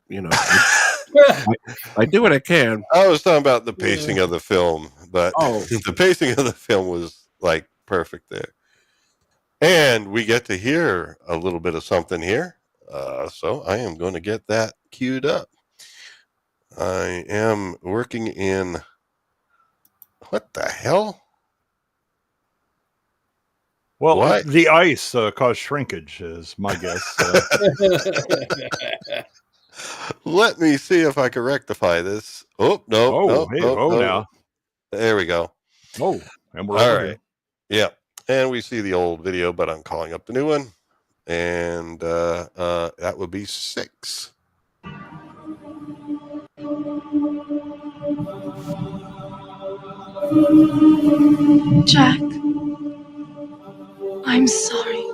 do what I can. I was talking about the pacing of the film, but the pacing of the film was like perfect there. And we get to hear a little bit of something here. So I am going to get that queued up. I am working in. What the hell? Well, the ice caused shrinkage, is my guess. Let me see if I can rectify this. Oh, no. Now. There we go. Oh, and we're all right. Yeah. And we see the old video, but I'm calling up the new one. And that would be 6. Jack, I'm sorry.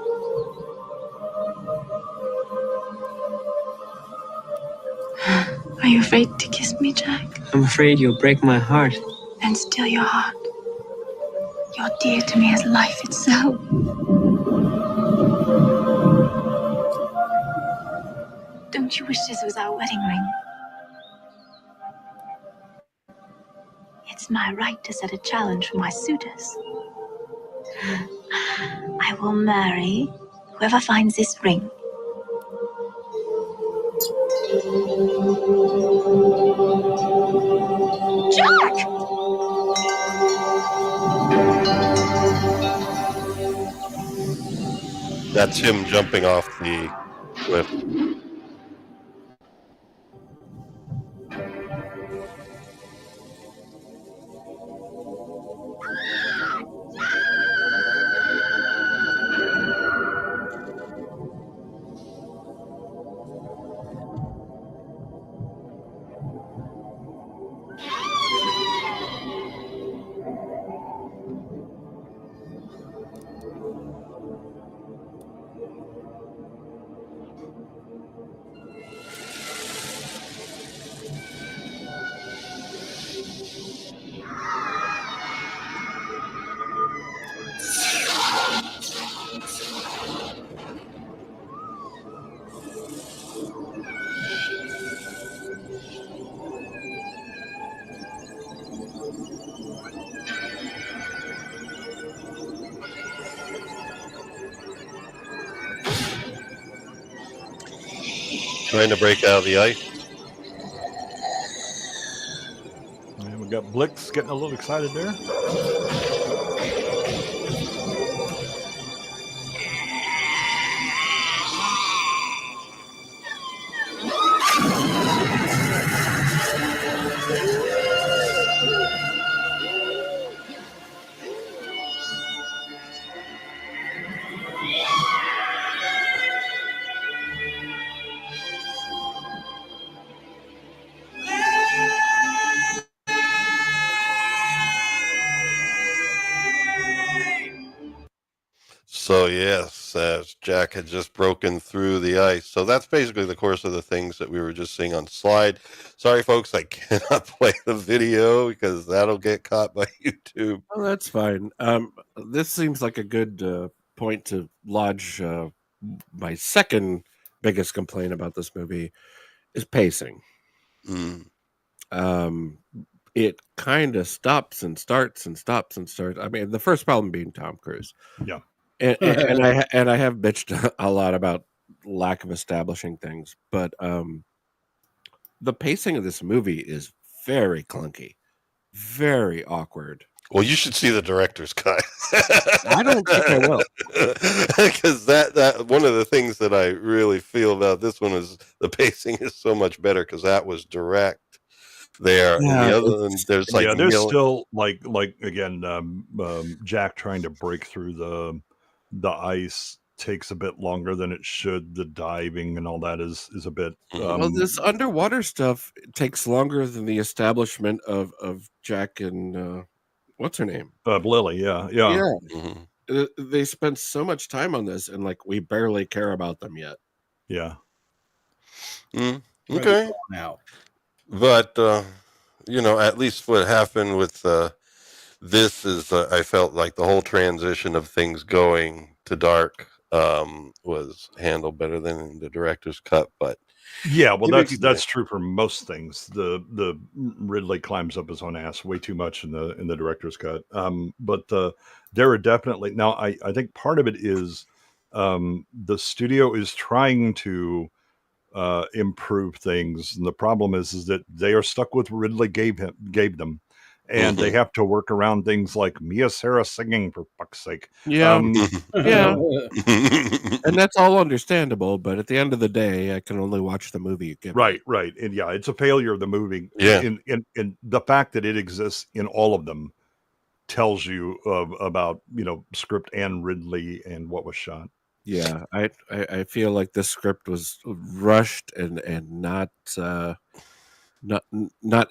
Are you afraid to kiss me, Jack? I'm afraid you'll break my heart. Then still your heart. You're dear to me as life itself. Don't you wish this was our wedding ring? It's my right to set a challenge for my suitors. I will marry whoever finds this ring. Jack! That's him jumping off the cliff. Trying to break out of the ice. And we got Blix getting a little excited there. So yes, Jack had just broken through the ice. So that's basically the course of the things that we were just seeing on slide. Sorry, folks, I cannot play the video because that'll get caught by YouTube. Oh, that's fine. This seems like a good point to lodge my second biggest complaint about this movie is pacing. It kind of stops and starts and stops and starts. I mean, the first problem being Tom Cruise. Yeah. And I have bitched a lot about lack of establishing things, but the pacing of this movie is very clunky, very awkward. Well, you should see the director's cut. I don't think I will, because that one of the things that I really feel about this one is the pacing is so much better because that was direct. There, Yeah, and the other one, there's like there's still like again, Jack trying to break through the ice takes a bit longer than it should. The diving and all that is a bit. Well, this underwater stuff takes longer than the establishment of Jack and what's her name? Lily. Yeah. Mhm. They spent so much time on this, and like we barely care about them yet. Yeah. Okay. Now, But at least what happened with this is I felt like the whole transition of things going to dark was handled better than in the director's cut. But yeah, well, that's true for most things. The Ridley climbs up his own ass way too much in the director's cut. But there are definitely now. I think part of it is the studio is trying to improve things, and the problem is that they are stuck with what Ridley gave them, and they have to work around things like Mia Sara singing, for fuck's sake. Yeah, yeah, and that's all understandable. But at the end of the day, I can only watch the movie you give me. Right, and yeah, it's a failure of the movie. Yeah. In the fact that it exists in all of them tells you about script and Ridley and what was shot. Yeah, I feel like this script was rushed and not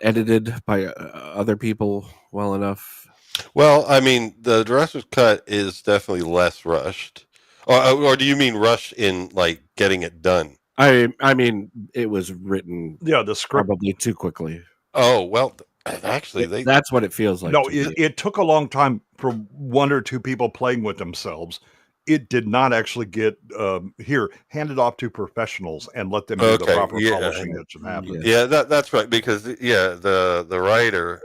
edited by other people well enough. Well, I mean, the director's cut is definitely less rushed. Or do you mean rushed in like getting it done? I mean, it was written the script probably too quickly. Oh, well, actually, that's what it feels like. No, it took a long time for one or two people playing with themselves. It did not actually get handed off to professionals and let them do the proper polishing that should happen. Yeah, that's right. Because the writer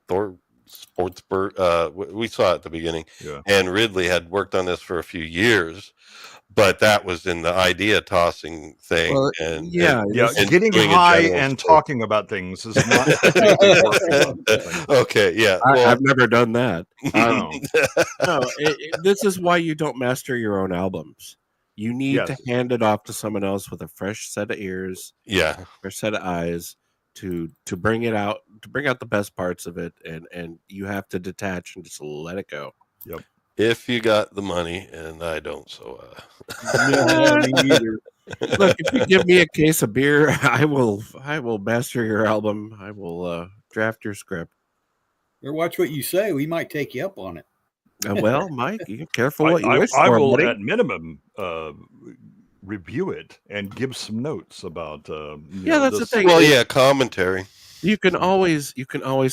Thor Sportsbird, we saw it at the beginning, and Ridley had worked on this for a few years, but that was in the idea tossing thing. Well, and getting high and talking about things is not. Okay, yeah. I've never done that. No, this is why you don't master your own albums. You need to hand it off to someone else with a fresh set of ears, fresh set of eyes to bring it out, to bring out the best parts of it, and you have to detach and just let it go. Yep. If you got the money, and I don't, so me neither. Look, if you give me a case of beer, I will master your album. I will draft your script. Or watch what you say. We might take you up on it. Well, Mike, you careful what you wish I for. will, buddy. at minimum, review it and give some notes about. That's the thing. Well, commentary. You can always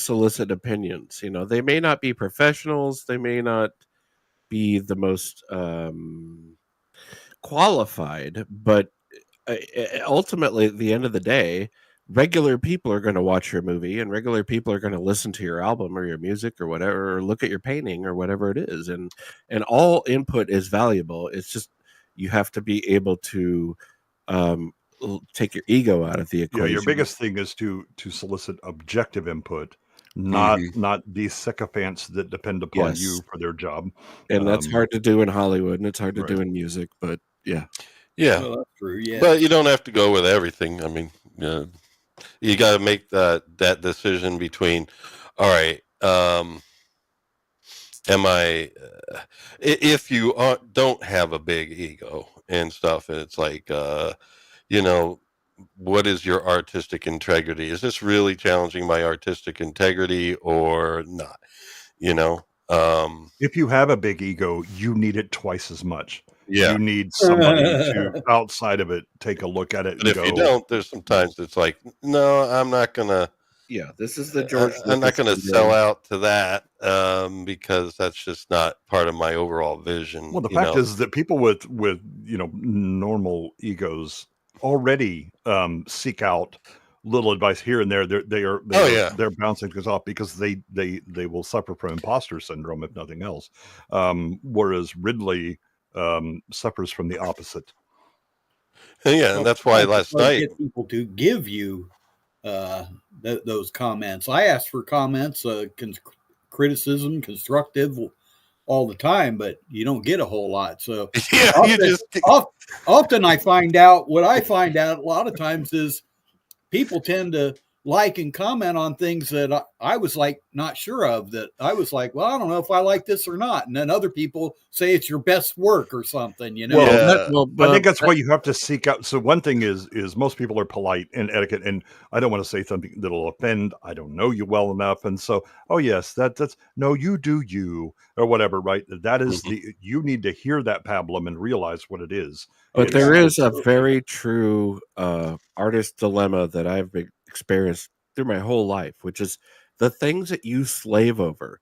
solicit opinions. They may not be professionals. They may not be the most qualified, but ultimately, at the end of the day, regular people are going to watch your movie, and regular people are going to listen to your album or your music or whatever, or look at your painting or whatever it is, and all input is valuable. It's just you have to be able to take your ego out of the equation. Yeah, your biggest thing is to solicit objective input, not these sycophants that depend upon you for their job. And that's hard to do in Hollywood, and it's hard to right. do in music. But yeah, Well, that's true. Yeah. But you don't have to go with everything. I mean, you got to make that decision between, all right, am I, if you don't have a big ego and stuff, and it's like, what is your artistic integrity? Is this really challenging my artistic integrity or not? If you have a big ego, you need it twice as much. Yeah. You need somebody to, outside of it, take a look at it. But if you don't, there's sometimes it's like, no, I'm not going to. Yeah, this is the George. I'm not going to sell out to that because that's just not part of my overall vision. Well, the fact is that people with normal egos already seek out little advice here and there. They're bouncing things off because they will suffer from imposter syndrome if nothing else. Whereas Ridley suffers from the opposite. Yeah, and that's why last night get people to give you those comments. I ask for comments, criticism, constructive, all the time, but you don't get a whole lot. So often I find out what I find out a lot of times is people tend to like and comment on things that I was like not sure of, that I was like, well, I don't know if I like this or not. And then other people say it's your best work or something, Well, I think that's why you have to seek out. So one thing is most people are polite and etiquette, and I don't want to say something that'll offend. I don't know you well enough. And so, oh yes, that's no, you do you or whatever, right? That is you need to hear that pablum and realize what it is. But there is a very true artist dilemma that I've experienced through my whole life, which is the things that you slave over,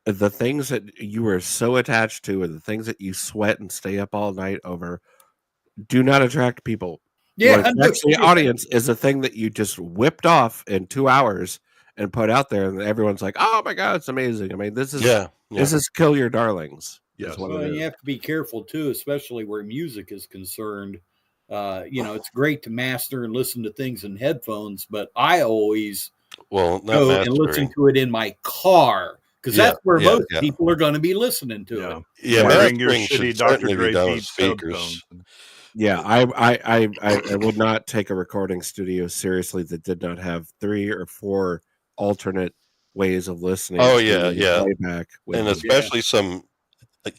the things that you are so attached to, and the things that you sweat and stay up all night over do not attract people. Yeah, the audience is a thing that you just whipped off in 2 hours and put out there, and everyone's like, "Oh my god, it's amazing!" I mean, this is kill your darlings. Yes, well, you have to be careful too, especially where music is concerned. It's great to master and listen to things in headphones, but I always go and listen to it in my car because that's where most people are going to be listening to it. Yeah, wearing your shitty Dr. Dre Beat speakers. Yeah, I would not take a recording studio seriously that did not have 3 or 4 alternate ways of listening. Oh yeah. Playback and especially some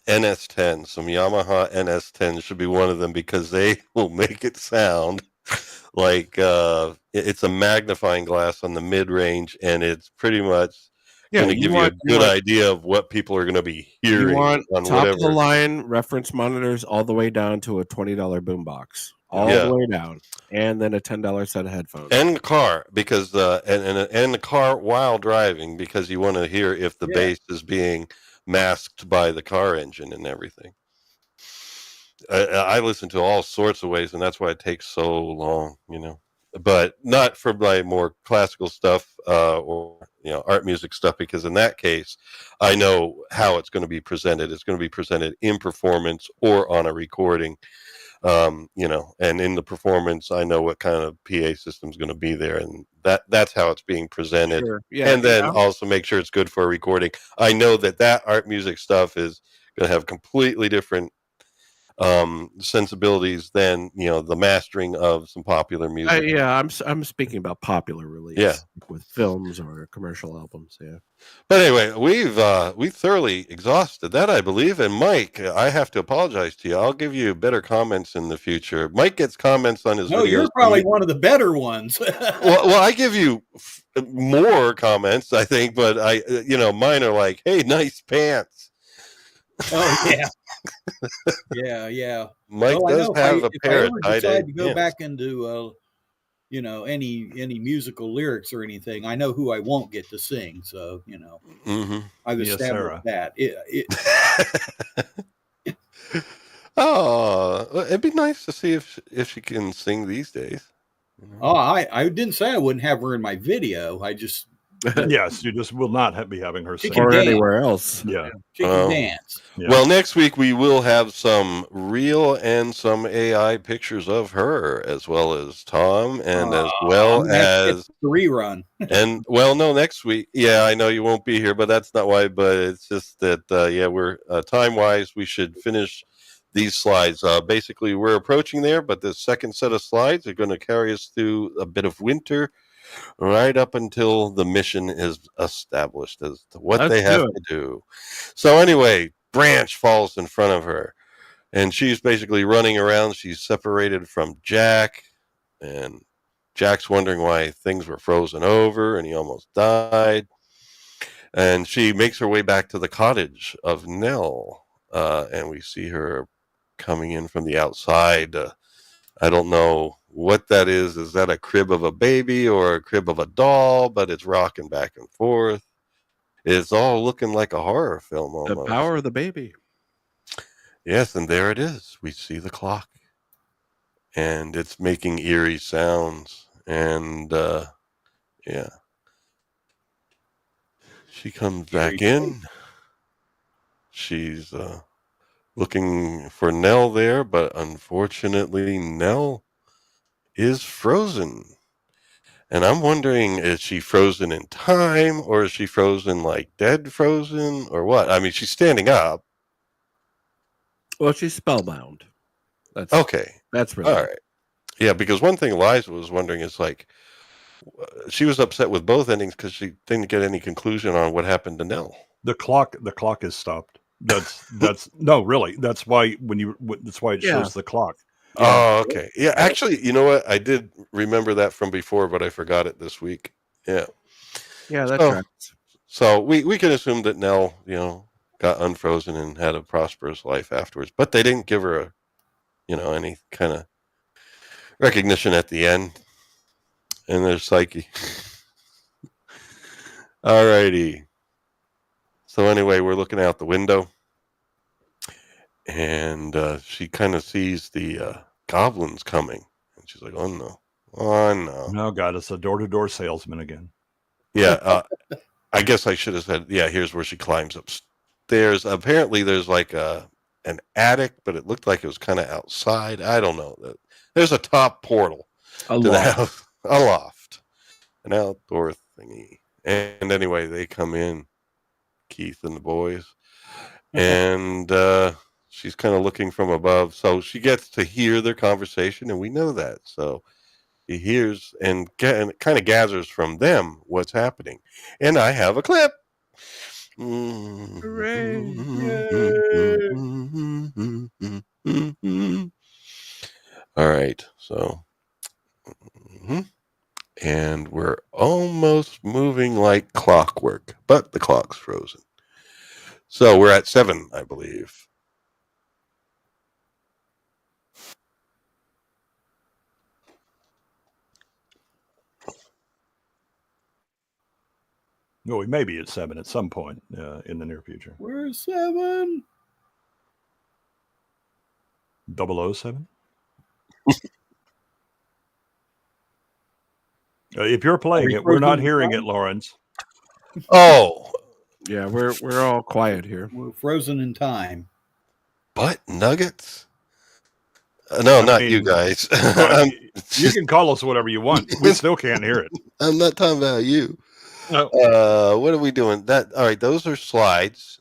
NS10, some Yamaha NS10 should be one of them because they will make it sound like it's a magnifying glass on the mid-range, and it's pretty much going to give you a good idea of what people are going to be hearing. You want on top of the line reference monitors all the way down to a $20 boombox, all the way down, and then a $10 set of headphones. And the car, because and the car while driving, because you want to hear if the bass is being masked by the car engine and everything. I listen to all sorts of ways, and that's why it takes so long, but not for my more classical stuff or art music stuff, because in that case I know how it's going to be presented. It's going to be presented in performance or on a recording, and in the performance I know what kind of PA system is going to be there, and that's how it's being presented. Sure. Yeah, and then also make sure it's good for a recording. I know that art music stuff is going to have completely different sensibilities than the mastering of some popular music. I'm speaking about popular release, with films or commercial albums. But anyway, we've thoroughly exhausted that, I believe. And Mike, I have to apologize to you. I'll give you better comments in the future. Mike gets comments on his videos. You're probably one of the better ones. well, I give you more comments, I think, but mine are like, "Hey, nice pants." Oh yeah. Yeah. Mike does have a pair of if I ever decide to go back into any musical lyrics or anything, I know who I won't get to sing. So I've established that. Oh, it'd be nice to see if she can sing these days. Oh, I didn't say I wouldn't have her in my video. I just Yes, you just will not be having her She sing. can or dance. anywhere else. Yeah. She can Oh. dance. Yeah. Well, next week we will have some real and some AI pictures of her, as well as Tom, and as well I'm gonna have to get as the rerun. and well, no, next week. Yeah, I know you won't be here, but that's not why. But it's just that yeah, we're time wise, we should finish these slides. Basically, we're approaching there, but the second set of slides are going to carry us through a bit of winter, right up until the mission is established as to what Let's they have do it. to do. So anyway, Branch falls in front of her, and she's basically running around. She's separated from Jack, and Jack's wondering why things were frozen over, and he almost died. And she makes her way back to the cottage of Nell, and we see her coming in from the outside. I don't know what that is. Is that a crib of a baby or a crib of a doll? But it's rocking back and forth. It's all looking like a horror film The almost. power of the baby. Yes, and there it is. We see the clock, and it's making eerie sounds. And yeah, she comes back in. She's looking for Nell there, but unfortunately, Nell is frozen. And I'm wondering, is she frozen in time, or is she frozen like dead frozen, or what? I mean, she's standing up. Well, she's spellbound. That's Okay. That's really All right. Yeah, because one thing Liza was wondering is like, she was upset with both endings because she didn't get any conclusion on what happened to Nell. The clock is stopped. That's no, really. That's why that's why it Yeah. shows the clock. Oh, okay. Yeah, actually, you know what? I did remember that from before, but I forgot it this week. Yeah. Yeah, that So- tracks. So we can assume that Nell, got unfrozen and had a prosperous life afterwards, but they didn't give her any kind of recognition at the end. And there's Psyche. All righty. So anyway, we're looking out the window, and she kind of sees the goblins coming, and she's like, "Oh no, oh no!" No, God, it's a door-to-door salesman again. Yeah, I guess I should have said, yeah, here's where she climbs upstairs. Apparently, there's like an attic, but it looked like it was kind of outside. I don't know. There's a top portal A to the lot. house, a loft, an outdoor thingy. And anyway, they come in, Keith and the boys, and she's kind of looking from above. So she gets to hear their conversation, and we know that. So he hears and kind of gathers from them what's happening. And I have a clip. All right. So, and we're almost moving like clockwork, but the clock's frozen. So we're at 7, I believe. No, we may be at 7 at some point in the near future. We're 7. 007? If you're playing it, we're not hearing it, Lawrence. Oh, Yeah, we're all quiet here. We're frozen in time. butt nuggets? No, I not mean, you guys. You can call us whatever you want. We still can't hear it. I'm not talking about you. No. What are we doing? All right, those are slides.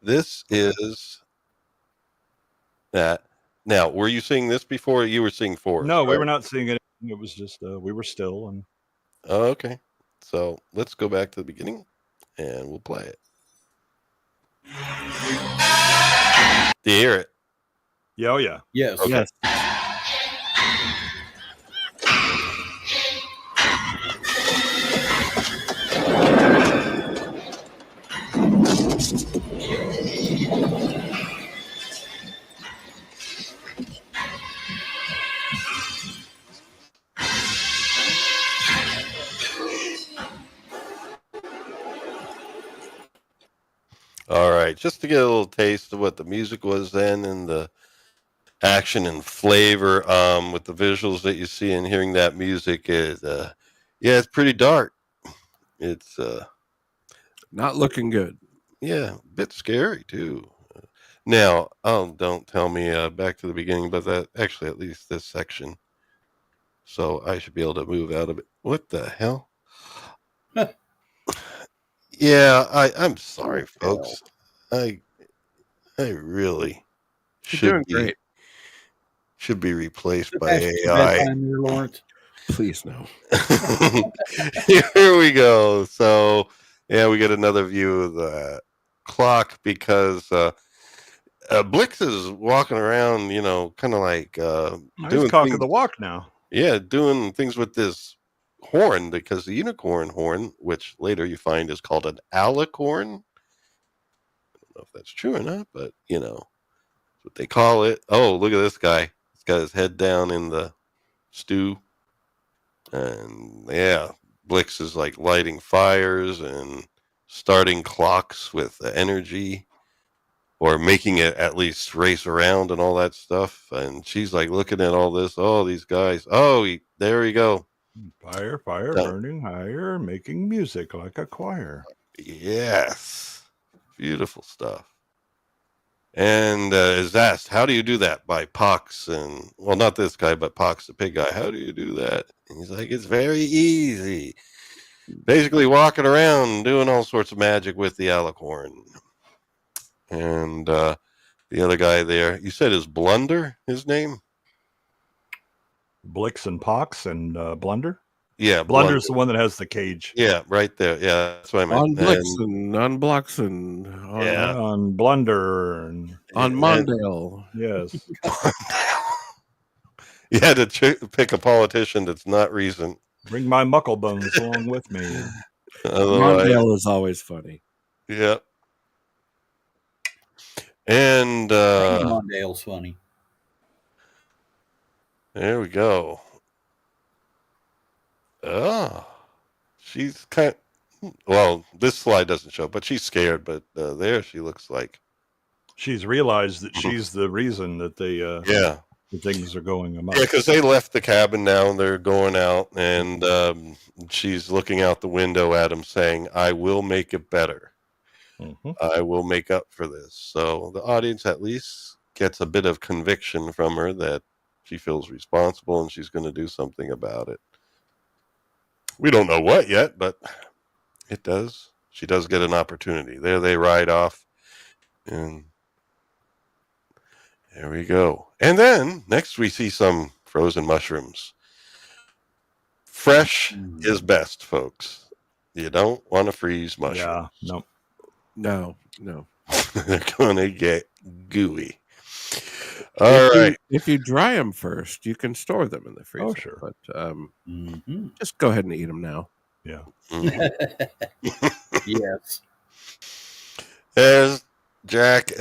This is that. Now, were you seeing this before? Or you were seeing 4? No, we were not seeing it. It was just we were still and Oh, okay. So let's go back to the beginning and we'll play it. Do you hear it? yeah, oh yeah. Yes. Okay. Yes. All right. Just to get a little taste of what the music was then and the action and flavor with the visuals that you see and hearing that music is, yeah, it's pretty dark. It's Not looking good. yeah, a bit scary too. Now, don't tell me back to the beginning, but that actually at least this section. So I should be able to move out of it. What the hell? Yeah, I'm sorry, folks. I really You're doing great. should be replaced by Past your AI. bedtime there, Lawrence. Please no. Here we go. So yeah, we get another view of the clock because Blix is walking around, kind of like He's doing cocking things. the walk now. Yeah, doing things with this horn because the unicorn horn, which later you find is called an alicorn. I don't know if that's true or not, but that's what they call it. Oh, look at this guy. He's got his head down in the stew. And yeah, Blix is like lighting fires and starting clocks with the energy or making it at least race around and all that stuff. And she's like looking at all this. Oh, these guys. Oh, there we go. Fire, burning higher, making music like a choir. Yes. Beautiful stuff. And is asked, how do you do that? By Pox and, well, not this guy, but Pox the pig guy. How do you do that? And he's like, it's very easy. Basically walking around doing all sorts of magic with the alicorn. And the other guy there, you said is Blunder, his name? Blix and Pox and Blunder? Yeah, Blunder's the one that has the cage. Yeah, right there. Yeah, that's what I meant. On Blix and on Blocks and on Blunder and on Mondale. Yes. You had to pick a politician that's not recent. Bring my muckle bones along with me. Mondale is always funny. Yeah. And Mondale's funny. There we go. Oh, she's well, this slide doesn't show, but she's scared. But there she looks like she's realized that she's the reason that they the things are going amok. Yeah, because they left the cabin now and they're going out, and she's looking out the window at him saying, I will make it better. Mm-hmm. I will make up for this. So the audience at least gets a bit of conviction from her that she feels responsible and she's going to do something about it. We don't know what yet, but it does. She does get an opportunity. There they ride off, and there we go. And then next we see some frozen mushrooms. Fresh is best, folks. You don't want to freeze mushrooms. Yeah, no. They're going to get gooey. All right. If you dry them first, you can store them in the freezer. Oh, sure. But just go ahead and eat them now. Yeah. Yes. There's Jack.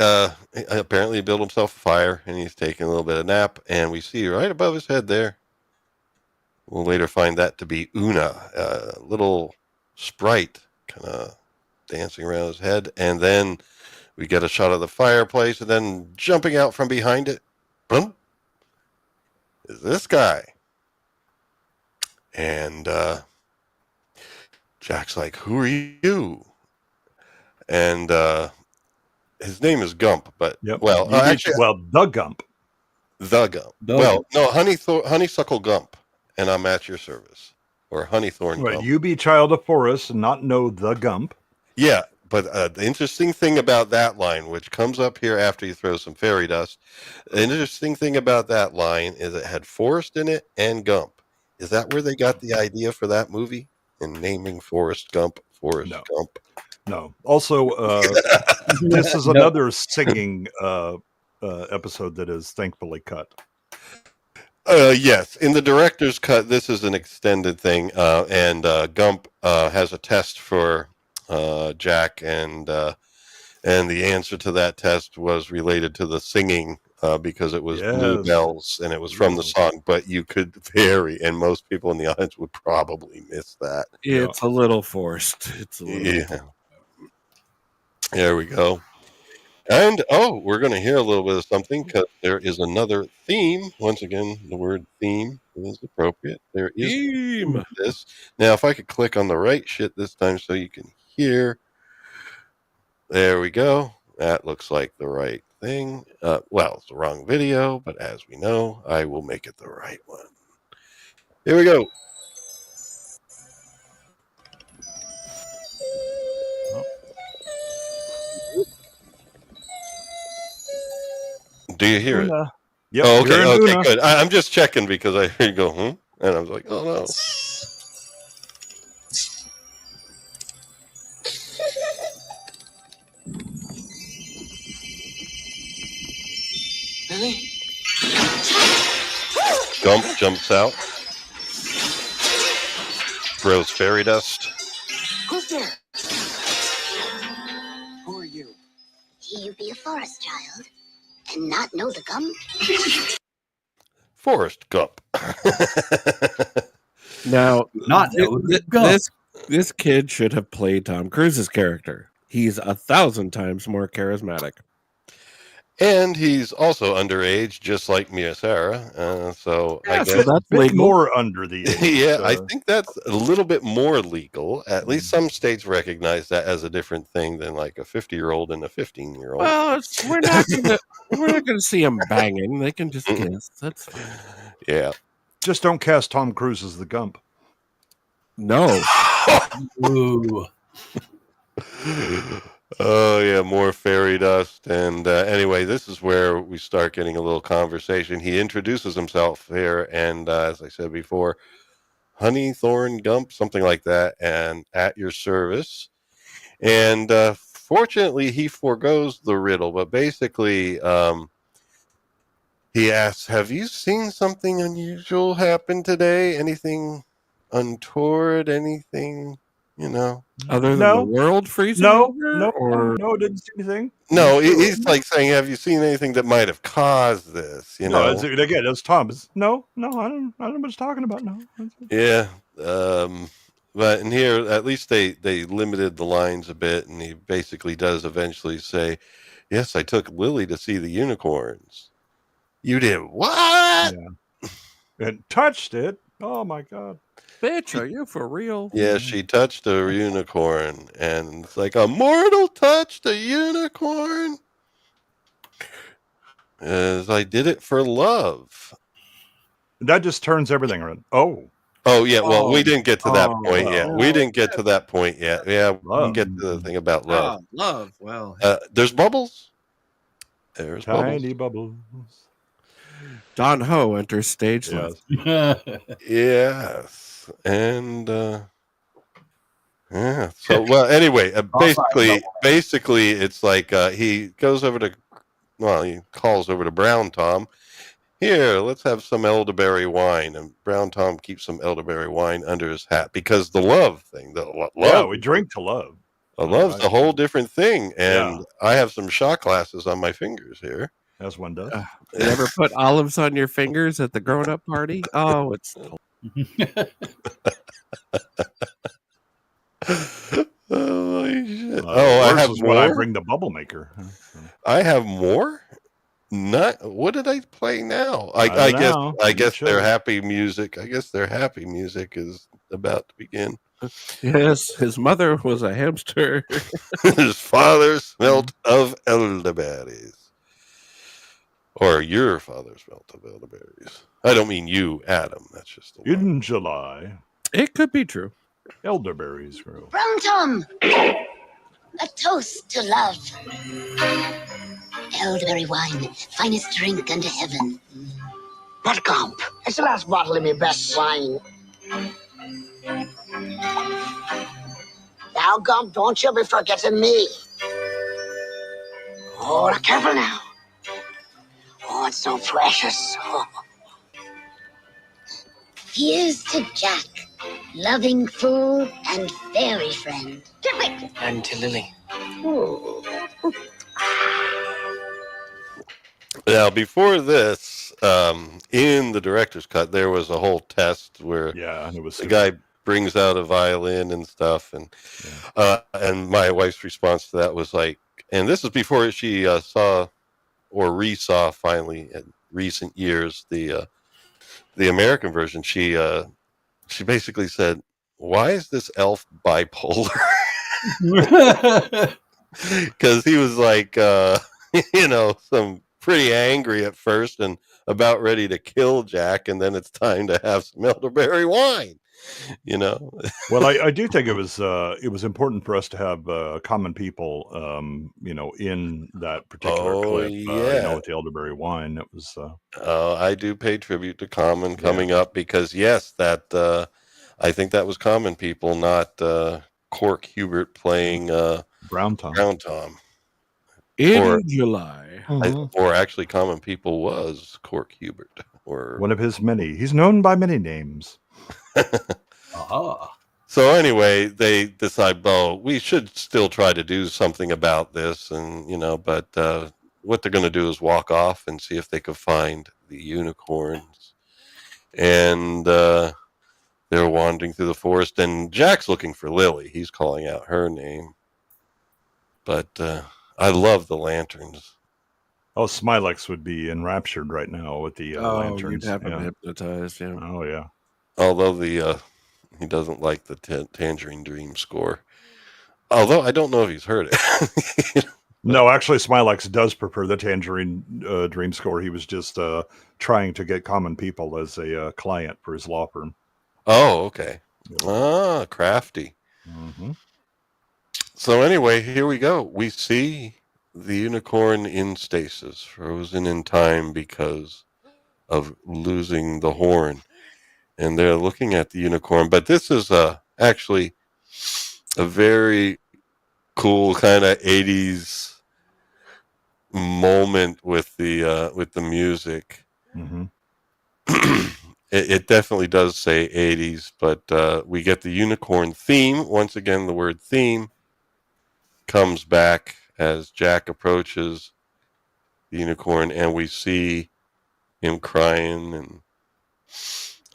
Apparently built himself a fire, and he's taking a little bit of nap. And we see right above his head there. We'll later find that to be Una, a little sprite kind of dancing around his head. And then we get a shot of the fireplace, and then jumping out from behind it, boom, is this guy. And Jack's like, who are you? And his name is Gump, but the Gump. The Gump. Well, no, Honeysuckle Gump, and I'm at your service. Or Honeythorn Gump. You be child of forest and not know the Gump. Yeah, but the interesting thing about that line, which comes up here after you throw some fairy dust, the interesting thing about that line is it had Forrest in it and Gump. Is that where they got the idea for that movie? And naming Forrest Gump Gump? No. Also, this is another singing episode that is thankfully cut. Yes, in the director's cut, this is an extended thing, and Gump has a test for Jack, and the answer to that test was related to the singing because it was Bluebells, and it was from the song. But you could vary, and most people in the audience would probably miss that. It's a little forced. It's a little. Yeah. There we go. And, we're going to hear a little bit of something because there is another theme. Once again, the word theme. It is appropriate. There is Team. this. Now, if I could click on the right shit this time so you can hear. There we go. That looks like the right thing. Well, it's the wrong video, but as we know, I will make it the right one. Here we go. Do you hear it? Yep, Oh, okay. you're in Okay, Una. good. I'm just checking because I hear you go, and I was like, oh no. Lily? Gump jumps out, throws fairy dust. Who's there? Who are you? You be a forest child and not know the gum? Forrest Gump. Now, Not this kid should have played Tom Cruise's character. He's 1,000 times more charismatic. And he's also underage, just like Mia Sara. So I Yeah, guess so that's legal. more under the age. yeah, I think that's a little bit more legal. At least some states recognize that as a different thing than like a 50-year-old and a 15-year-old. Well, we're not gonna see them banging. They can just kiss. That's fine. Yeah. Just don't cast Tom Cruise as the Gump. No. Ooh. Oh yeah, more fairy dust. And anyway, this is where we start getting a little conversation. He introduces himself here, and as I said before, Honeythorn Gump, something like that, and at your service. And fortunately, he forgoes the riddle, but basically, he asks, "Have you seen something unusual happen today? Anything untoward? Anything, you know?" Other than the world freezing? No, over, no, didn't see anything. No, he's like saying, "Have you seen anything that might have caused this?" You know. No, again, it's Tom. No, I don't know what he's talking about. No. Yeah. But in here, at least they limited the lines a bit, and he basically does eventually say, "Yes, I took Lily to see the unicorns." You did what? Yeah. And touched it. Oh my God. Bitch, are you for real? Yeah, she touched a unicorn, and it's like a mortal touched a unicorn. As I did it for love. That just turns everything around. Oh. Oh yeah, well, we didn't get to that point yet. wow. We didn't get to that point yet. Yeah, we can get to the thing about love. Oh, love. Well, There's bubbles. There's Tiny bubbles. Don Ho enters stage left. Yes, and yeah. So well, anyway, basically, it's like he goes over to, he calls over to Brown Tom. Here, let's have some elderberry wine, and Brown Tom keeps some elderberry wine under his hat because the love thing, love. Yeah, we drink to love. Love's a whole different thing, and Yeah. I have some shot glasses on my fingers here. As one does. You ever put olives on your fingers at the grown-up party? Oh, it's Holy shit! I I have when I more. bring the bubble maker. I have more. Not what did I play now? I don't guess know. I You guess should. their happy music. I guess their happy music is about to begin. yes. His mother was a hamster. His father smelt of elderberries. Or your father smelt of elderberries. I don't mean you, Adam. That's just the In July, It could be true. elderberries grow. Brown Tom, a toast to love. Elderberry wine, finest drink under heaven. But Gump, it's the last bottle of my best wine. Now, Gump, don't you be forgetting me. Oh, now, careful now. Oh, it's so precious. Oh. Here's to Jack, loving fool and fairy friend. Quick. And to Lily. Now, before this, in the director's cut, there was a whole test where and it was the guy brings out a violin and stuff, and my wife's response to that was like, and this is before she saw or resaw finally in recent years the the American version, she basically said, "Why is this elf bipolar?" Because he was like, some pretty angry at first and about ready to kill Jack, and then it's time to have some elderberry wine. Well, I do think it was important for us to have common people, in that particular clip. Yeah. With the elderberry wine, it was. I do pay tribute to Common coming up because yes, that I think that was Common people, not Cork Hubert playing Brown Tom. In July. Or actually, Common people was Cork Hubert, or one of his many. He's known by many names. So anyway, they decide, we should still try to do something about this, and but what they're going to do is walk off and see if they could find the unicorns, and they're wandering through the forest, and Jack's looking for Lily. He's calling out her name, but I love the lanterns. Oh, Smilex would be enraptured right now with the lanterns. You'd have him hypnotized. Yeah. Oh yeah. Although he doesn't like the Tangerine Dream score. Although I don't know if he's heard it. No, actually, Smilex does prefer the Tangerine Dream score. He was just trying to get Common People as a client for his law firm. Oh, okay. Crafty. Mm-hmm. So anyway, here we go. We see the unicorn in stasis, frozen in time because of losing the horn. And they're looking at the unicorn. But this is actually a very cool kind of 80s moment with the music. Mm-hmm. It definitely does say 80s, but we get the unicorn theme. Once again, the word theme comes back as Jack approaches the unicorn, and we see him crying and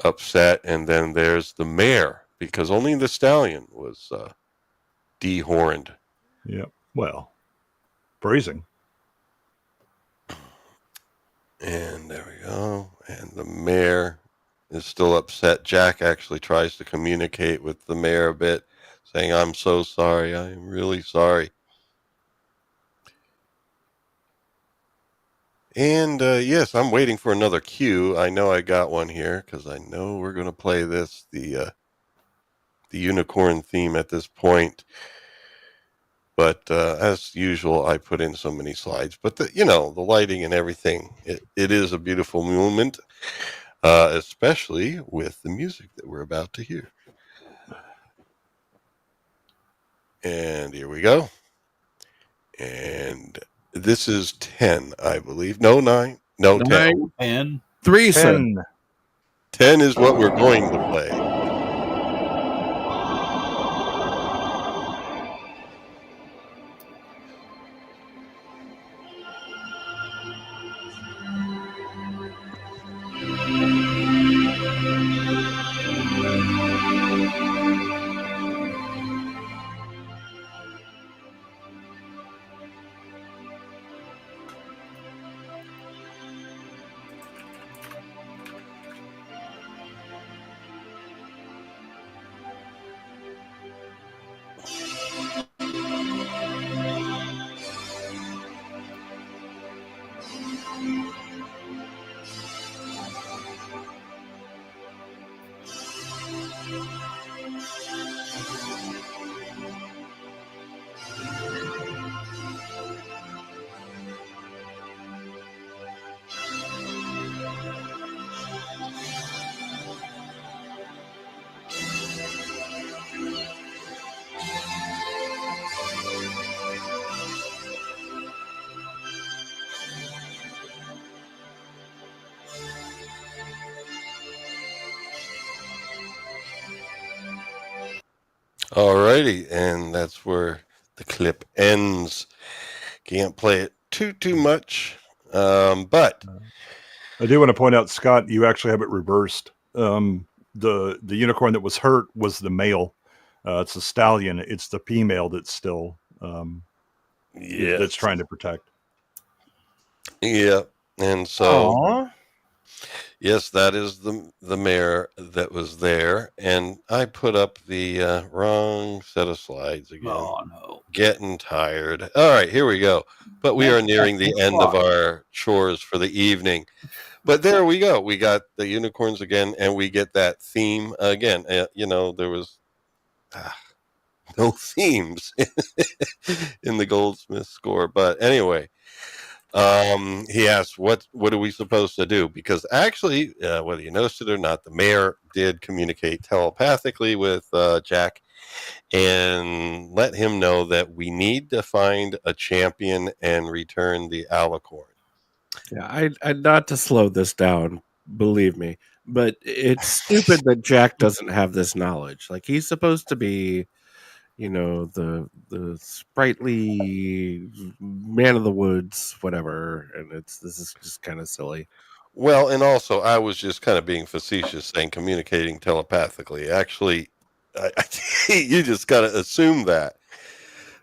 upset, and then there's the mare, because only the stallion was dehorned. Yep. Well, phrasing. And there we go. And the mare is still upset. Jack actually tries to communicate with the mare a bit, saying, "I'm so sorry. I am really sorry." And yes, I'm waiting for another cue. I know I got one here because I know we're going to play this, the unicorn theme at this point. But as usual, I put in so many slides. But the lighting and everything, it is a beautiful moment, especially with the music that we're about to hear. And here we go. And this is 10, I believe. No, 9. No, 10. 10. 3, 10. 10 is what we're going to play. Alrighty, and that's where the clip ends. Can't play it too much, but I do want to point out, Scott, you actually have it reversed. The unicorn that was hurt was the male. It's the stallion. It's the female that's still that's trying to protect. Yeah, and so Yes, that is the mayor that was there, and I put up the wrong set of slides again. Oh no. Getting tired. All right, here we go. But we are nearing the Next end of slide. our chores for the evening. But there we go. We got the unicorns again, and we get that theme again. There was no themes in the Goldsmith score. But anyway, he asked, what are we supposed to do? Because actually, whether you noticed it or not, the mayor did communicate telepathically with Jack and let him know that we need to find a champion and return the alicorn. Yeah, I not to slow this down, believe me, but it's stupid that Jack doesn't have this knowledge. Like, he's supposed to be, the sprightly man of the woods, whatever, and this is just kind of silly. Well, and also, I was just kind of being facetious saying communicating telepathically. Actually, you just got to assume that.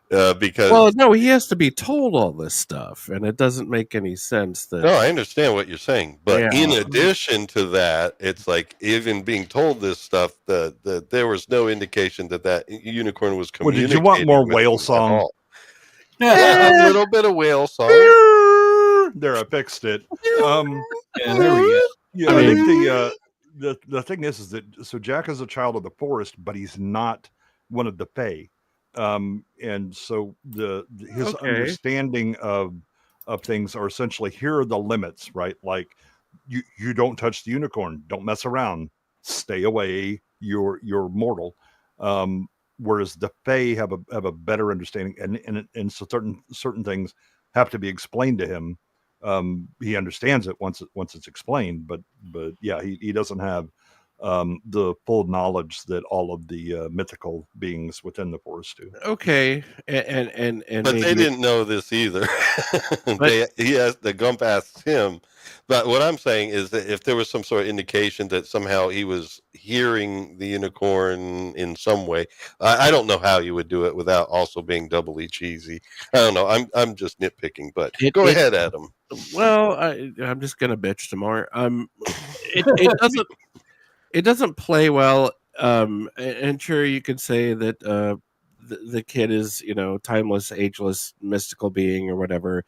Because Well, no, he has to be told all this stuff, and it doesn't make any sense that. No, I understand what you're saying, but Yeah. in addition to that, it's like even being told this stuff, that there was no indication that unicorn was Well, communicating. did you want more with whale him at song? all. Yeah, a little bit of whale song. There, I fixed it. Yeah, there we go. Yeah, I think the thing is that so Jack is a child of the forest, but he's not one of the Fae, and so his Okay. understanding of things are essentially, here are the limits, right? Like you don't touch the unicorn, don't mess around, stay away, you're mortal. Whereas the Fae have a better understanding, and so certain things have to be explained to him. He understands it once it's explained, but yeah, he doesn't have the full knowledge that all of the mythical beings within the forest do. Okay, and But maybe they didn't know this either. The Gump asked him. But what I'm saying is that if there was some sort of indication that somehow he was hearing the unicorn in some way, I don't know how you would do it without also being doubly cheesy. I don't know. I'm just nitpicking, but go ahead, Adam. Well, I'm just gonna bitch some more. It doesn't play well. And sure, you could say that the kid is, timeless, ageless, mystical being or whatever,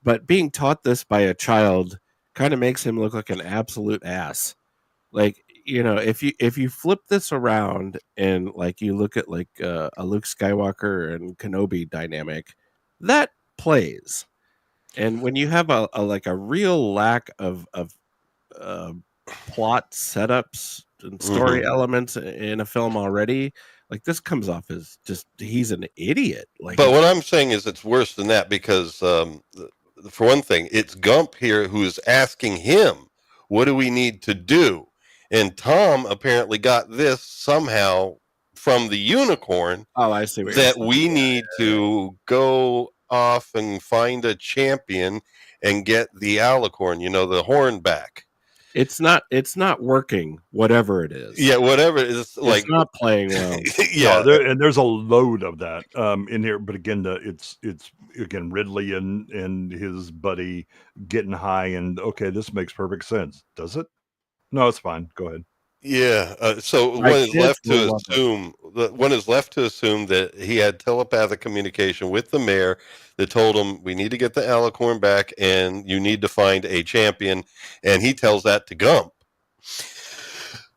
but being taught this by a child kind of makes him look like an absolute ass. Like, if you flip this around and like you look at like a Luke Skywalker and Kenobi dynamic, that plays. And when you have a real lack of plot setups and story elements in a film already, like, this comes off as just, he's an idiot. Like, But what I'm saying is it's worse than that, because for one thing, it's Gump here who's asking him, what do we need to do? And Tom apparently got this somehow from the unicorn. Oh, I see what that you're we need to go off and find a champion and get the alicorn, the horn back. It's not working, whatever it is. Yeah, whatever it is, like, it's not playing well. Yeah, and there's a load of that in here. But again, it's again Ridley and his buddy getting high, and okay, this makes perfect sense. Does it? No, it's fine. Go ahead. Yeah. So one is left to assume that he had telepathic communication with the mayor that told him, we need to get the alicorn back and you need to find a champion. And he tells that to Gump.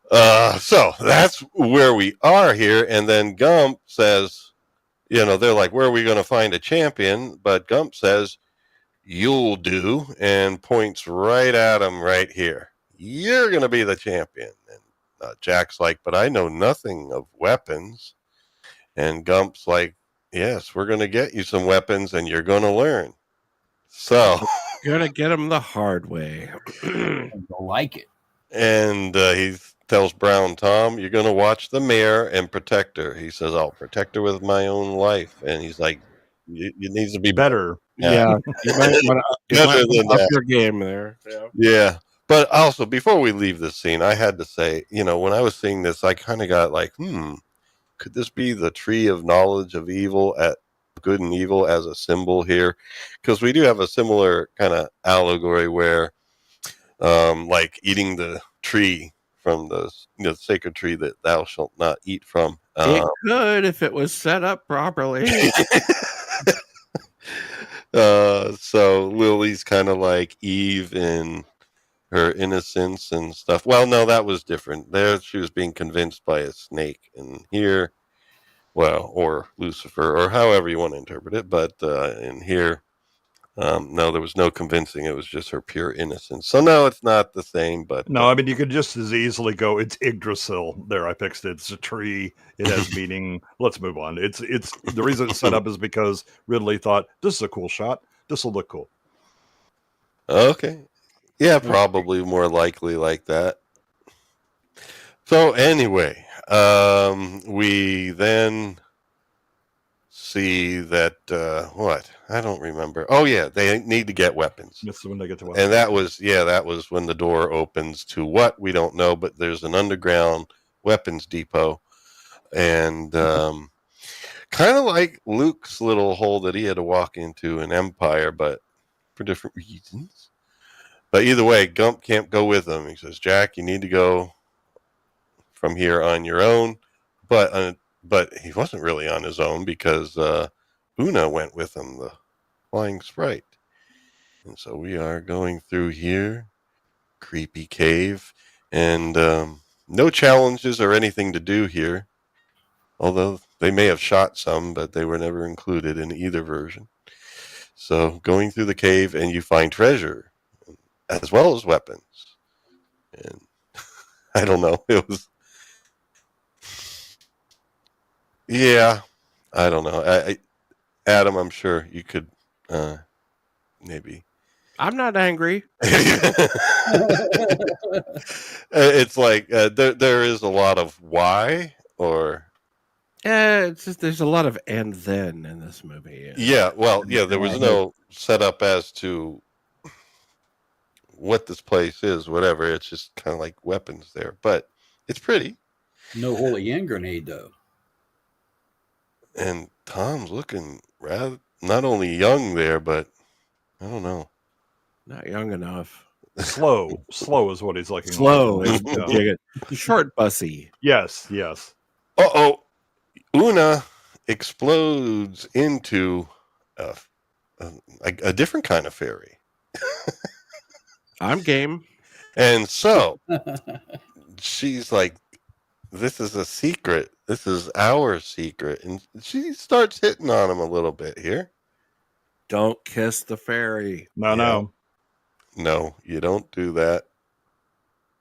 So that's where we are here. And then Gump says, they're like, where are we going to find a champion? But Gump says, you'll do, and points right at him right here. You're going to be the champion. And Jack's like, but I know nothing of weapons. And Gump's like, yes, we're going to get you some weapons and you're going to learn. So you're going to get him the hard way. You'll like it. And he tells Brown, Tom, you're going to watch the mayor and protect her. He says, I'll protect her with my own life. And he's like, it needs to be better. Yeah. You might want to up your game there. Yeah. But also, before we leave this scene, I had to say, when I was seeing this, I kind of got like, could this be the tree of knowledge of evil, at good and evil, as a symbol here? Because we do have a similar kind of allegory where like eating the tree from the sacred tree that thou shalt not eat from. It could if it was set up properly. So Lily's kind of like Eve in her innocence and stuff. Well, no, that was different. There, she was being convinced by a snake, and here, well, or Lucifer, or however you want to interpret it. But in here, no, there was no convincing. It was just her pure innocence. So no, it's not the same. But no, I mean, you could just as easily go, it's Yggdrasil. There, I fixed it. It's a tree. It has meaning. Let's move on. It's the reason it's set up is because Ridley thought, this is a cool shot. This will look cool. Okay. Yeah, probably more likely like that. So anyway, we then see that what? I don't remember. Oh yeah, they need to get weapons. That's when they get to weapons. And that was when the door opens to what? We don't know, but there's an underground weapons depot. And kind of like Luke's little hole that he had to walk into in Empire, but for different reasons. But either way, Gump can't go with him. He says, Jack, you need to go from here on your own. But he wasn't really on his own because Una went with him, the flying sprite. And so we are going through here, creepy cave, and no challenges or anything to do here. Although they may have shot some, but they were never included in either version. So going through the cave, and you find treasure, as well as weapons. And I don't know. It was... Yeah, I don't know. Adam, I'm sure you could maybe... I'm not angry. It's like there is a lot of why, or... It's just there's a lot of and then in this movie. Yeah, well, yeah, there was no setup as to what this place is, whatever. It's just kind of like weapons there, but it's pretty. No holy hand grenade though. And Tom's looking rather not only young there, but I don't know, Not young enough. Slow is what he's looking. Slow, like. short, bussy. Yes. Uh-oh. Una explodes into a different kind of fairy. I'm game. And so she's like, this is a secret. This is our secret. And she starts hitting on him a little bit here. Don't kiss the fairy. No. No, you don't do that.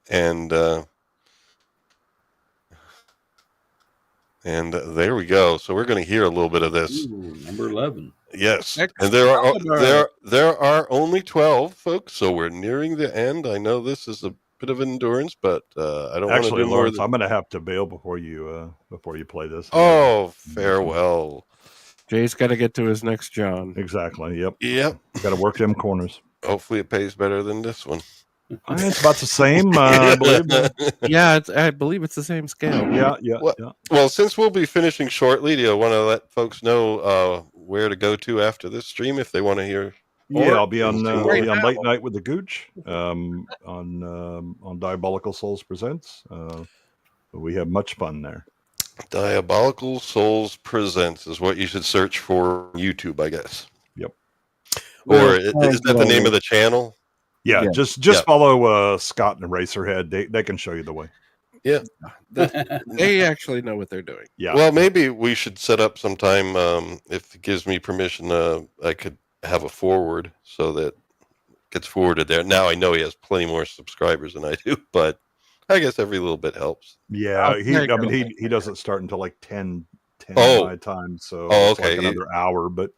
And there we go. So we're going to hear a little bit of this. Ooh, number 11. Yes, and there are only 12 folks, so we're nearing the end. I know this is a bit of endurance, but I don't want to do more. Lawrence, I'm going to have to bail before you play this. Oh, farewell. Jay's got to get to his next John. Exactly. Yep. Got to work them corners. Hopefully, it pays better than this one. It's about the same, I believe. Yeah, I believe it's the same scale. Yeah. Well, since we'll be finishing shortly, do you want to let folks know where to go to after this stream if they want to hear? Yeah, I'll be on Late Night with the Gooch on Diabolical Souls Presents. We have much fun there. Diabolical Souls Presents is what you should search for YouTube, I guess. Yep. Or is that the name of the channel? Yeah, just follow Scott and Eraserhead. They can show you the way. Yeah. They actually know what they're doing. Yeah. Well, maybe we should set up sometime, if it gives me permission, I could have a forward so that it gets forwarded there. Now I know he has plenty more subscribers than I do, but I guess every little bit helps. Yeah, he doesn't start until like 10 my time, so it's like another hour, but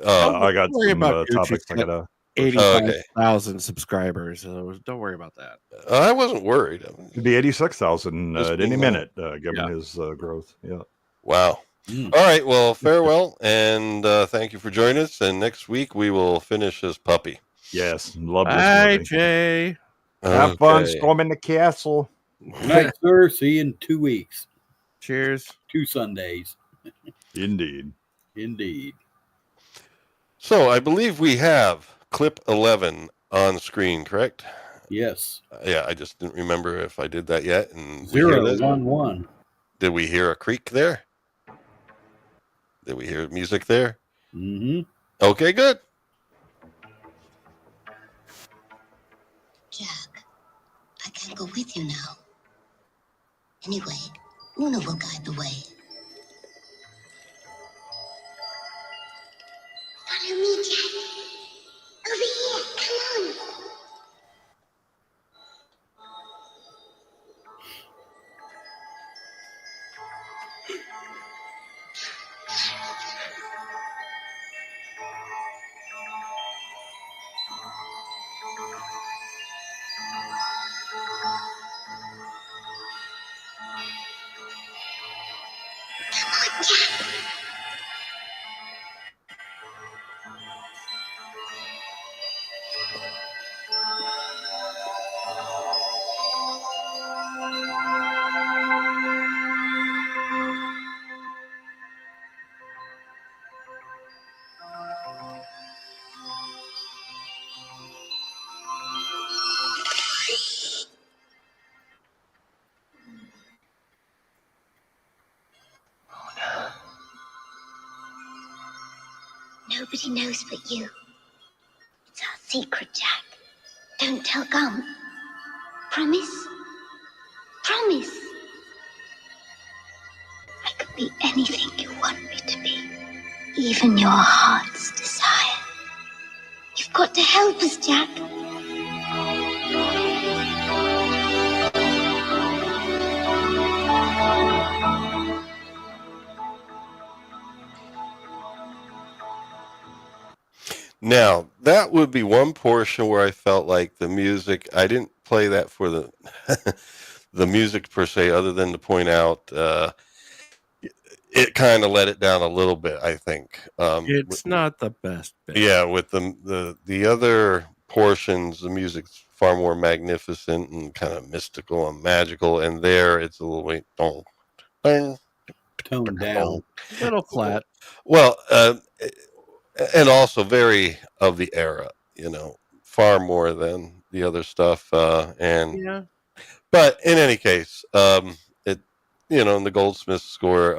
I got some topics I gotta 85,000 subscribers. So don't worry about that. I wasn't worried. It'd be 86,000 at any minute, given his growth. Yeah. Wow. All right. Well, farewell, and thank you for joining us. And next week we will finish this puppy. Yes. Love this Bye, movie. Jay. Have fun storming the castle. Good night, sir. See you in 2 weeks. Cheers. 2 Sundays. Indeed. So I believe we have clip 11 on screen, correct? Yes. Yeah, I just didn't remember if I did that yet. And we hear this. 011. Did we hear a creak there? Did we hear music there? Mm-hmm. Okay, good. Jack, I can't go with you now. Anyway, Una will guide the way. Follow me, Jack. Over here, come on. Come on, Jack. Nobody knows but you. It's our secret, Jack. Don't tell Gump. Promise? Promise. I could be anything you want me to be. Even your heart's desire. You've got to help us, Jack. Now, that would be one portion where I felt like the music, I didn't play that for the the music per se, other than to point out it kind of let it down a little bit, I think. It's not the best bit. Yeah, with the other portions, the music's far more magnificent and kind of mystical and magical, and there it's a little bit Toned down. A little flat. Well, and also very of the era, far more than the other stuff. And Yeah. But in any case, it in the Goldsmith score,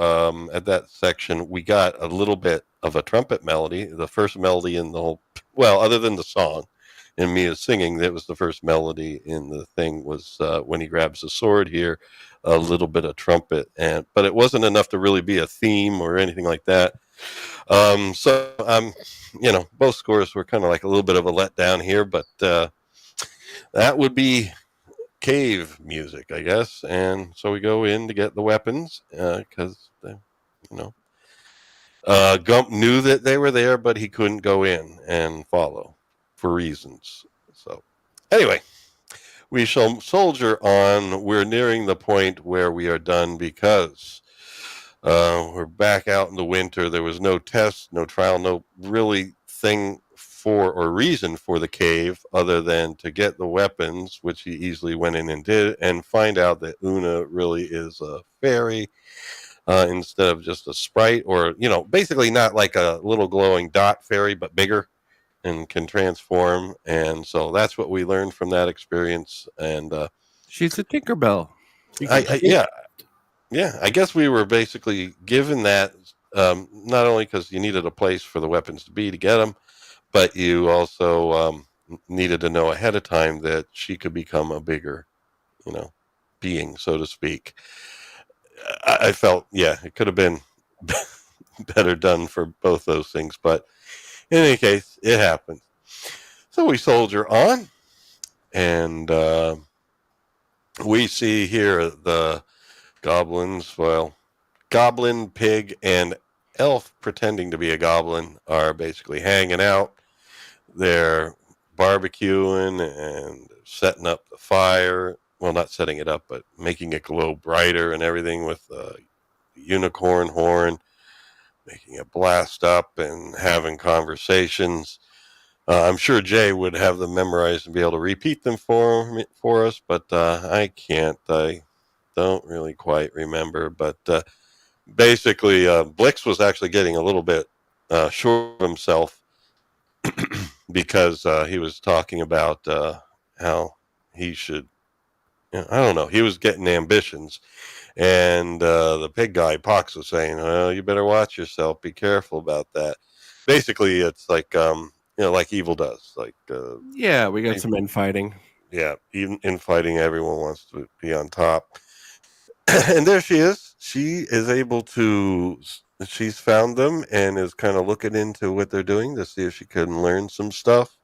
at that section, we got a little bit of a trumpet melody, the first melody in the whole. Well, other than the song and Mia singing, that was the first melody in the thing. Was when he grabs the sword here, a little bit of trumpet, but it wasn't enough to really be a theme or anything like that. So both scores were kind of like a little bit of a letdown here, but that would be cave music, I guess. And so we go in to get the weapons because Gump knew that they were there, but he couldn't go in and follow for reasons. So anyway, we shall soldier on. We're nearing the point where we are done because we're back out in the winter. There was no test, no trial, no really thing for or reason for the cave other than to get the weapons, which he easily went in and did, and find out that Una really is a fairy instead of just a sprite, or basically not like a little glowing dot fairy, but bigger and can transform. And so that's what we learned from that experience. And she's a Tinkerbell. Yeah, I guess we were basically given that not only because you needed a place for the weapons to get them, but you also needed to know ahead of time that she could become a bigger, being, so to speak. I felt, it could have been better done for both those things, but in any case, it happened. So we soldier on, and we see here the goblins, goblin, pig, and elf pretending to be a goblin are basically hanging out. They're barbecuing and setting up the fire. Well, not setting it up, but making it glow brighter and everything with a unicorn horn, making it blast up and having conversations. I'm sure Jay would have them memorized and be able to repeat them for us, but I can't. I don't really quite remember. But basically, Blix was actually getting a little bit sure of himself because he was talking about how he should, I don't know, he was getting ambitions. And the pig guy, Pox, was saying, well, you better watch yourself. Be careful about that. Basically, it's like, like evil does. Like, yeah, we got some infighting. Yeah, even infighting, everyone wants to be on top. And there she is. She is able to, she's found them and is kind of looking into what they're doing to see if she can learn some stuff.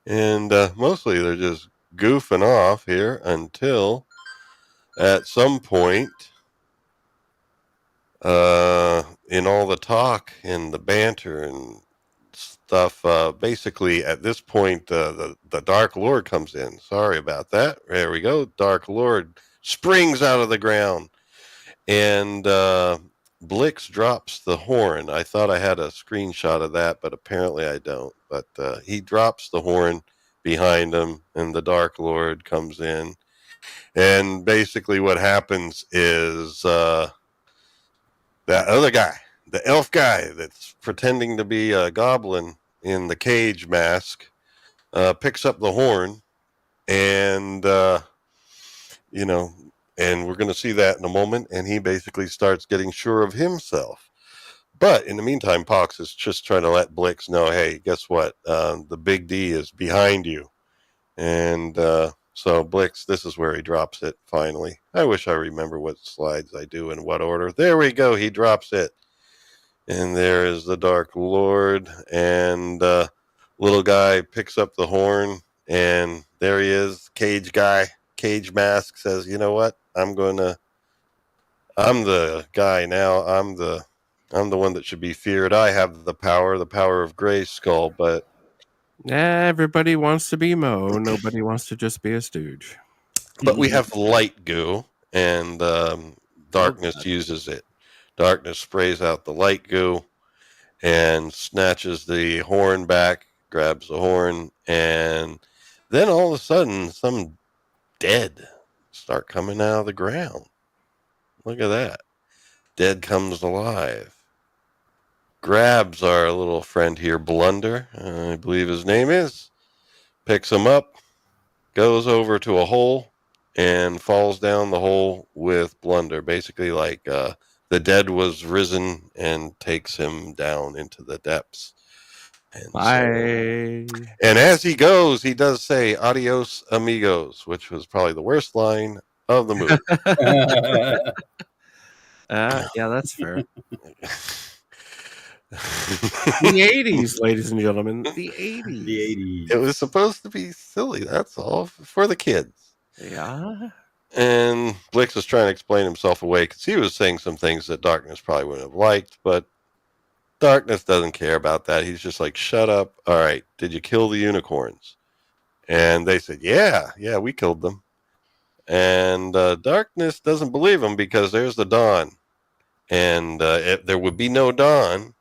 And mostly they're just goofing off here until at some point, in all the talk and the banter and stuff, basically at this point, the Dark Lord comes in. Sorry about that. There we go. Dark Lord springs out of the ground, and Blix drops the horn. I thought I had a screenshot of that, but apparently I don't. But he drops the horn behind him, and the Dark Lord comes in. And basically what happens is that other guy, the elf guy that's pretending to be a goblin in the cage mask, picks up the horn, and and we're going to see that in a moment. And he basically starts getting sure of himself. But in the meantime, Pox is just trying to let Blix know, hey, guess what? The big D is behind you. And so Blix, this is where he drops it finally. I wish I remember what slides I do in what order. There we go. He drops it. And there is the Dark Lord. And little guy picks up the horn. And there he is. Cage guy. Cage mask says, you know what? I'm the guy now. I'm the one that should be feared. I have the power of Grayskull, but Everybody wants to be Mo. Nobody wants to just be a stooge. But we have light goo, and Darkness uses it. Darkness sprays out the light goo and snatches the horn back, grabs the horn, and then all of a sudden, some dead start coming out of the ground. Look at that. Dead comes alive. Grabs our little friend here, Blunder, I believe his name is, picks him up, goes over to a hole, and falls down the hole with Blunder. Basically, like the dead was risen and takes him down into the depths. And Bye. And as he goes, he does say "Adios, amigos," which was probably the worst line of the movie. Yeah, that's fair. The 80s, ladies and gentlemen. The 80s. The 80s. It was supposed to be silly. That's all for the kids. Yeah. And Blix was trying to explain himself away because he was saying some things that Darkness probably wouldn't have liked, but Darkness doesn't care about that. He's just like, shut up. All right, did you kill the unicorns? And they said, yeah, we killed them. And Darkness doesn't believe him because there's the dawn. And if there would be no dawn,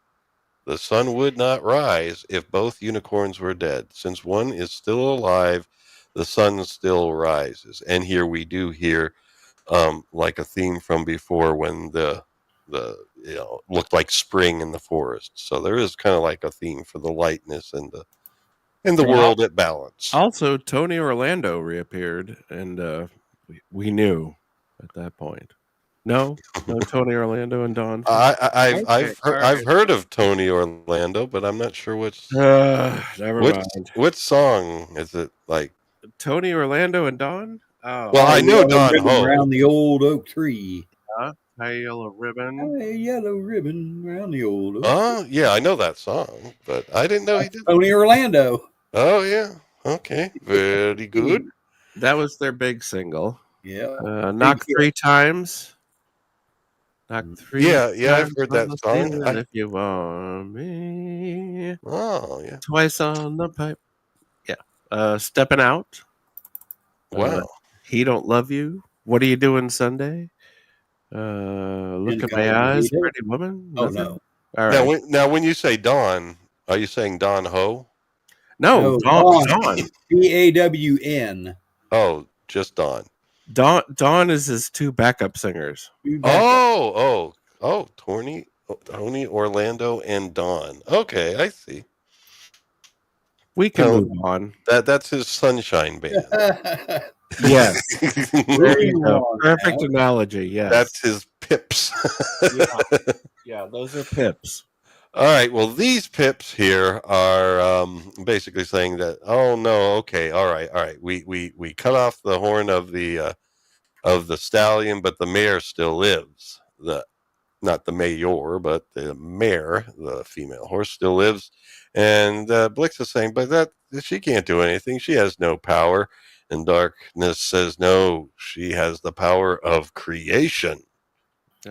the sun would not rise if both unicorns were dead. Since one is still alive, the sun still rises. And here we do hear like a theme from before when the looked like spring in the forest. So there is kind of like a theme for the lightness and the world at balance. Also, Tony Orlando reappeared, and we knew at that point. No, Tony Orlando and Don. I've heard of Tony Orlando, but I'm not sure which. Never mind. Which song is it? Like Tony Orlando and Don? Oh, well, I know Don Ho. Around the old oak tree. Tie a yellow ribbon. A yellow ribbon around the old oak tree. Oh, yeah, I know that song, but I didn't know he did. Tony Orlando. Oh, yeah. Okay. Very good. That was their big single. Yeah. Knock three times. Knock three. Yeah, I've heard that song. If you want me. Oh, yeah. Twice on the pipe. Yeah. Stepping Out. Wow. He Don't Love You. What Are You Doing Sunday? Look at my eyes, pretty woman. Oh, Nothing? no. All right. Now, when you say Don, are you saying Don Ho? No, Don. DAWN. Oh, just Don. Don is his two backup singers. Oh, Tony Orlando and Don. Okay, I see. We can move on. That's his sunshine band. Yes. There you go. on Perfect now. analogy. Yes. That's his pips. Yeah, those are pips. All right. Well, these pips here are basically saying that, oh no, okay, all right. We cut off the horn of the stallion, but the mare still lives. Not the mayor, but the mare, the female horse, still lives. And Blix is saying, but that she can't do anything. She has no power. And Darkness says, no, she has the power of creation. Oh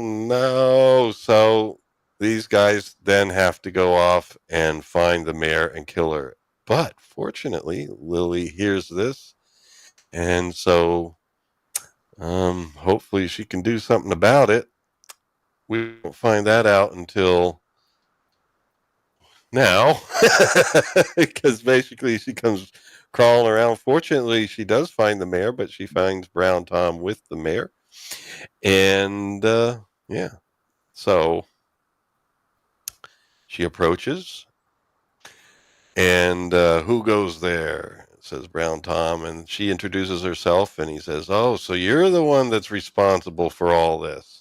no. So these guys then have to go off and find the mare and kill her. But fortunately, Lily hears this. And so hopefully she can do something about it. We won't find that out until now. Because basically she comes crawling around. Fortunately, she does find the mare, but she finds Brown Tom with the mare. And yeah. So she approaches. And who goes there? Says Brown Tom. And she introduces herself. And he says, oh, so you're the one that's responsible for all this.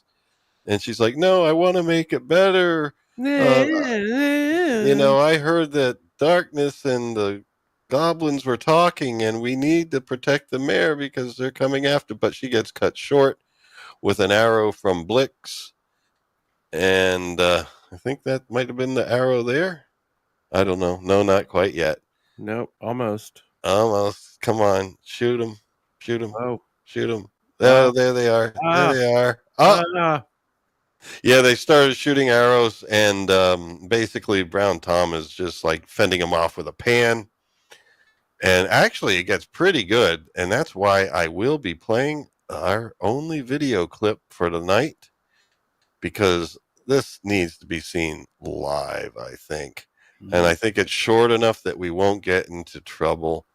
And she's like, no, I want to make it better. I heard that Darkness and the goblins were talking, and we need to protect the mare because they're coming after. But she gets cut short with an arrow from Blix. And I think that might have been the arrow there. I don't know. No, not quite yet. Nope, almost. Almost. Come on. Shoot him. Shoot him. Oh. Shoot him. Oh, there they are. There they are. Oh. Yeah, they started shooting arrows, and basically Brown Tom is just like fending them off with a pan. And actually, it gets pretty good, and that's why I will be playing our only video clip for tonight, because this needs to be seen live, I think. Mm-hmm. And I think it's short enough that we won't get into trouble,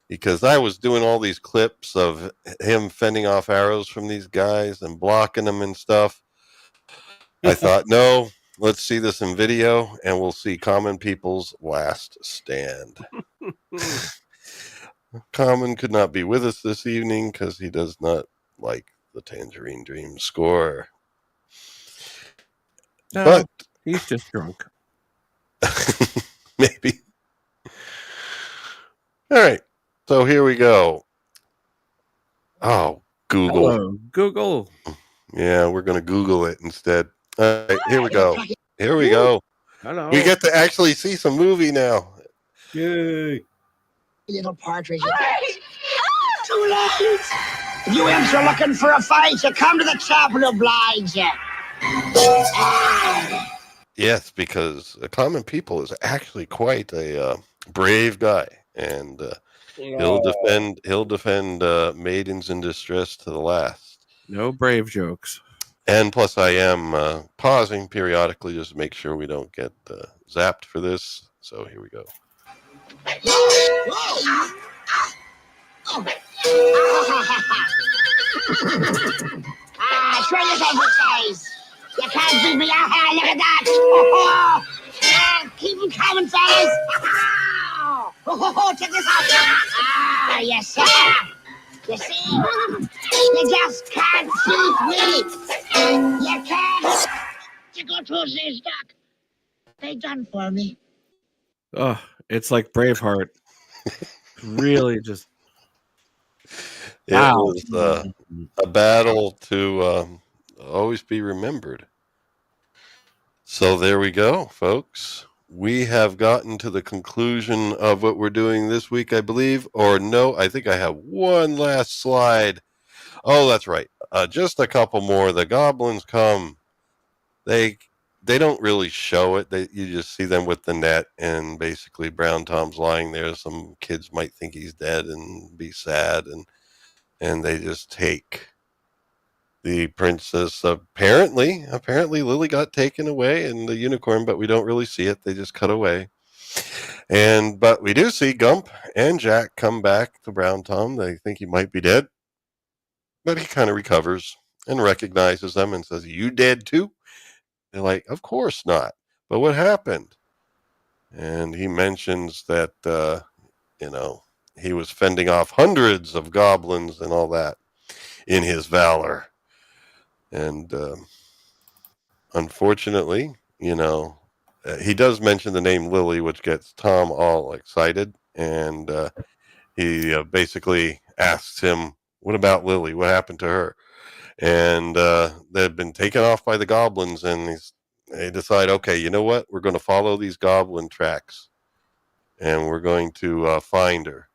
because I was doing all these clips of him fending off arrows from these guys and blocking them and stuff. I thought, no, let's see this in video, and we'll see Common People's last stand. Common could not be with us this evening because he does not like the Tangerine Dream score. No, but he's just drunk. Maybe. All right, so here we go. Oh, Google. Hello, Google. Yeah, we're going to Google it instead. All right, here we go. Here we go. Hello. We get to actually see some movie now. Yay. Little partridge. Too late. If you imps are looking for a fight, you come to the top and oblige you. Yes, because Common People is actually quite a brave guy, and he'll defend maidens in distress to the last. No brave jokes. And plus, I am pausing periodically just to make sure we don't get zapped for this. So here we go. Show yourself a size. You can't beat me. Look at that. Oh, keep them coming, fellas. Check this out. Yes, sir. You see? You just can't beat me. You can't. You go to a stock. They done for me. Oh, it's like Braveheart. Really just. It was a battle to always be remembered. So there we go, folks. We have gotten to the conclusion of what we're doing this week, I believe. Or no, I think I have one last slide. Oh, that's right. Just a couple more. The goblins come. They don't really show it. You just see them with the net, and basically Brown Tom's lying there. Some kids might think he's dead and be sad, and they just take the princess. Apparently Lily got taken away and the unicorn, but we don't really see it. They just cut away. But we do see Gump and Jack come back to Brown Tom. They think he might be dead, but he kind of recovers and recognizes them and says, "You dead too?" They're like, "Of course not. But what happened?" And he mentions that, he was fending off hundreds of goblins and all that in his valor. And unfortunately, he does mention the name Lily, which gets Tom all excited. And he basically asks him, "What about Lily? What happened to her?" And they've been taken off by the goblins, and they decide, okay, you know what? We're going to follow these goblin tracks, and we're going to find her.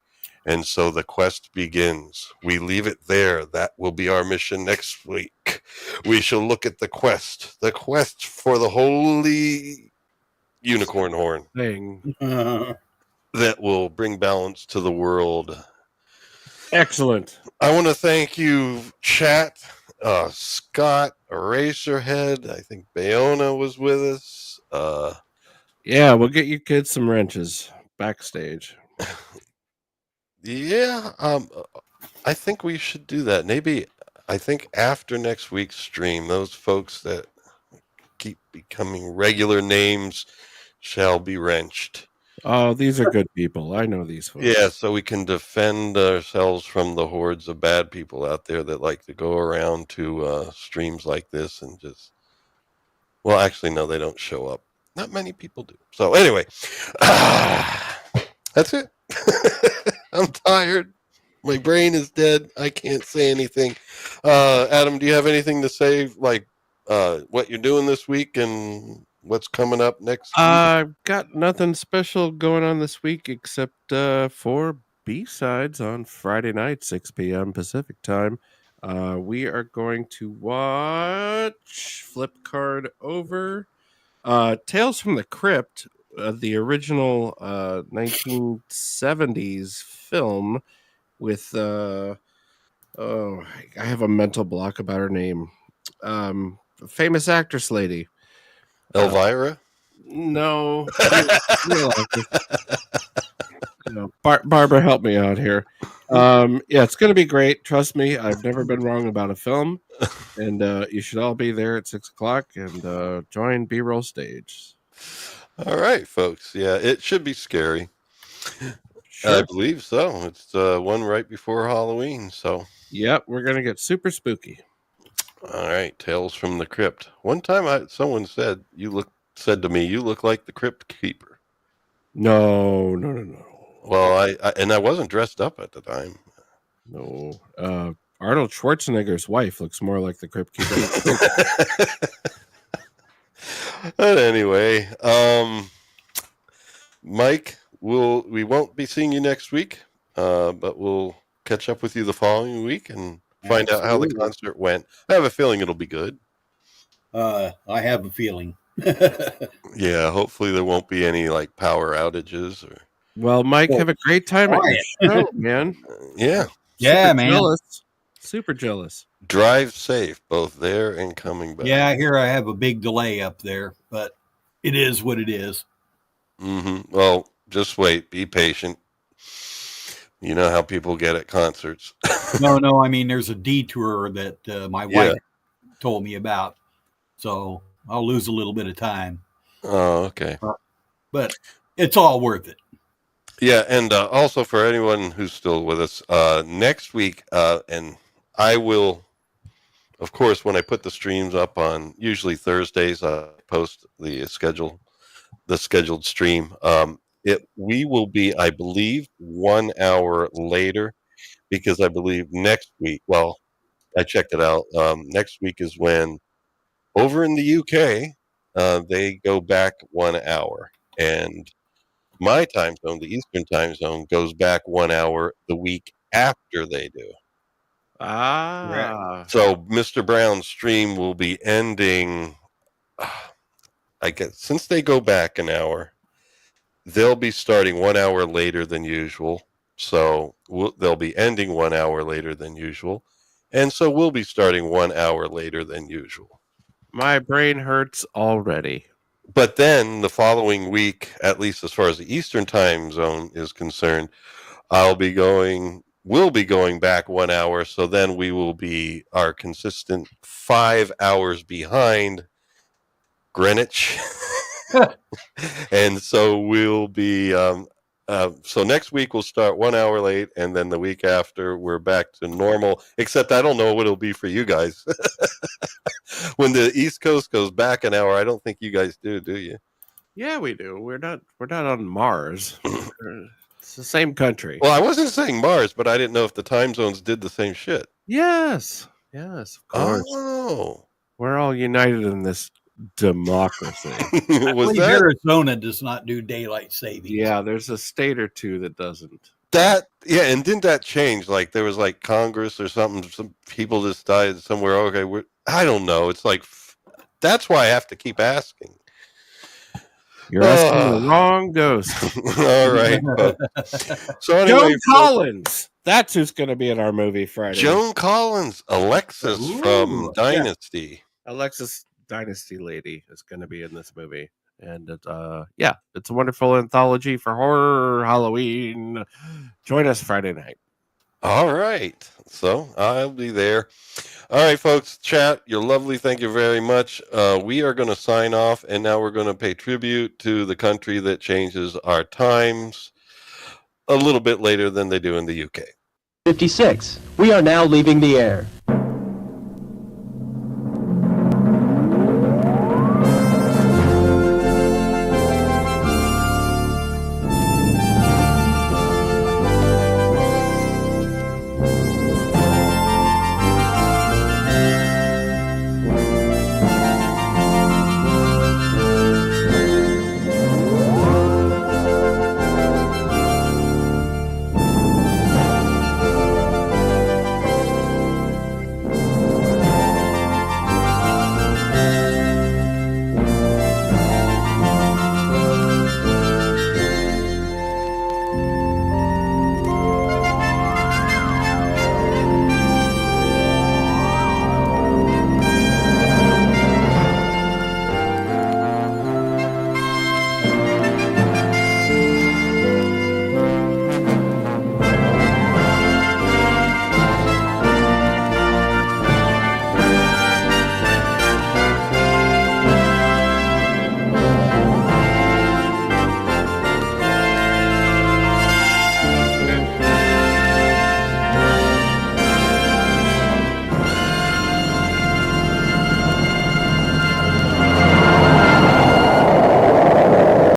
And so the quest begins. We leave it there. That will be our mission next week. We shall look at the quest for the holy unicorn horn Thing. that will bring balance to the world. Excellent. I want to thank you, chat. Scott, Eraserhead. I think Bayona was with us. Yeah, we'll get you kids some wrenches backstage. Yeah, I think we should do that. Maybe, I think after next week's stream, those folks that keep becoming regular names shall be wrenched. Oh, these are good people. I know these folks. Yeah, so we can defend ourselves from the hordes of bad people out there that like to go around to streams like this and just... Well, actually, no, they don't show up. Not many people do. So anyway, that's it. I'm tired. My brain is dead. I can't say anything. Adam, do you have anything to say, like what you're doing this week and what's coming up next week? I've got nothing special going on this week except 4 B-sides on Friday night, 6 p.m. Pacific time. We are going to watch Flip Card Over, Tales from the Crypt, the original 1970s film with I have a mental block about her name. Famous actress lady. Elvira? No. Barbara, help me out here. Yeah, it's going to be great. Trust me, I've never been wrong about a film. And you should all be there at 6 o'clock and join B-Roll Stage. All right, folks. Yeah, it should be scary. Sure. I believe so. It's one right before Halloween, so... Yep, we're going to get super spooky. All right, Tales from the Crypt. One time someone said to me, you look like the Crypt Keeper. No. Well, I wasn't dressed up at the time. No. Arnold Schwarzenegger's wife looks more like the Crypt Keeper. But anyway, Mike, we won't be seeing you next week, but we'll catch up with you the following week and find out how the concert went. I have a feeling it'll be good. I have a feeling. Yeah, hopefully there won't be any like power outages or... Well, Mike, have a great time at your show, man. Yeah. Yeah, Super man. Jealous. Super jealous. Drive safe, both there and coming back. Yeah, I hear I have a big delay up there, but it is what it is. Mm-hmm. Well, just wait. Be patient. You know how people get at concerts. No. I mean, there's a detour that my wife told me about, so I'll lose a little bit of time. Oh, okay. But it's all worth it. Yeah, and also for anyone who's still with us, next week, and I will, of course, when I put the streams up on usually Thursdays, I post the scheduled stream. We will be, I believe, 1 hour later, because I believe next week, well, I checked it out. Next week is when over in the UK, they go back 1 hour, and my time zone, the Eastern time zone, goes back 1 hour the week after they do. So Mr. Brown's stream will be ending, I guess, since they go back an hour, they'll be starting 1 hour later than usual. So they'll be ending 1 hour later than usual. And so we'll be starting 1 hour later than usual. My brain hurts already. But then the following week, at least as far as the Eastern time zone is concerned, we'll be going back 1 hour. So then we will be our consistent 5 hours behind Greenwich. And so we'll be so next week we'll start 1 hour late, and then the week after we're back to normal, except I don't know what it'll be for you guys. When the East Coast goes back an hour, I don't think you guys do you? Yeah, we do. We're not on Mars. It's the same country. Well, I wasn't saying Mars, but I didn't know if the time zones did the same shit. Yes, of course. Oh, We're all united in this democracy. Was that Arizona does not do daylight savings? Yeah, there's a state or two that doesn't. that? Yeah, and didn't that change? Like there was like Congress or something. Some people just died somewhere. Okay, I don't know. It's like that's why I have to keep asking. You're asking the wrong ghost. All right. So anyway, Joan Collins. That's who's going to be in our movie Friday. Joan Collins, Alexis from Dynasty. Yeah. Alexis Dynasty lady is going to be in this movie. And it's a wonderful anthology for horror Halloween. Join us Friday night. All right. So I'll be there. All right, folks, chat, you're lovely. Thank you very much. We are going to sign off, and now we're going to pay tribute to the country that changes our times a little bit later than they do in the UK. 56. We are now leaving the air.